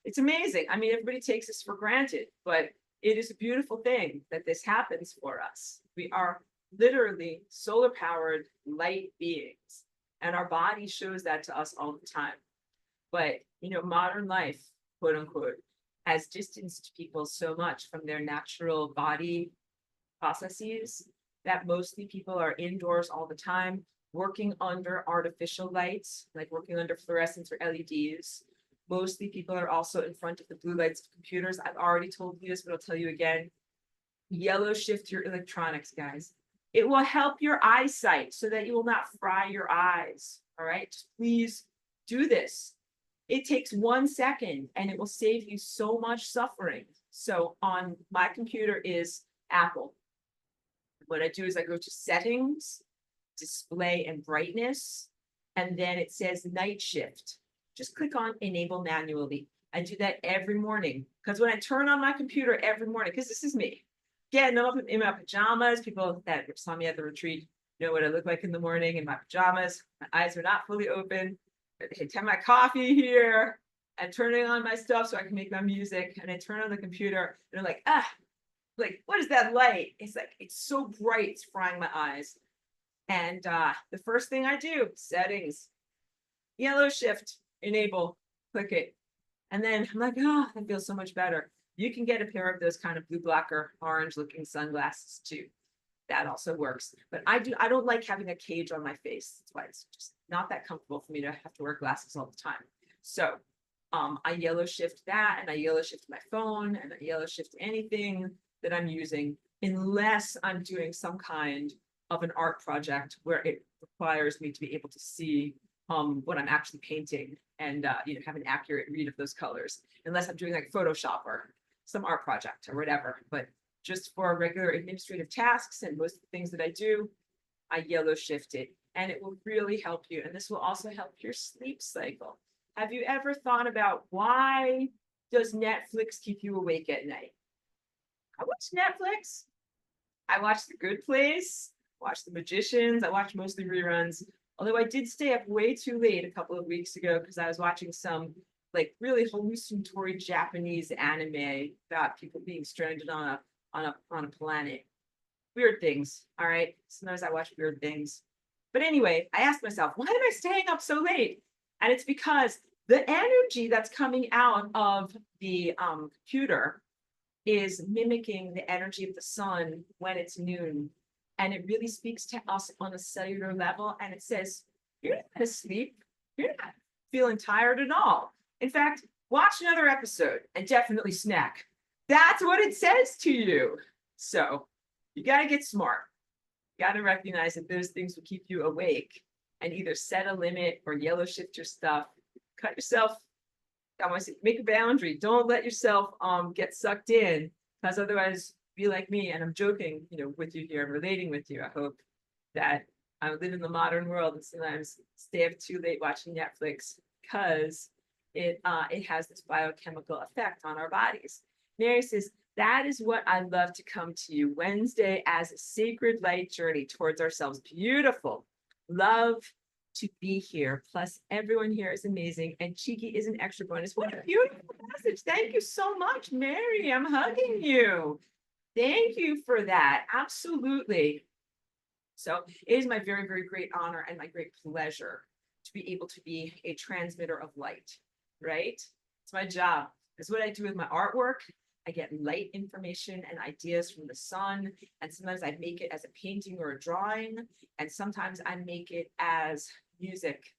It's amazing. I mean, everybody takes this for granted, but it is a beautiful thing that this happens for us. We are literally solar powered light beings, and our body shows that to us all the time. But, you know, modern life, quote unquote, has distanced people so much from their natural body processes that mostly people are indoors all the time, working under artificial lights, like working under fluorescents or LEDs. Mostly people are also in front of the blue lights of computers. I've already told you this, but I'll tell you again. Yellow shift your electronics, guys. It will help your eyesight so that you will not fry your eyes. All right, just please do this. It takes 1 second and it will save you so much suffering. So on my computer is Apple. What I do is I go to settings, display and brightness, and then it says night shift. Just click on enable manually. I do that every morning, because when I turn on my computer every morning, because this is me, getting up in my pajamas, people that saw me at the retreat know what I look like in the morning in my pajamas. My eyes are not fully open. I have my coffee here and turning on my stuff so I can make my music. And I turn on the computer and I'm like, like, what is that light? It's like, it's so bright, it's frying my eyes. And the first thing I do, settings, yellow shift, enable, click it. And then I'm like, oh, that feels so much better. You can get a pair of those kind of blue, black, or orange looking sunglasses too. That also works. But I don't like having a cage on my face. That's why it's just not that comfortable for me to have to wear glasses all the time. So I yellow shift that, and I yellow shift my phone, and I yellow shift anything that I'm using, unless I'm doing some kind of an art project where it requires me to be able to see what I'm actually painting and have an accurate read of those colors, unless I'm doing like Photoshop or some art project or whatever. But just for regular administrative tasks and most of the things that I do, I yellow shift it, and it will really help you. And this will also help your sleep cycle. Have you ever thought about why does Netflix keep you awake at night? I watch Netflix. I watch The Good Place, watch The Magicians. I watch mostly reruns. Although I did stay up way too late a couple of weeks ago because I was watching some like really hallucinatory Japanese anime about people being stranded on a planet. Weird things. All right. Sometimes I watch weird things. But anyway, I asked myself, why am I staying up so late? And it's because the energy that's coming out of the computer is mimicking the energy of the sun when it's noon. And it really speaks to us on a cellular level. And it says, you're not asleep. You're not feeling tired at all. In fact, watch another episode and definitely snack. That's what it says to you. So you got to get smart. You got to recognize that those things will keep you awake, and either set a limit or yellow shift your stuff. Cut yourself. I want to say, make a boundary. Don't let yourself get sucked in, because otherwise, be like me. And I'm joking, with you here. I'm relating with you. I hope that I live in the modern world and sometimes stay up too late watching Netflix, because it has this biochemical effect on our bodies. Mary says, that is what I love to come to you Wednesday as a sacred light journey towards ourselves. Beautiful. Love to be here. Plus, everyone here is amazing, and Cheeky is an extra bonus. What a beautiful message. Thank you so much, Mary. I'm hugging you. Thank you for that. Absolutely. So it is my very, very great honor and my great pleasure to be able to be a transmitter of light, right? It's my job. It's what I do with my artwork. I get light information and ideas from the sun, and sometimes I make it as a painting or a drawing, and sometimes I make it as music.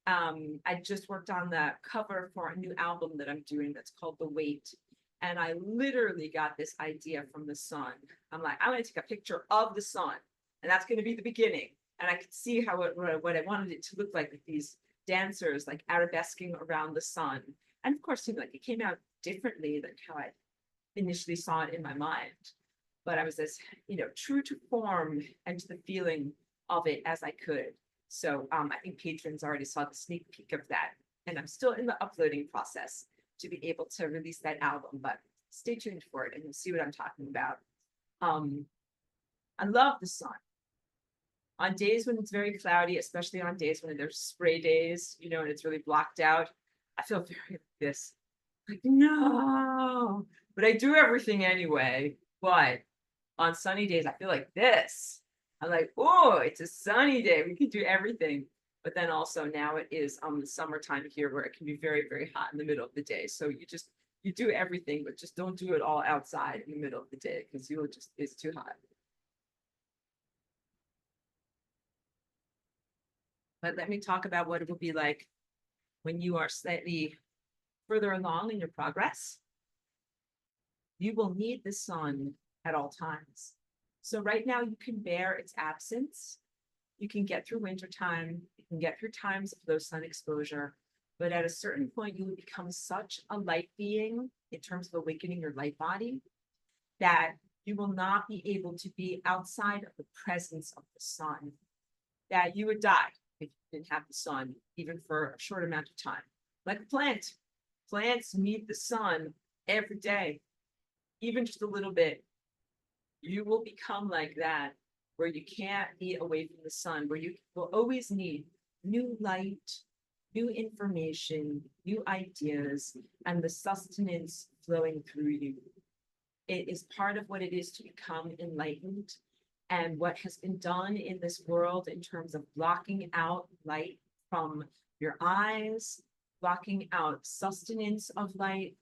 I just worked on the cover for a new album that I'm doing that's called The Weight, and I literally got this idea from the sun. I'm like, I'm going to take a picture of the sun, and that's going to be the beginning. And I could see how what I wanted it to look like these dancers like arabesquing around the sun. And of course, like it came out differently than how I initially saw it in my mind. But I was as, true to form and to the feeling of it as I could. So I think patrons already saw the sneak peek of that. And I'm still in the uploading process to be able to release that album, but stay tuned for it and you'll see what I'm talking about. I love the sun. On days when it's very cloudy, especially on days when there's spray days, and it's really blocked out, I feel very like this. Like, no, but I do everything anyway. But on sunny days, I feel like this. I'm like, oh, it's a sunny day. We can do everything. But then also now it is the summertime here where it can be very, very hot in the middle of the day. So you do everything, but just don't do it all outside in the middle of the day because it's too hot. But let me talk about what it will be like when you are slightly further along in your progress. You will need the sun at all times. So right now you can bear its absence. You can get through wintertime. You can get through times of low sun exposure. But at a certain point, you will become such a light being in terms of awakening your light body that you will not be able to be outside of the presence of the sun, that you would die if you didn't have the sun, even for a short amount of time. Like a plant. Plants need the sun every day, even just a little bit. You will become like that, where you can't be away from the sun, where you will always need new light, new information, new ideas, and the sustenance flowing through you. It is part of what it is to become enlightened. And what has been done in this world in terms of blocking out light from your eyes, blocking out sustenance of light,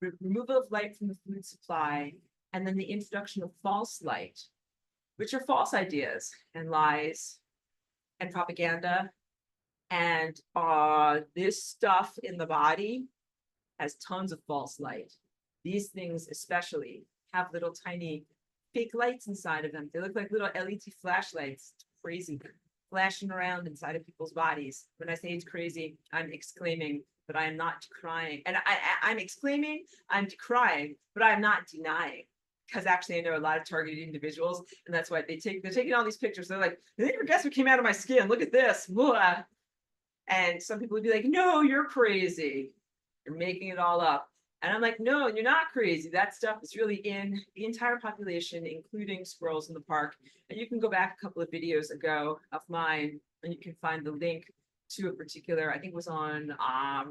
removal of light from the food supply, and then the introduction of false light, which are false ideas and lies and propaganda. And this stuff in the body has tons of false light. These things especially have little tiny fake lights inside of them. They look like little LED flashlights. It's crazy, flashing around inside of people's bodies. When I say it's crazy, I'm exclaiming, but I am not decrying. And I'm exclaiming, I'm decrying, but I'm not denying. Because actually I know a lot of targeted individuals, and that's why they're taking all these pictures. They're like, I think guess what came out of my skin? Look at this. Blah. And some people would be like, no, you're crazy. You're making it all up. And I'm like, no, you're not crazy. That stuff is really in the entire population, including squirrels in the park. And you can go back a couple of videos ago of mine, and you can find the link to a particular, I think it was on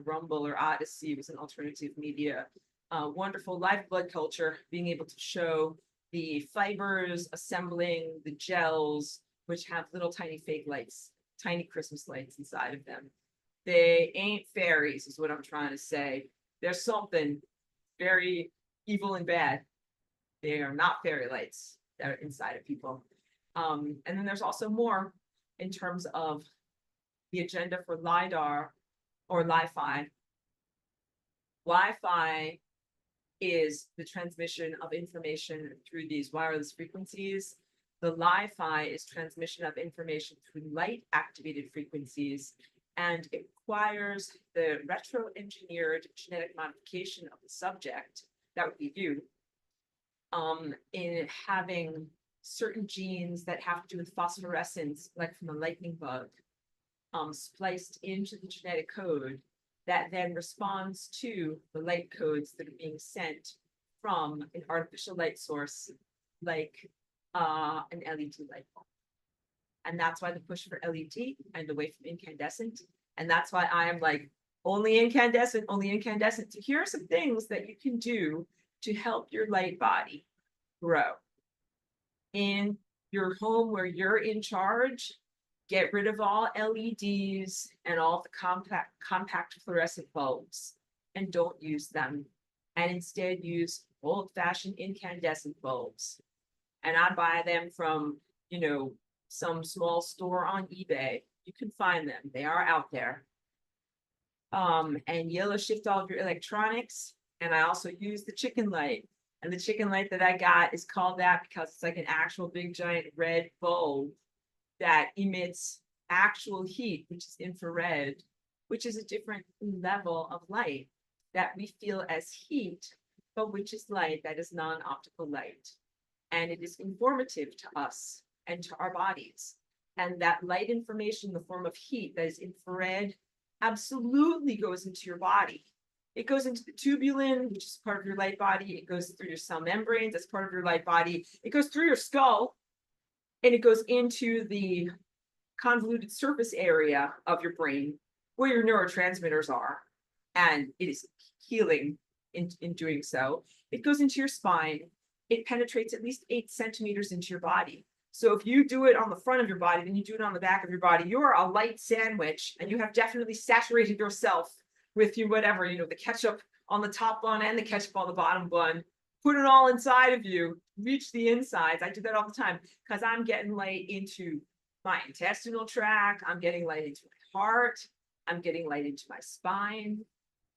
Rumble or Odyssey. It was an alternative media. Wonderful live blood culture, being able to show the fibers assembling the gels, which have little tiny fake lights, tiny Christmas lights inside of them. They ain't fairies, is what I'm trying to say. There's something very evil and bad. They are not fairy lights that are inside of people. And then there's also more in terms of the agenda for LiDAR or Li-Fi. Wi-Fi is the transmission of information through these wireless frequencies. The Li-Fi is transmission of information through light-activated frequencies, and it requires the retro-engineered genetic modification of the subject, that would be you, in having certain genes that have to do with phosphorescence, like from a lightning bug, spliced into the genetic code that then responds to the light codes that are being sent from an artificial light source, like an LED light bulb. And that's why the push for LED and away from incandescent. And that's why I am like, only incandescent, only incandescent. So here are some things that you can do to help your light body grow. In your home where you're in charge, get rid of all LEDs and all the compact fluorescent bulbs and don't use them. And instead use old-fashioned incandescent bulbs. And I buy them from, you know, some small store on eBay. You can find them. They are out there. And yellow shift all of your electronics. And I also use the chicken light. And the chicken light that I got is called that because it's like an actual big giant red bulb that emits actual heat, which is infrared, which is a different level of light that we feel as heat, but which is light that is non-optical light. And it is informative to us and to our bodies. And that light information in the form of heat that is infrared absolutely goes into your body. It goes into the tubulin, which is part of your light body. It goes through your cell membranes, that's part of your light body. It goes through your skull, and it goes into the convoluted surface area of your brain where your neurotransmitters are. And it is healing in doing so. It goes into your spine. It penetrates at least 8 centimeters into your body. So if you do it on the front of your body, then you do it on the back of your body, you're a light sandwich, and you have definitely saturated yourself with your whatever, you know, the ketchup on the top bun and the ketchup on the bottom bun. Put it all inside of you, reach the insides. I do that all the time because I'm getting light into my intestinal tract. I'm getting light into my heart. I'm getting light into my spine.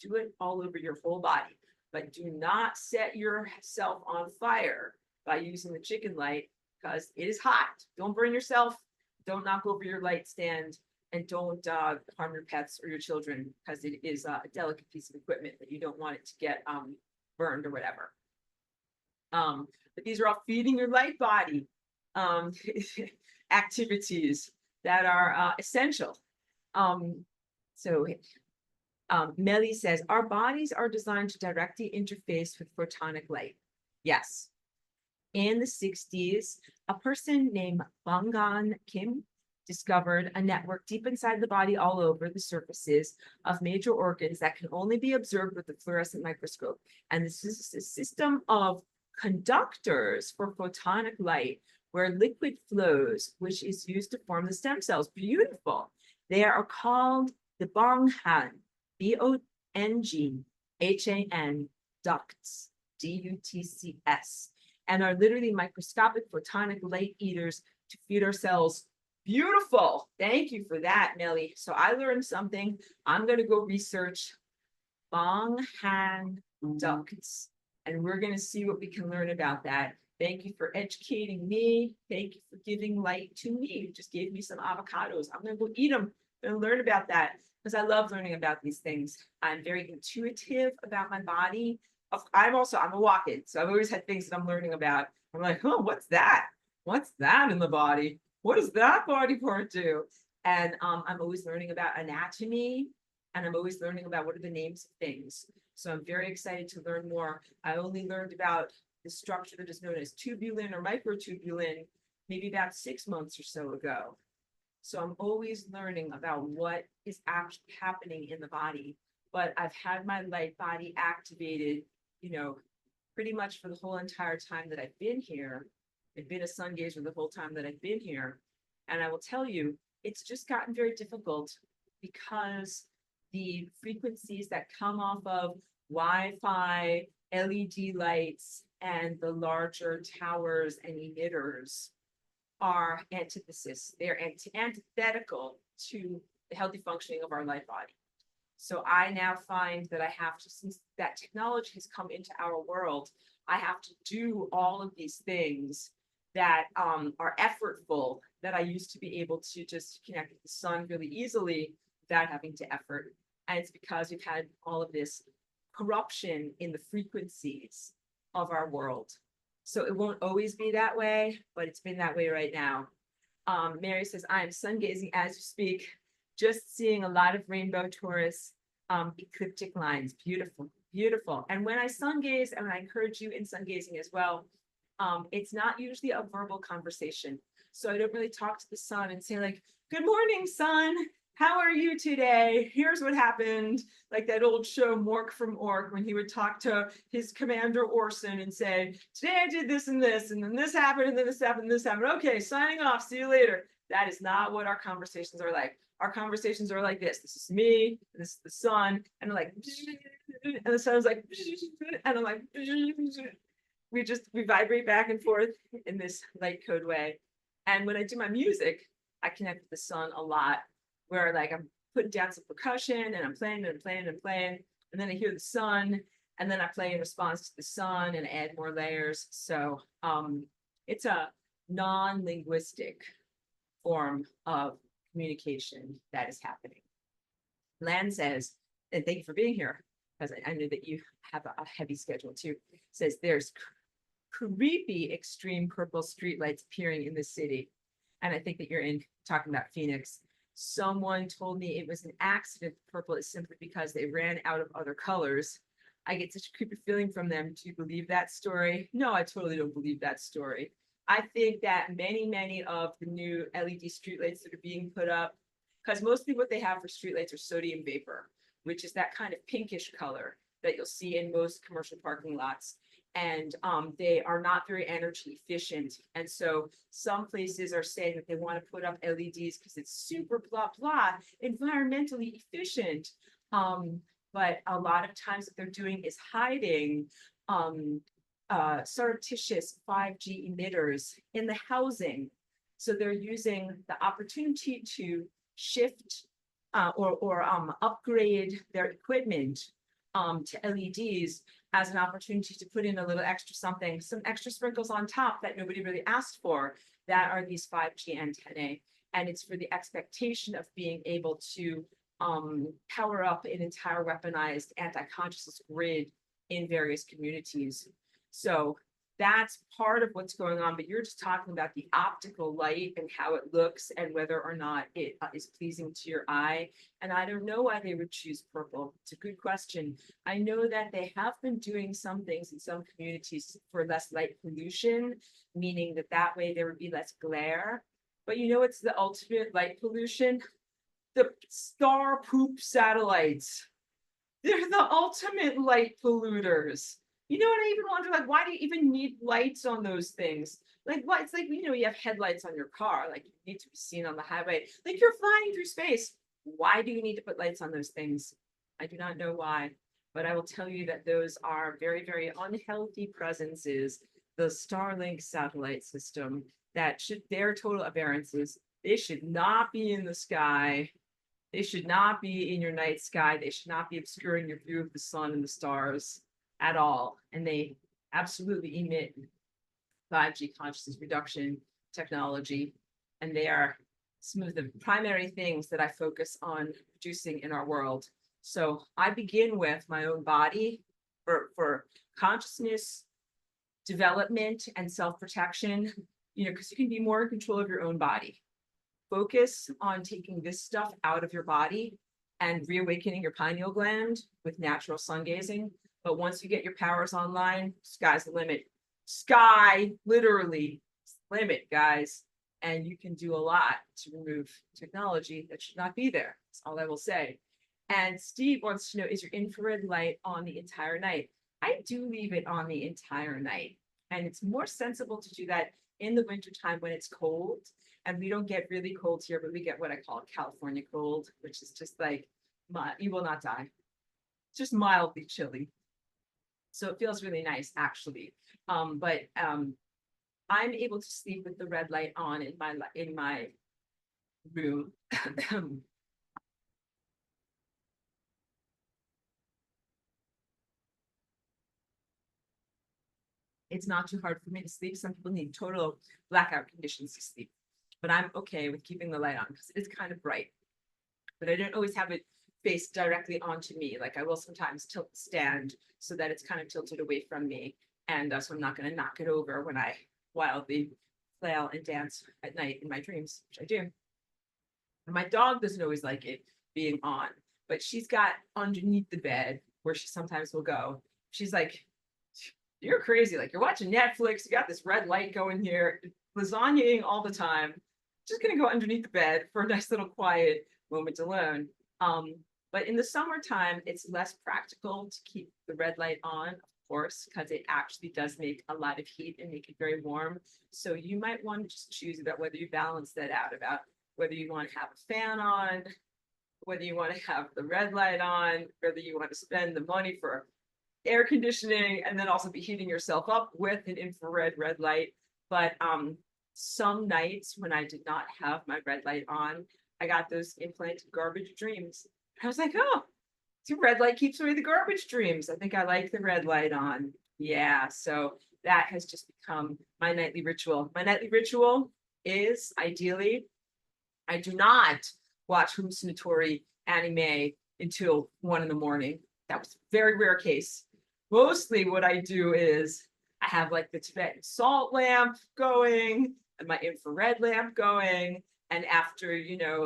Do it all over your whole body, but do not set yourself on fire by using the chicken light because it is hot. Don't burn yourself. Don't knock over your light stand, and don't harm your pets or your children because it is a delicate piece of equipment that you don't want it to get burned or whatever. But these are all feeding your light body activities that are essential. Melly says, our bodies are designed to directly interface with photonic light. Yes. In the 60s, a person named Bong Kim discovered a network deep inside the body all over the surfaces of major organs that can only be observed with the fluorescent microscope. And this is a system of conductors for photonic light where liquid flows, which is used to form the stem cells. Beautiful. They are called the Bonghan, B-O-N-G-H-A-N ducts, D-U-T-C-S, and are literally microscopic photonic light eaters to feed our cells. Beautiful. Thank you for that, Melly. So I learned something. I'm going to go research Bonghan ducts, and we're going to see what we can learn about that. Thank you for educating me. Thank you for giving light to me. You just gave me some avocados. I'm going to go eat them. I'm going to learn about that because I love learning about these things. I'm very intuitive about my body. I'm a walk-in, so I've always had things that I'm learning about. I'm like, oh, what's that? What's that in the body? What does that body part do? And I'm always learning about anatomy, and I'm always learning about what are the names of things. So I'm very excited to learn more. I only learned about the structure that is known as tubulin or microtubulin maybe about 6 months or so ago. So I'm always learning about what is actually happening in the body. But I've had my light body activated, you know, pretty much for the whole entire time that I've been here. I've been a sun gazer the whole time that I've been here. And I will tell you, it's just gotten very difficult because the frequencies that come off of Wi-Fi, LED lights, and the larger towers and emitters are antithesis. They're antithetical to the healthy functioning of our light body. So I now find that I have to, since that technology has come into our world, I have to do all of these things that are effortful that I used to be able to just connect with the sun really easily without having to effort. And it's because we've had all of this corruption in the frequencies of our world. So it won't always be that way, but it's been that way right now. Mary says, I am sun gazing as you speak, just seeing a lot of rainbow Taurus ecliptic lines. Beautiful, beautiful. And when I sun gaze, and I encourage you in sun gazing as well, It's not usually a verbal conversation. So I don't really talk to the sun and say like, good morning, sun. How are you today? Here's what happened. Like that old show, Mork from Ork, when he would talk to his commander Orson and say, today I did this, and then this happened, and then this happened, and this happened. Okay, signing off. See you later. That is not what our conversations are like. Our conversations are like this. This is me, this is the sun, and I'm like, and the sun's like, and I'm like, we vibrate back and forth in this light code way. And when I do my music, I connect with the sun a lot, where like I'm putting down some percussion and I'm playing and playing and playing, and then I hear the sun, and then I play in response to the sun and add more layers. So it's a non-linguistic form of communication that is happening. Lan says, and thank you for being here, because I know that you have a heavy schedule too, says there's creepy extreme purple streetlights appearing in the city. And I think that you're talking about Phoenix. Someone told me it was an accident. Purple is simply because they ran out of other colors. I get such a creepy feeling from them. Do you believe that story? No, I totally don't believe that story. I think that many of the new LED streetlights that are being put up, because mostly what they have for streetlights are sodium vapor, which is that kind of pinkish color that you'll see in most commercial parking lots. And they are not very energy efficient. And so some places are saying that they want to put up LEDs because it's super blah, blah, environmentally efficient. But a lot of times what they're doing is hiding surreptitious 5G emitters in the housing. So they're using the opportunity to shift or upgrade their equipment to LEDs as an opportunity to put in a little extra something, some extra sprinkles on top that nobody really asked for, that are these 5G antennae. And it's for the expectation of being able to power up an entire weaponized anti-consciousness grid in various communities. So that's part of what's going on, but you're just talking about the optical light and how it looks and whether or not it is pleasing to your eye. And I don't know why they would choose purple. It's a good question. I know that they have been doing some things in some communities for less light pollution, meaning that that way there would be less glare. But you know, it's the ultimate light pollution. The star poop satellites. They're the ultimate light polluters. You know what, I even wonder, like, why do you even need lights on those things? Like, what? It's like, you know, you have headlights on your car, like you need to be seen on the highway. Like, you're flying through space. Why do you need to put lights on those things? I do not know why, but I will tell you that those are very unhealthy presences. The Starlink satellite system, that should, they're total aberrances. They should not be in the sky. They should not be in your night sky. They should not be obscuring your view of the sun and the stars at all. And they absolutely emit 5G consciousness reduction technology. And they are some of the primary things that I focus on reducing in our world. So I begin with my own body for consciousness development and self-protection, you know, because you can be more in control of your own body. Focus on taking this stuff out of your body and reawakening your pineal gland with natural sun gazing. But once you get your powers online, sky's the limit. Sky, literally, limit, guys. And you can do a lot to remove technology that should not be there. That's all I will say. And Steve wants to know, is your infrared light on the entire night? I do leave it on the entire night. And it's more sensible to do that in the wintertime when it's cold. And we don't get really cold here, but we get what I call California cold, which is just like, you will not die. Just mildly chilly. So it feels really nice, actually. I'm able to sleep with the red light on in my room. It's not too hard for me to sleep. Some people need total blackout conditions to sleep, but I'm okay with keeping the light on because it's kind of bright. But I don't always have it faced directly onto me. Like I will sometimes tilt the stand so that it's kind of tilted away from me. And so I'm not going to knock it over when I wildly flail and dance at night in my dreams, which I do. And my dog doesn't always like it being on, but she's got underneath the bed where she sometimes will go. She's like, you're crazy. Like you're watching Netflix, you got this red light going here, lasagnaing all the time. Just gonna go underneath the bed for a nice little quiet moment alone. Um, but in the summertime, it's less practical to keep the red light on, of course, because it actually does make a lot of heat and make it very warm. So you might want to just choose about whether you balance that out, about whether you want to have a fan on, whether you want to have the red light on, whether you want to spend the money for air conditioning and then also be heating yourself up with an infrared red light. But some nights when I did not have my red light on, I got those implanted garbage dreams. I was like, oh, the red light keeps away the garbage dreams. I think I like the red light on. Yeah, so that has just become my nightly ritual. My nightly ritual is ideally, I do not watch hallucinatory anime until 1 in the morning. That was a very rare case. Mostly what I do is I have like the Tibetan salt lamp going and my infrared lamp going. And after,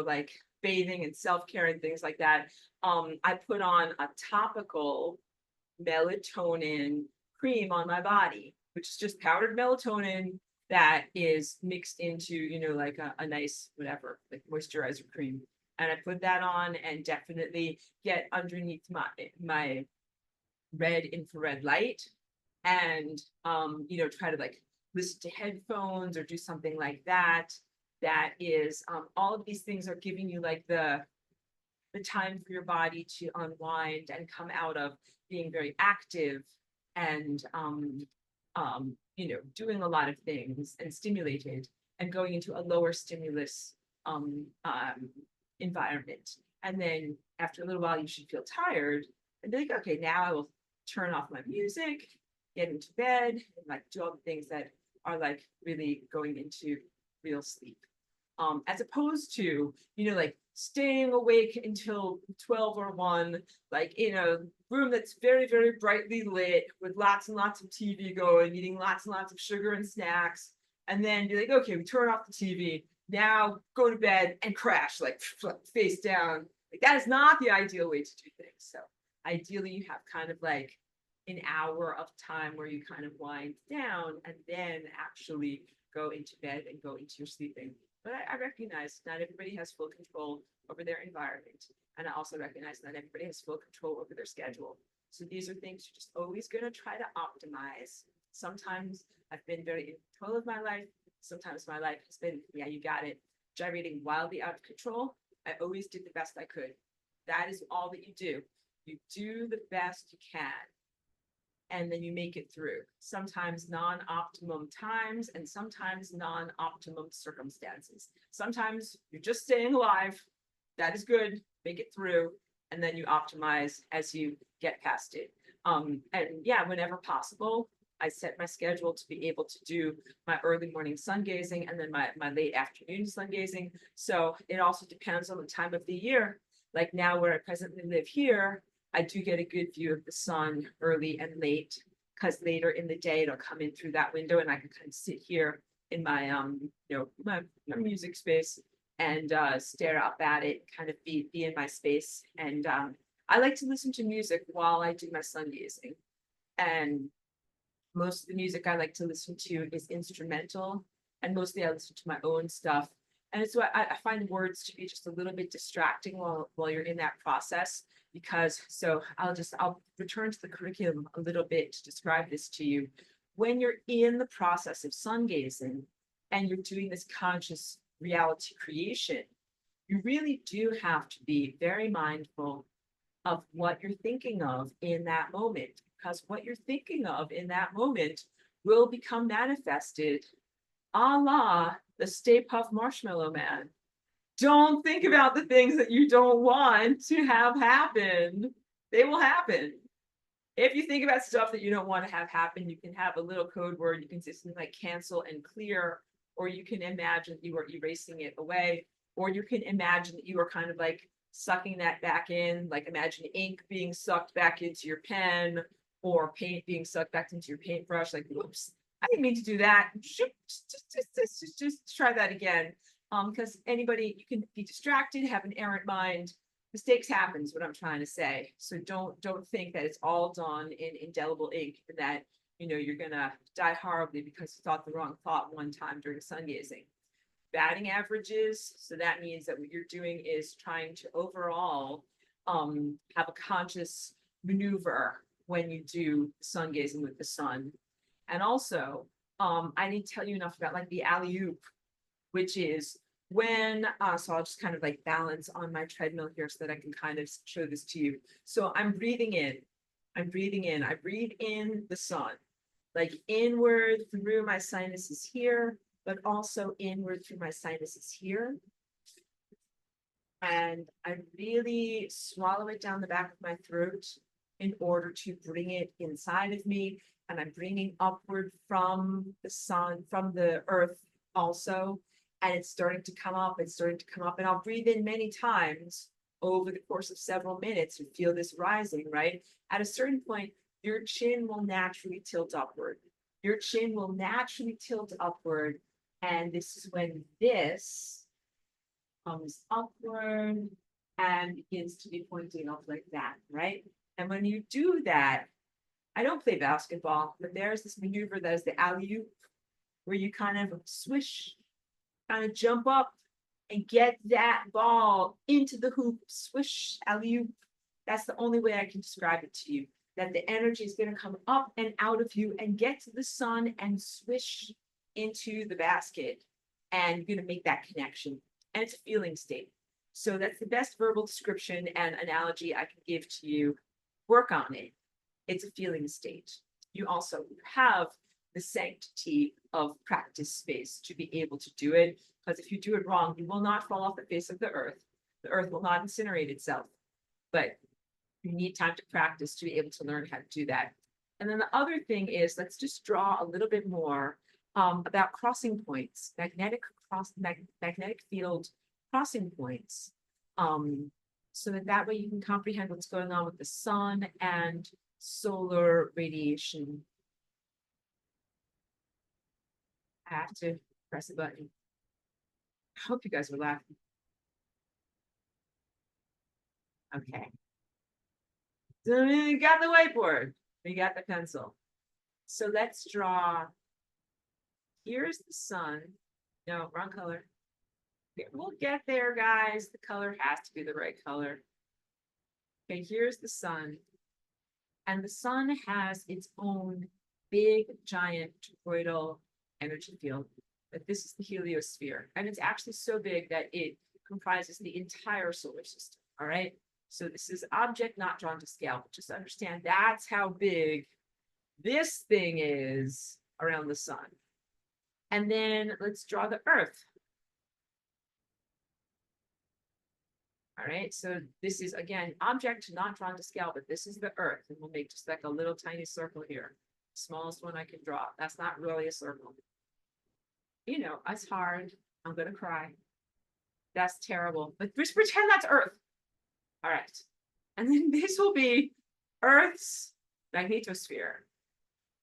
like bathing and self-care and things like that, I put on a topical melatonin cream on my body, which is just powdered melatonin that is mixed into, like a nice whatever, like moisturizer cream. And I put that on and definitely get underneath my red infrared light and try to like listen to headphones or do something like that. That is all of these things are giving you like the time for your body to unwind and come out of being very active and doing a lot of things and stimulated and going into a lower stimulus environment. And then after a little while, you should feel tired and be like, okay, now I will turn off my music, get into bed, and like do all the things that are like really going into real sleep. As opposed to, like staying awake until 12 or 1, like in a room that's very, very brightly lit with lots and lots of TV going, eating lots and lots of sugar and snacks. And then you're like, okay, we turn off the TV. Now go to bed and crash, like face down. Like that is not the ideal way to do things. So ideally you have kind of like an hour of time where you kind of wind down and then actually go into bed and go into your sleeping. But I recognize not everybody has full control over their environment. And I also recognize not everybody has full control over their schedule. So these are things you're just always going to try to optimize. Sometimes I've been very in control of my life. Sometimes my life has been, yeah, you got it, gyrating wildly out of control. I always did the best I could. That is all that you do. You do the best you can. And then you make it through. Sometimes non-optimum times and sometimes non-optimum circumstances. Sometimes you're just staying alive. That is good. Make it through. And then you optimize as you get past it. And yeah, whenever possible, I set my schedule to be able to do my early morning sun gazing and then my late afternoon sun gazing. So it also depends on the time of the year. Like now where I presently live here, I do get a good view of the sun early and late because later in the day it'll come in through that window and I can kind of sit here in my my music space and stare up at it, kind of be in my space. And I like to listen to music while I do my sun gazing. And most of the music I like to listen to is instrumental, and mostly I listen to my own stuff. And it's why I find words to be just a little bit distracting while you're in that process. Because so I'll return to the curriculum a little bit to describe this to you. When you're in the process of sun gazing and you're doing this conscious reality creation, you really do have to be very mindful of what you're thinking of in that moment, because what you're thinking of in that moment will become manifested, a la the Stay Puft Marshmallow Man. Don't think about the things that you don't want to have happen. They will happen. If you think about stuff that you don't want to have happen, you can have a little code word. You can say something like cancel and clear, or you can imagine you are erasing it away, or you can imagine that you are kind of like sucking that back in, like imagine ink being sucked back into your pen or paint being sucked back into your paintbrush. Like, whoops, I didn't mean to do that. Just try that again. Because anybody, you can be distracted, have an errant mind. Mistakes happen is what I'm trying to say. So don't think that it's all done in indelible ink and that you know, you're gonna die horribly because you thought the wrong thought one time during sungazing. Batting averages, so that means that what you're doing is trying to overall have a conscious maneuver when you do sun gazing with the sun. And also, I didn't tell you enough about like the alley-oop, which is when, so I'll just kind of like balance on my treadmill here so that I can kind of show this to you. So I'm breathing in, I breathe in the sun, like inward through my sinuses here, but also inward through my sinuses here. And I really swallow it down the back of my throat in order to bring it inside of me. And I'm bringing upward from the sun, from the earth also. And it's starting to come up, it's starting to come up. And I'll breathe in many times over the course of several minutes and feel this rising, right? At a certain point, your chin will naturally tilt upward. Your chin will naturally tilt upward. And this is when this comes upward and begins to be pointing up like that, right? And when you do that, I don't play basketball, but there's this maneuver that is the alley-oop, where you kind of swish, kind of jump up and get that ball into the hoop, swish, alley-oop. That's the only way I can describe it to you, that the energy is going to come up and out of you and get to the sun and swish into the basket. And you're going to make that connection. And it's a feeling state. So that's the best verbal description and analogy I can give to you. Work on it. It's a feeling state. You also have the sanctity of practice space to be able to do it. Because if you do it wrong, you will not fall off the face of the earth. The earth will not incinerate itself. But you need time to practice to be able to learn how to do that. And then the other thing is, let's just draw a little bit more about crossing points, magnetic field crossing points, so that way you can comprehend what's going on with the sun and solar radiation. I have to press a button. I hope you guys are laughing. Okay. So we got the whiteboard, we got the pencil. So let's draw. Here's the sun. No, wrong color. We'll get there, guys. The color has to be the right color. Okay, here's the sun. And the sun has its own big, giant toroidal energy field. But this is the heliosphere. And it's actually so big that it comprises the entire solar system. All right. So this is object not drawn to scale. But just understand that's how big this thing is around the sun. And then let's draw the earth. All right, so this is, again, object not drawn to scale, but this is the earth. And we'll make just like a little tiny circle here. Smallest one I can draw. That's not really a circle. You know, it's hard. I'm going to cry. That's terrible. But just pretend that's earth. All right. And then this will be Earth's magnetosphere.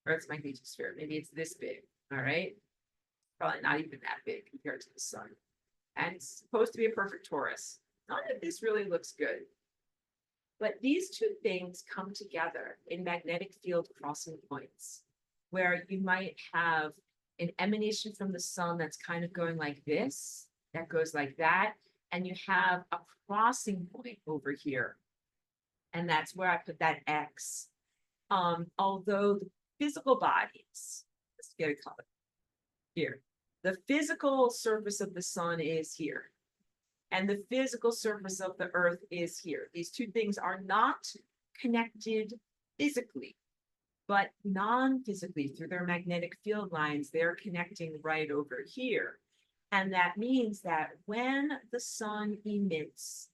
Earth's magnetosphere. Maybe it's this big. All right. Probably not even that big compared to the sun. And it's supposed to be a perfect torus. None of this really looks good. But these two things come together in magnetic field crossing points, where you might have an emanation from the sun that's kind of going like this, that goes like that, and you have a crossing point over here. And that's where I put that X. Although the physical bodies, let's get a color here. The physical surface of the sun is here. And the physical surface of the earth is here. These two things are not connected physically, but non-physically through their magnetic field lines. They're connecting right over here. And that means that when the sun emits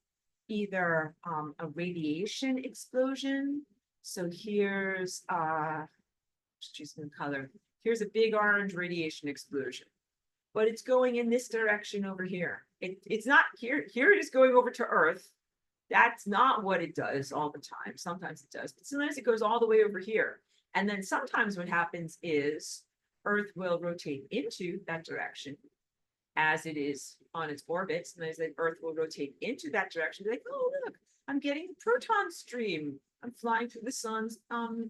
either a radiation explosion, so here's, just choosing the color, here's a big orange radiation explosion, but it's going in this direction over here. It's not here. Here it is going over to Earth. That's not what it does all the time. Sometimes it does, but sometimes it goes all the way over here. And then sometimes what happens is Earth will rotate into that direction as it is on its orbit. Sometimes the Earth will rotate into that direction. Be like, oh, look, I'm getting a proton stream. I'm flying through the sun's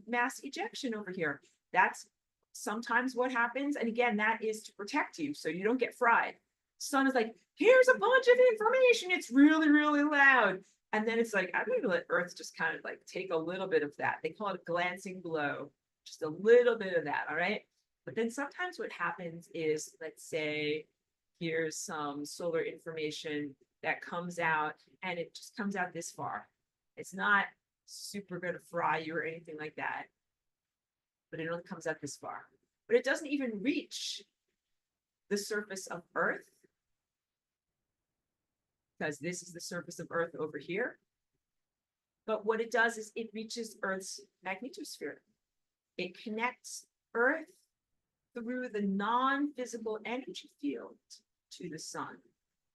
mass ejection over here. That's sometimes what happens. And again, that is to protect you so you don't get fried. Sun is like, here's a bunch of information. It's really, really loud. And then it's like, I'm going to let Earth just kind of like take a little bit of that. They call it a glancing blow, just a little bit of that. All right. But then sometimes what happens is, let's say, here's some solar information that comes out and it just comes out this far. It's not super going to fry you or anything like that, but it only comes out this far. But it doesn't even reach the surface of Earth, because this is the surface of Earth over here. But what it does is it reaches Earth's magnetosphere. It connects Earth through the non-physical energy field to the sun.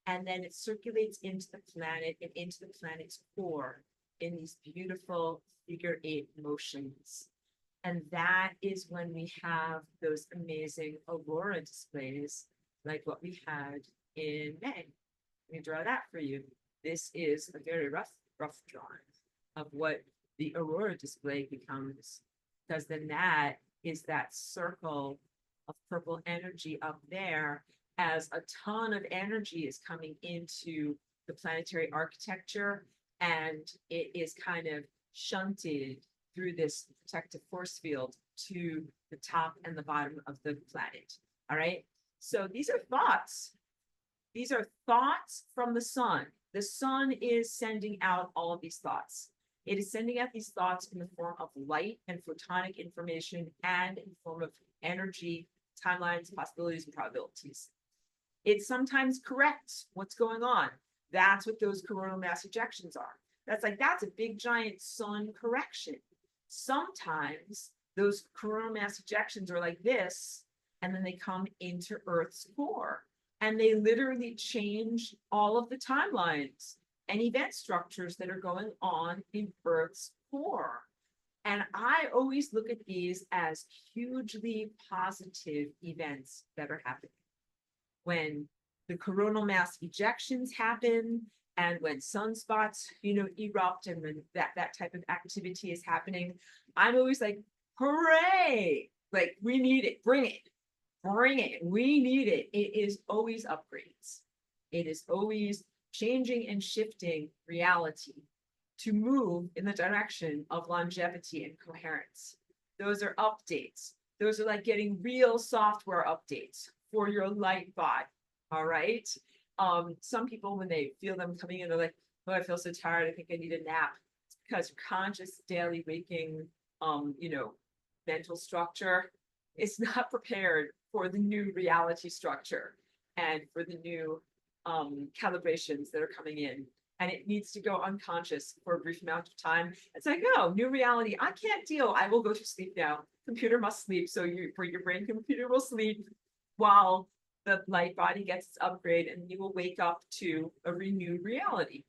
And then it circulates into the planet and into the planet's core in these beautiful figure-8 motions. And that is when we have those amazing aurora displays like what we had in May. Let me draw that for you. This is a very rough drawing of what the aurora display becomes, because then that is that circle of purple energy up there as a ton of energy is coming into the planetary architecture, and it is kind of shunted through this protective force field to the top and the bottom of the planet. All right. So these are thoughts. These are thoughts from the sun. The sun is sending out all of these thoughts. It is sending out these thoughts in the form of light and photonic information and in the form of energy, timelines, possibilities, and probabilities. It sometimes corrects what's going on. That's what those coronal mass ejections are. That's a big giant sun correction. Sometimes those coronal mass ejections are like this, and then they come into Earth's core, and they literally change all of the timelines and event structures that are going on in Earth's core. And I always look at these as hugely positive events that are happening. When the coronal mass ejections happen, and when sunspots, erupt, and when that type of activity is happening, I'm always like, hooray! Like, we need it, bring it, we need it. It is always upgrades. It is always changing and shifting reality to move in the direction of longevity and coherence. Those are updates. Those are like getting real software updates for your light body. All right. Some people, when they feel them coming in, they're like, oh, I feel so tired. I think I need a nap. It's because your conscious daily waking, mental structure is not prepared for the new reality structure and for the new calibrations that are coming in. And it needs to go unconscious for a brief amount of time. It's like, no, new reality. I can't deal. I will go to sleep now. Computer must sleep. So your brain computer will sleep while the light body gets its upgrade, and you will wake up to a renewed reality.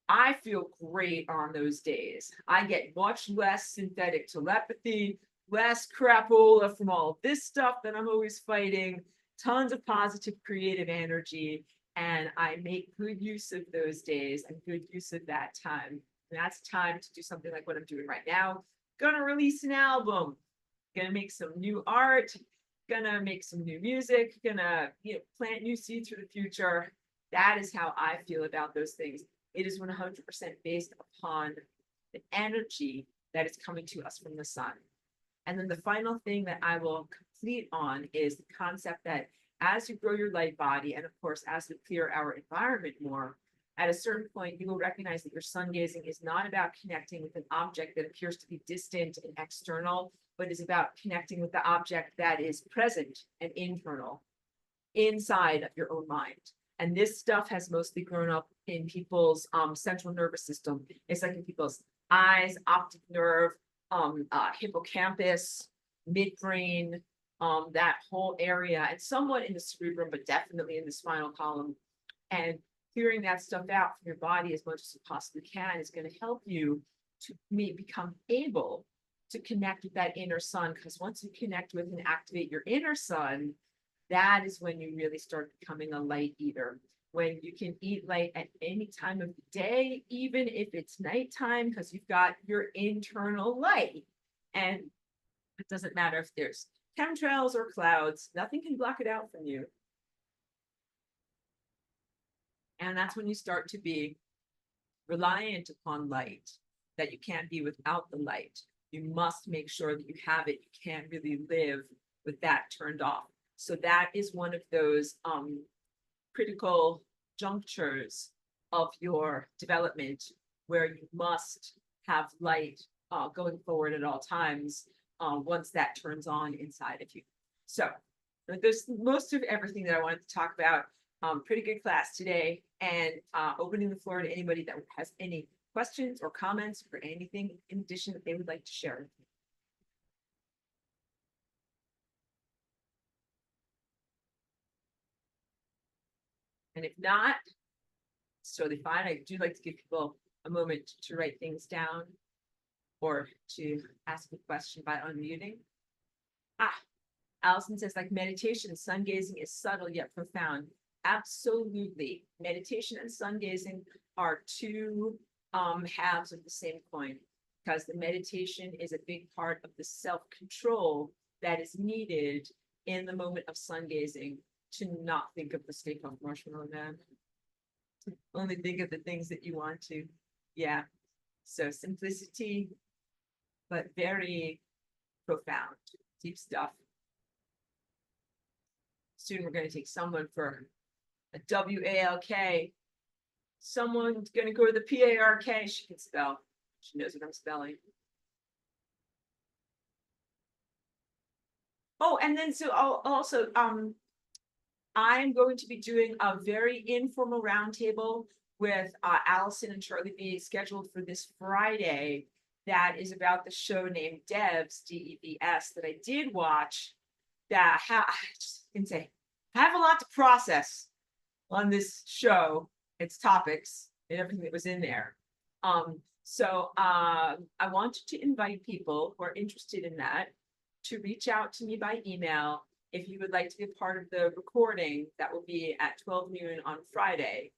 I feel great on those days. I get much less synthetic telepathy, less crapola from all this stuff that I'm always fighting, tons of positive creative energy, and I make good use of those days and good use of that time. And that's time to do something like what I'm doing right now. Gonna release an album, gonna make some new art, gonna make some new music, gonna plant new seeds for the future. That is how I feel about those things. It is 100% based upon the energy that is coming to us from the sun. And then the final thing that I will complete on is the concept that as you grow your light body, and of course, as we clear our environment more, at a certain point, you will recognize that your sun gazing is not about connecting with an object that appears to be distant and external, but is about connecting with the object that is present and internal, inside of your own mind. And this stuff has mostly grown up in people's central nervous system. It's like in people's eyes, optic nerve, hippocampus, midbrain, that whole area, and somewhat in the cerebrum, but definitely in the spinal column. And clearing that stuff out from your body as much as you possibly can is going to help you to become able to connect with that inner sun. Because once you connect with and activate your inner sun, that is when you really start becoming a light eater. When you can eat light at any time of the day, even if it's nighttime, because you've got your internal light. And It doesn't matter if there's chemtrails or clouds, nothing can block it out from you. And that's when you start to be reliant upon light, that you can't be without the light. You must make sure that you have it. You can't really live with that turned off. So that is one of those critical junctures of your development where you must have light going forward at all times once that turns on inside of you. So there's most of everything that I wanted to talk about. Pretty good class today, and opening the floor to anybody that has any questions or comments or anything in addition that they would like to share with me. And if not, it's totally fine. I do like to give people a moment to write things down or to ask a question by unmuting. Allison says, like meditation, sun gazing is subtle yet profound. Absolutely. Meditation and sun gazing are two halves of the same coin, because the meditation is a big part of the self-control that is needed in the moment of sun gazing to not think of the Stay Puft Marshmallow Man. Only think of the things that you want to. Yeah. So simplicity, but very profound, deep stuff. Soon we're going to take someone for a WALK. Someone's going to go to the PARK. She can spell. She knows what I'm spelling. Oh, and then so also, I'm going to be doing a very informal roundtable with Allison and Charlie B scheduled for this Friday. That is about the show named Devs, DEVS, that I did watch. That I just can say I have a lot to process on this show, its topics and everything that was in there. So I wanted to invite people who are interested in that to reach out to me by email if you would like to be a part of the recording. That will be at 12 noon on Friday.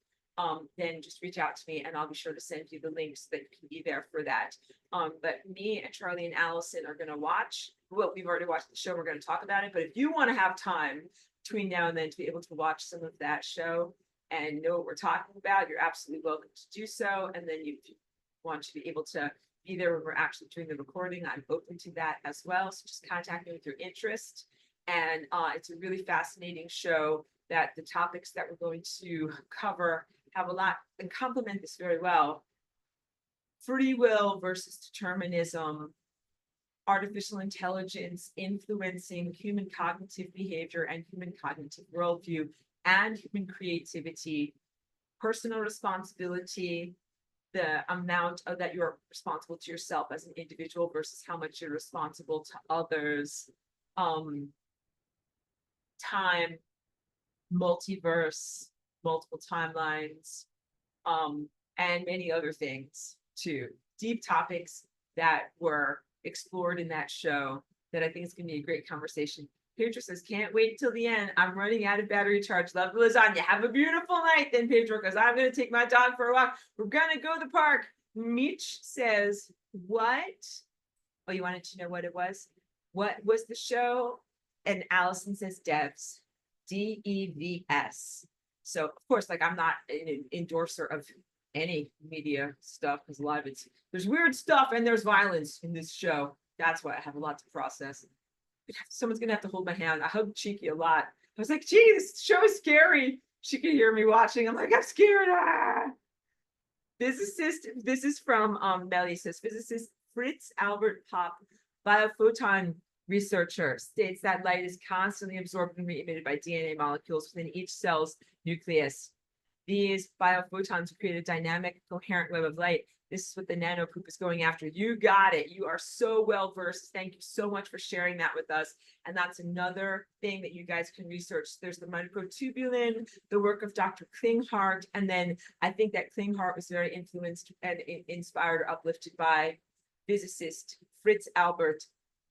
Then just reach out to me and I'll be sure to send you the links that you can be there for that. But me and Charlie and Allison are going to watch. Well, we've already watched the show. We're going to talk about it. But if you want to have time between now and then to be able to watch some of that show and know what we're talking about, you're absolutely welcome to do so. And then you want to be able to be there when we're actually doing the recording, I'm open to that as well. So just contact me with your interest. And it's a really fascinating show that the topics that we're going to cover have a lot and complement this very well. Free will versus determinism, artificial intelligence influencing human cognitive behavior and human cognitive worldview and human creativity, personal responsibility, the amount of that you're responsible to yourself as an individual versus how much you're responsible to others, time, multiverse, multiple timelines, and many other things too. Deep topics that were explored in that show that I think is going to be a great conversation. Pedro says, can't wait till the end. I'm running out of battery charge. Love the lasagna. Have a beautiful night then, Pedro, because I'm going to take my dog for a walk. We're going to go to the park. Mitch says, what? Oh, you wanted to know what it was? What was the show? And Allison says, Devs. DEVS. So, of course, like I'm not an endorser of any media stuff because a lot of it's, there's weird stuff and there's violence in this show. That's why I have a lot to process. Someone's gonna have to hold my hand. I hugged Cheeky a lot. I was like, gee, this show is scary. She could hear me watching. I'm like, I'm scared. Physicist, this is from Melly says, physicist Fritz Albert Popp, biophoton researcher, states that light is constantly absorbed and re-emitted by DNA molecules within each cell's nucleus. These biophotons create a dynamic, coherent web of light. This is what the nano poop is going after. You got it. You are so well versed. Thank you so much for sharing that with us. And that's another thing that you guys can research. There's the microtubulin, the work of Dr. Klinghardt. And then I think that Klinghardt was very influenced and inspired or uplifted by physicist Fritz Albert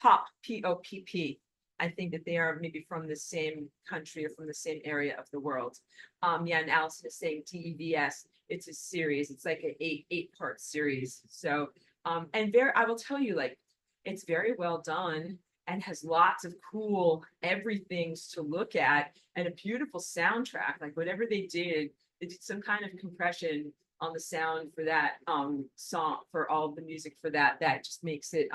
Popp, P-O-P-P. I think that they are maybe from the same country or from the same area of the world. Yeah, and Allison is saying DEVS. It's a series. It's like an eight-part series. So, and I will tell you, like, it's very well done. and has lots of cool everythings to look at and a beautiful soundtrack. Like whatever they did some kind of compression on the sound for that song, for all the music for that just makes it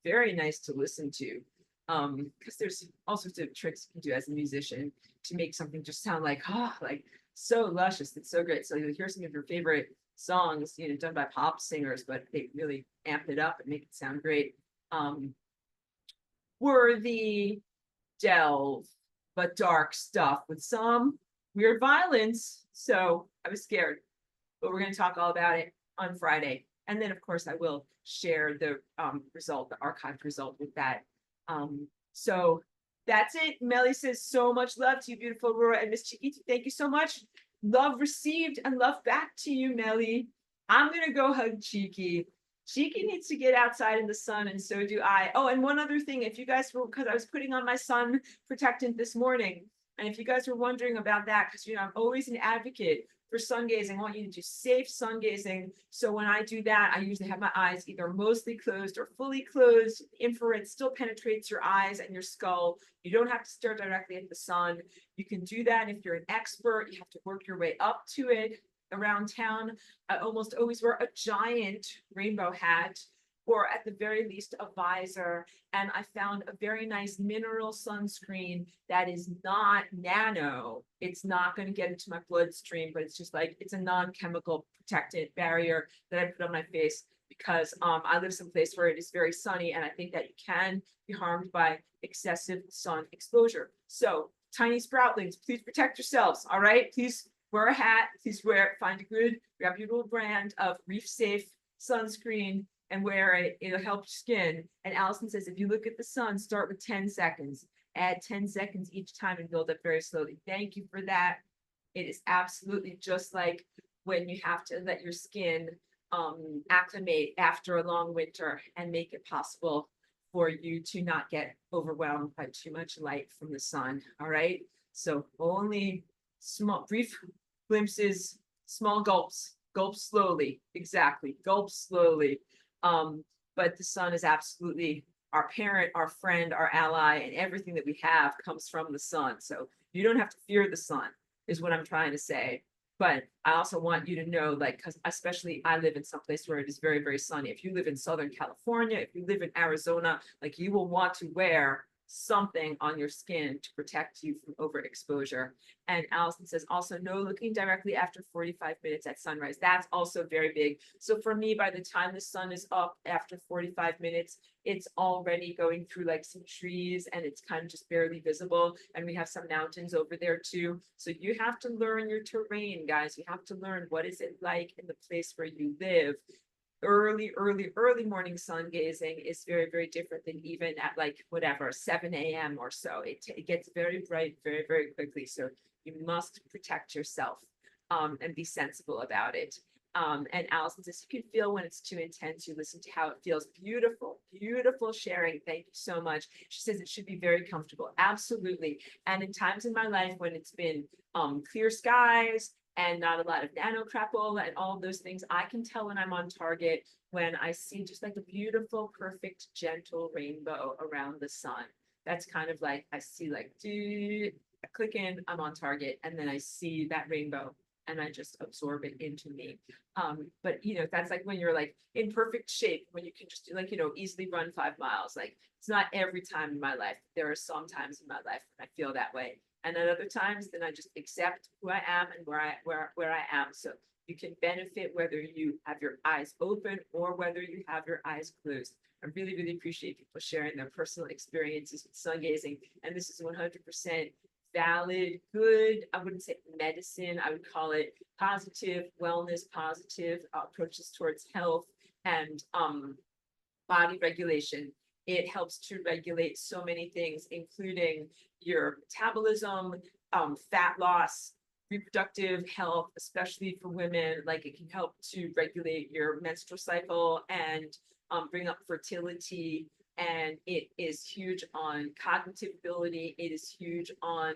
very nice to listen to. Because there's all sorts of tricks you can do as a musician to make something just sound like like so luscious. It's so great. So you'll hear some of your favorite songs, you know, done by pop singers, but they really amp it up and make it sound great. Worthy delve, but dark stuff with some weird violence. So I was scared, but we're going to talk all about it on Friday. And then, of course, I will share the result, the archived result with that. So that's it. Melly says so much love to you, beautiful Aurora and Miss Chiquita. Thank you so much. Love received and love back to you, Melly. I'm going to go hug Cheeky. Cheeky needs to get outside in the sun, and so do I. Oh, and one other thing, if you guys were, because I was putting on my sun protectant this morning, and if you guys were wondering about that, because you know I'm always an advocate for sun gazing. I want you to do safe sun gazing. So when I do that, I usually have my eyes either mostly closed or fully closed. Infrared still penetrates your eyes and your skull. You don't have to stare directly at the sun. You can do that if you're an expert. You have to work your way up to it. Around town, I almost always wear a giant rainbow hat, or at the very least a visor. And I found a very nice mineral sunscreen that is not nano. It's not going to get into my bloodstream, but it's just like, it's a non-chemical protectant barrier that I put on my face because I live someplace where it is very sunny, and I think that you can be harmed by excessive sun exposure. So tiny sproutlings, please protect yourselves. All right, please wear a hat, please find a good reputable brand of reef safe sunscreen and wear it. It'll help your skin. And Allison says, if you look at the sun, start with 10 seconds, add 10 seconds each time and build up very slowly. Thank you for that. It is absolutely just like when you have to let your skin acclimate after a long winter and make it possible for you to not get overwhelmed by too much light from the sun. All right. So only small, brief glimpses, small gulps, gulp slowly. Exactly. Gulp slowly. But the sun is absolutely our parent, our friend, our ally, and everything that we have comes from the sun. So you don't have to fear the sun, is what I'm trying to say. But I also want you to know, like, because especially I live in some place where it is very, very sunny. If you live in Southern California, if you live in Arizona, like you will want to wear something on your skin to protect you from overexposure. And Allison says also no looking directly after 45 minutes at sunrise. That's also very big. So for me, by the time the sun is up after 45 minutes, it's already going through like some trees and it's kind of just barely visible. And we have some mountains over there too. So you have to learn your terrain, guys. You have to learn what is it like in the place where you live. Early morning sun gazing is very, very different than even at like whatever 7 a.m. or so. It gets very bright very, very quickly. So you must protect yourself and be sensible about it. And Allison says you can feel when it's too intense. You listen to how it feels. Beautiful, beautiful sharing. Thank you so much. She says it should be very comfortable. Absolutely. And in times in my life when it's been clear skies and not a lot of nano crapola and all of those things, I can tell when I'm on target when I see just like a beautiful, perfect, gentle rainbow around the sun. That's kind of like, I see like, I click in, I'm on target, and then I see that rainbow and I just absorb it into me. But you know, that's like when you're like in perfect shape, when you can just do like, you know, easily run 5 miles. Like it's not every time in my life. There are some times in my life when I feel that way. And at other times, then I just accept who I am and where I am. So you can benefit whether you have your eyes open or whether you have your eyes closed. I really, really appreciate people sharing their personal experiences with sun gazing. And this is 100% valid, good, I wouldn't say medicine, I would call it positive wellness, positive approaches towards health and body regulation. It helps to regulate so many things, including your metabolism, fat loss, reproductive health, especially for women. Like it can help to regulate your menstrual cycle and bring up fertility. And it is huge on cognitive ability. It is huge on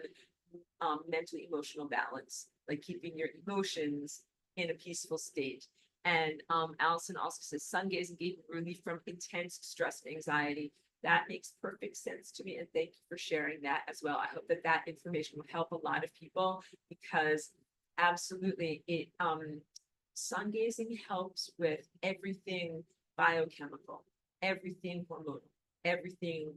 mental emotional balance, like keeping your emotions in a peaceful state. And Allison also says sun gazing gave relief from intense stress and anxiety. That makes perfect sense to me. And thank you for sharing that as well. I hope that that information will help a lot of people, because absolutely sun gazing helps with everything biochemical, everything hormonal, everything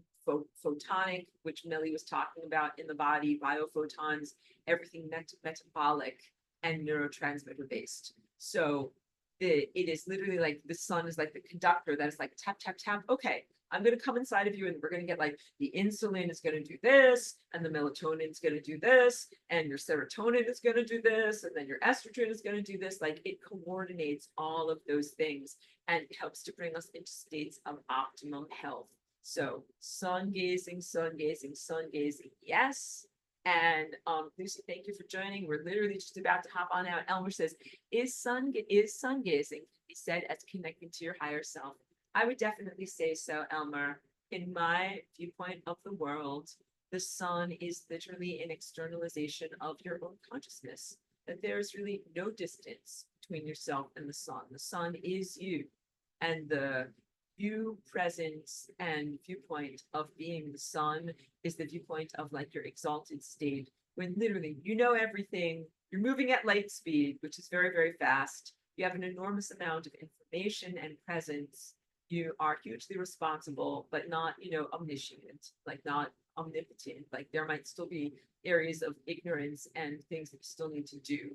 photonic, which Millie was talking about in the body, biophotons, everything metabolic and neurotransmitter based. So it is literally like the sun is like the conductor that is like tap, tap, tap. Okay, I'm going to come inside of you and we're going to get like the insulin is going to do this, and the melatonin is going to do this, and your serotonin is going to do this, and then your estrogen is going to do this. Like, it coordinates all of those things and helps to bring us into states of optimum health. So sun gazing, sun gazing, sun gazing. Yes. And Lucy, thank you for joining. We're literally just about to hop on out. Elmer says, is sun gazing be said as connecting to your higher self? I would definitely say so, Elmer. In my viewpoint of the world, the sun is literally an externalization of your own consciousness, that there's really no distance between yourself and the sun. The sun is you, and the view, presence, and viewpoint of being the sun is the viewpoint of like your exalted state, when literally you know everything, you're moving at light speed, which is very, very fast. You have an enormous amount of information and presence. You are hugely responsible, but not, omniscient, like not omnipotent. Like, there might still be areas of ignorance and things that you still need to do.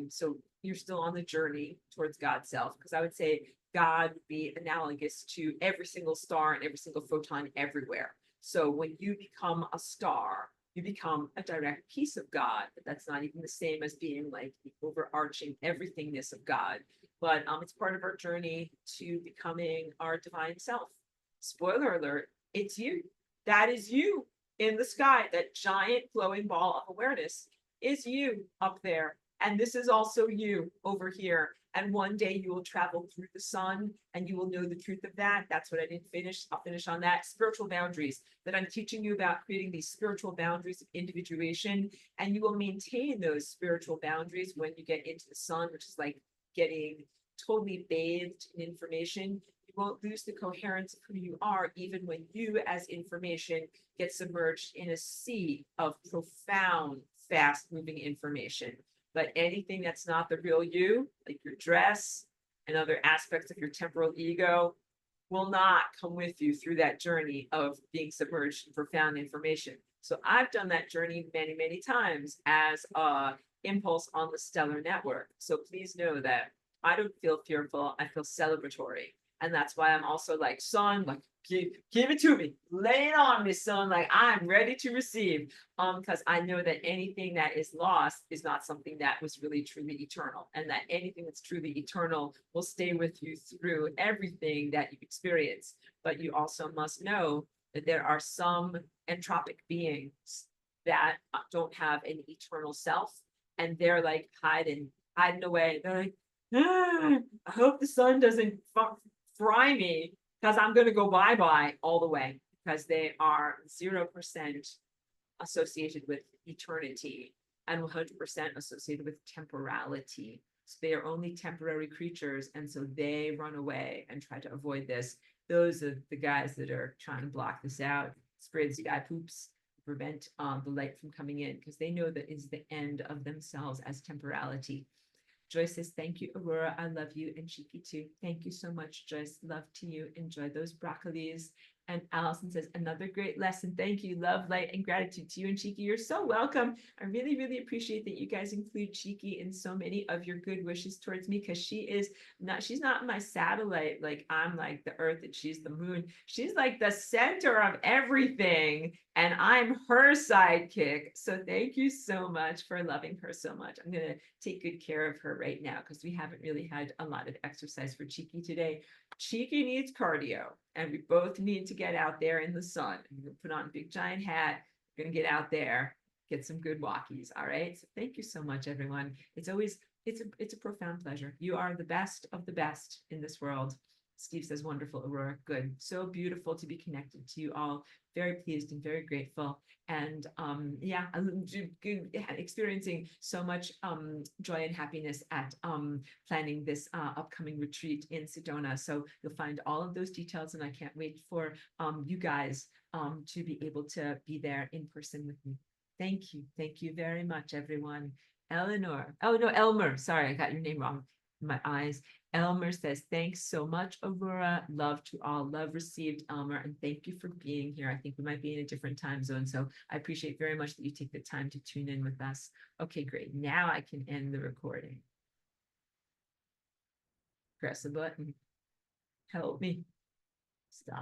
So you're still on the journey towards God's self, because I would say God would be analogous to every single star and every single photon everywhere. So when you become a star, you become a direct piece of God, but that's not even the same as being like the overarching everythingness of God. But it's part of our journey to becoming our divine self. Spoiler alert, it's you. That is you in the sky. That giant glowing ball of awareness is you up there. And this is also you over here. And one day you will travel through the sun and you will know the truth of that. That's what I didn't finish. I'll finish on that. Spiritual boundaries, that I'm teaching you about creating these spiritual boundaries of individuation. And you will maintain those spiritual boundaries when you get into the sun, which is like getting totally bathed in information. You won't lose the coherence of who you are, even when you as information get submerged in a sea of profound, fast moving information. But anything that's not the real you, like your dress and other aspects of your temporal ego, will not come with you through that journey of being submerged in profound information. So I've done that journey many, many times as a impulse on the stellar network. So please know that I don't feel fearful. I feel celebratory. And that's why I'm also like, son, like, give it to me. Lay it on me, son. Like, I'm ready to receive. Because I know that anything that is lost is not something that was really truly eternal. And that anything that's truly eternal will stay with you through everything that you experience. But you also must know that there are some entropic beings that don't have an eternal self. And they're like hiding away. They're like, I hope the sun doesn't fry me, because I'm going to go bye-bye all the way, because they are 0% associated with eternity and 100% associated with temporality. So they are only temporary creatures, and so they run away and try to avoid this. Those are the guys that are trying to block this out, spray the sky poops, prevent the light from coming in, because they know that is the end of themselves as temporality. Joyce says, thank you, Aurora. I love you. And Chiki too. Thank you so much, Joyce. Love to you. Enjoy those broccolis. And Allison says, another great lesson. Thank you. Love, light, and gratitude to you and Chiki. You're so welcome. I really, really appreciate that you guys include Chiki in so many of your good wishes towards me, because she's not my satellite. Like, I'm like the earth and she's the moon. She's like the center of everything. And I'm her sidekick. So thank you so much for loving her so much. I'm going to take good care of her right now, because we haven't really had a lot of exercise for Chiki today. Chiki needs cardio, and we both need to get out there in the sun. I'm going to put on a big giant hat. We're going to get out there, get some good walkies. All right. So thank you so much, everyone. It's a profound pleasure. You are the best of the best in this world. Steve says, wonderful, Aurora. Good. So beautiful to be connected to you all. Very pleased and very grateful. And yeah, I'm experiencing so much joy and happiness at planning this upcoming retreat in Sedona. So you'll find all of those details, and I can't wait for you guys to be able to be there in person with me. Thank you. Thank you very much, everyone. Eleanor. Oh, no, Elmer. Sorry, I got your name wrong. My eyes. Elmer says, thanks so much, Aurora. Love to all. Love received, Elmer. And thank you for being here. I think we might be in a different time zone. So I appreciate very much that you take the time to tune in with us. Okay, great. Now I can end the recording. Press a button. Help me. Stop.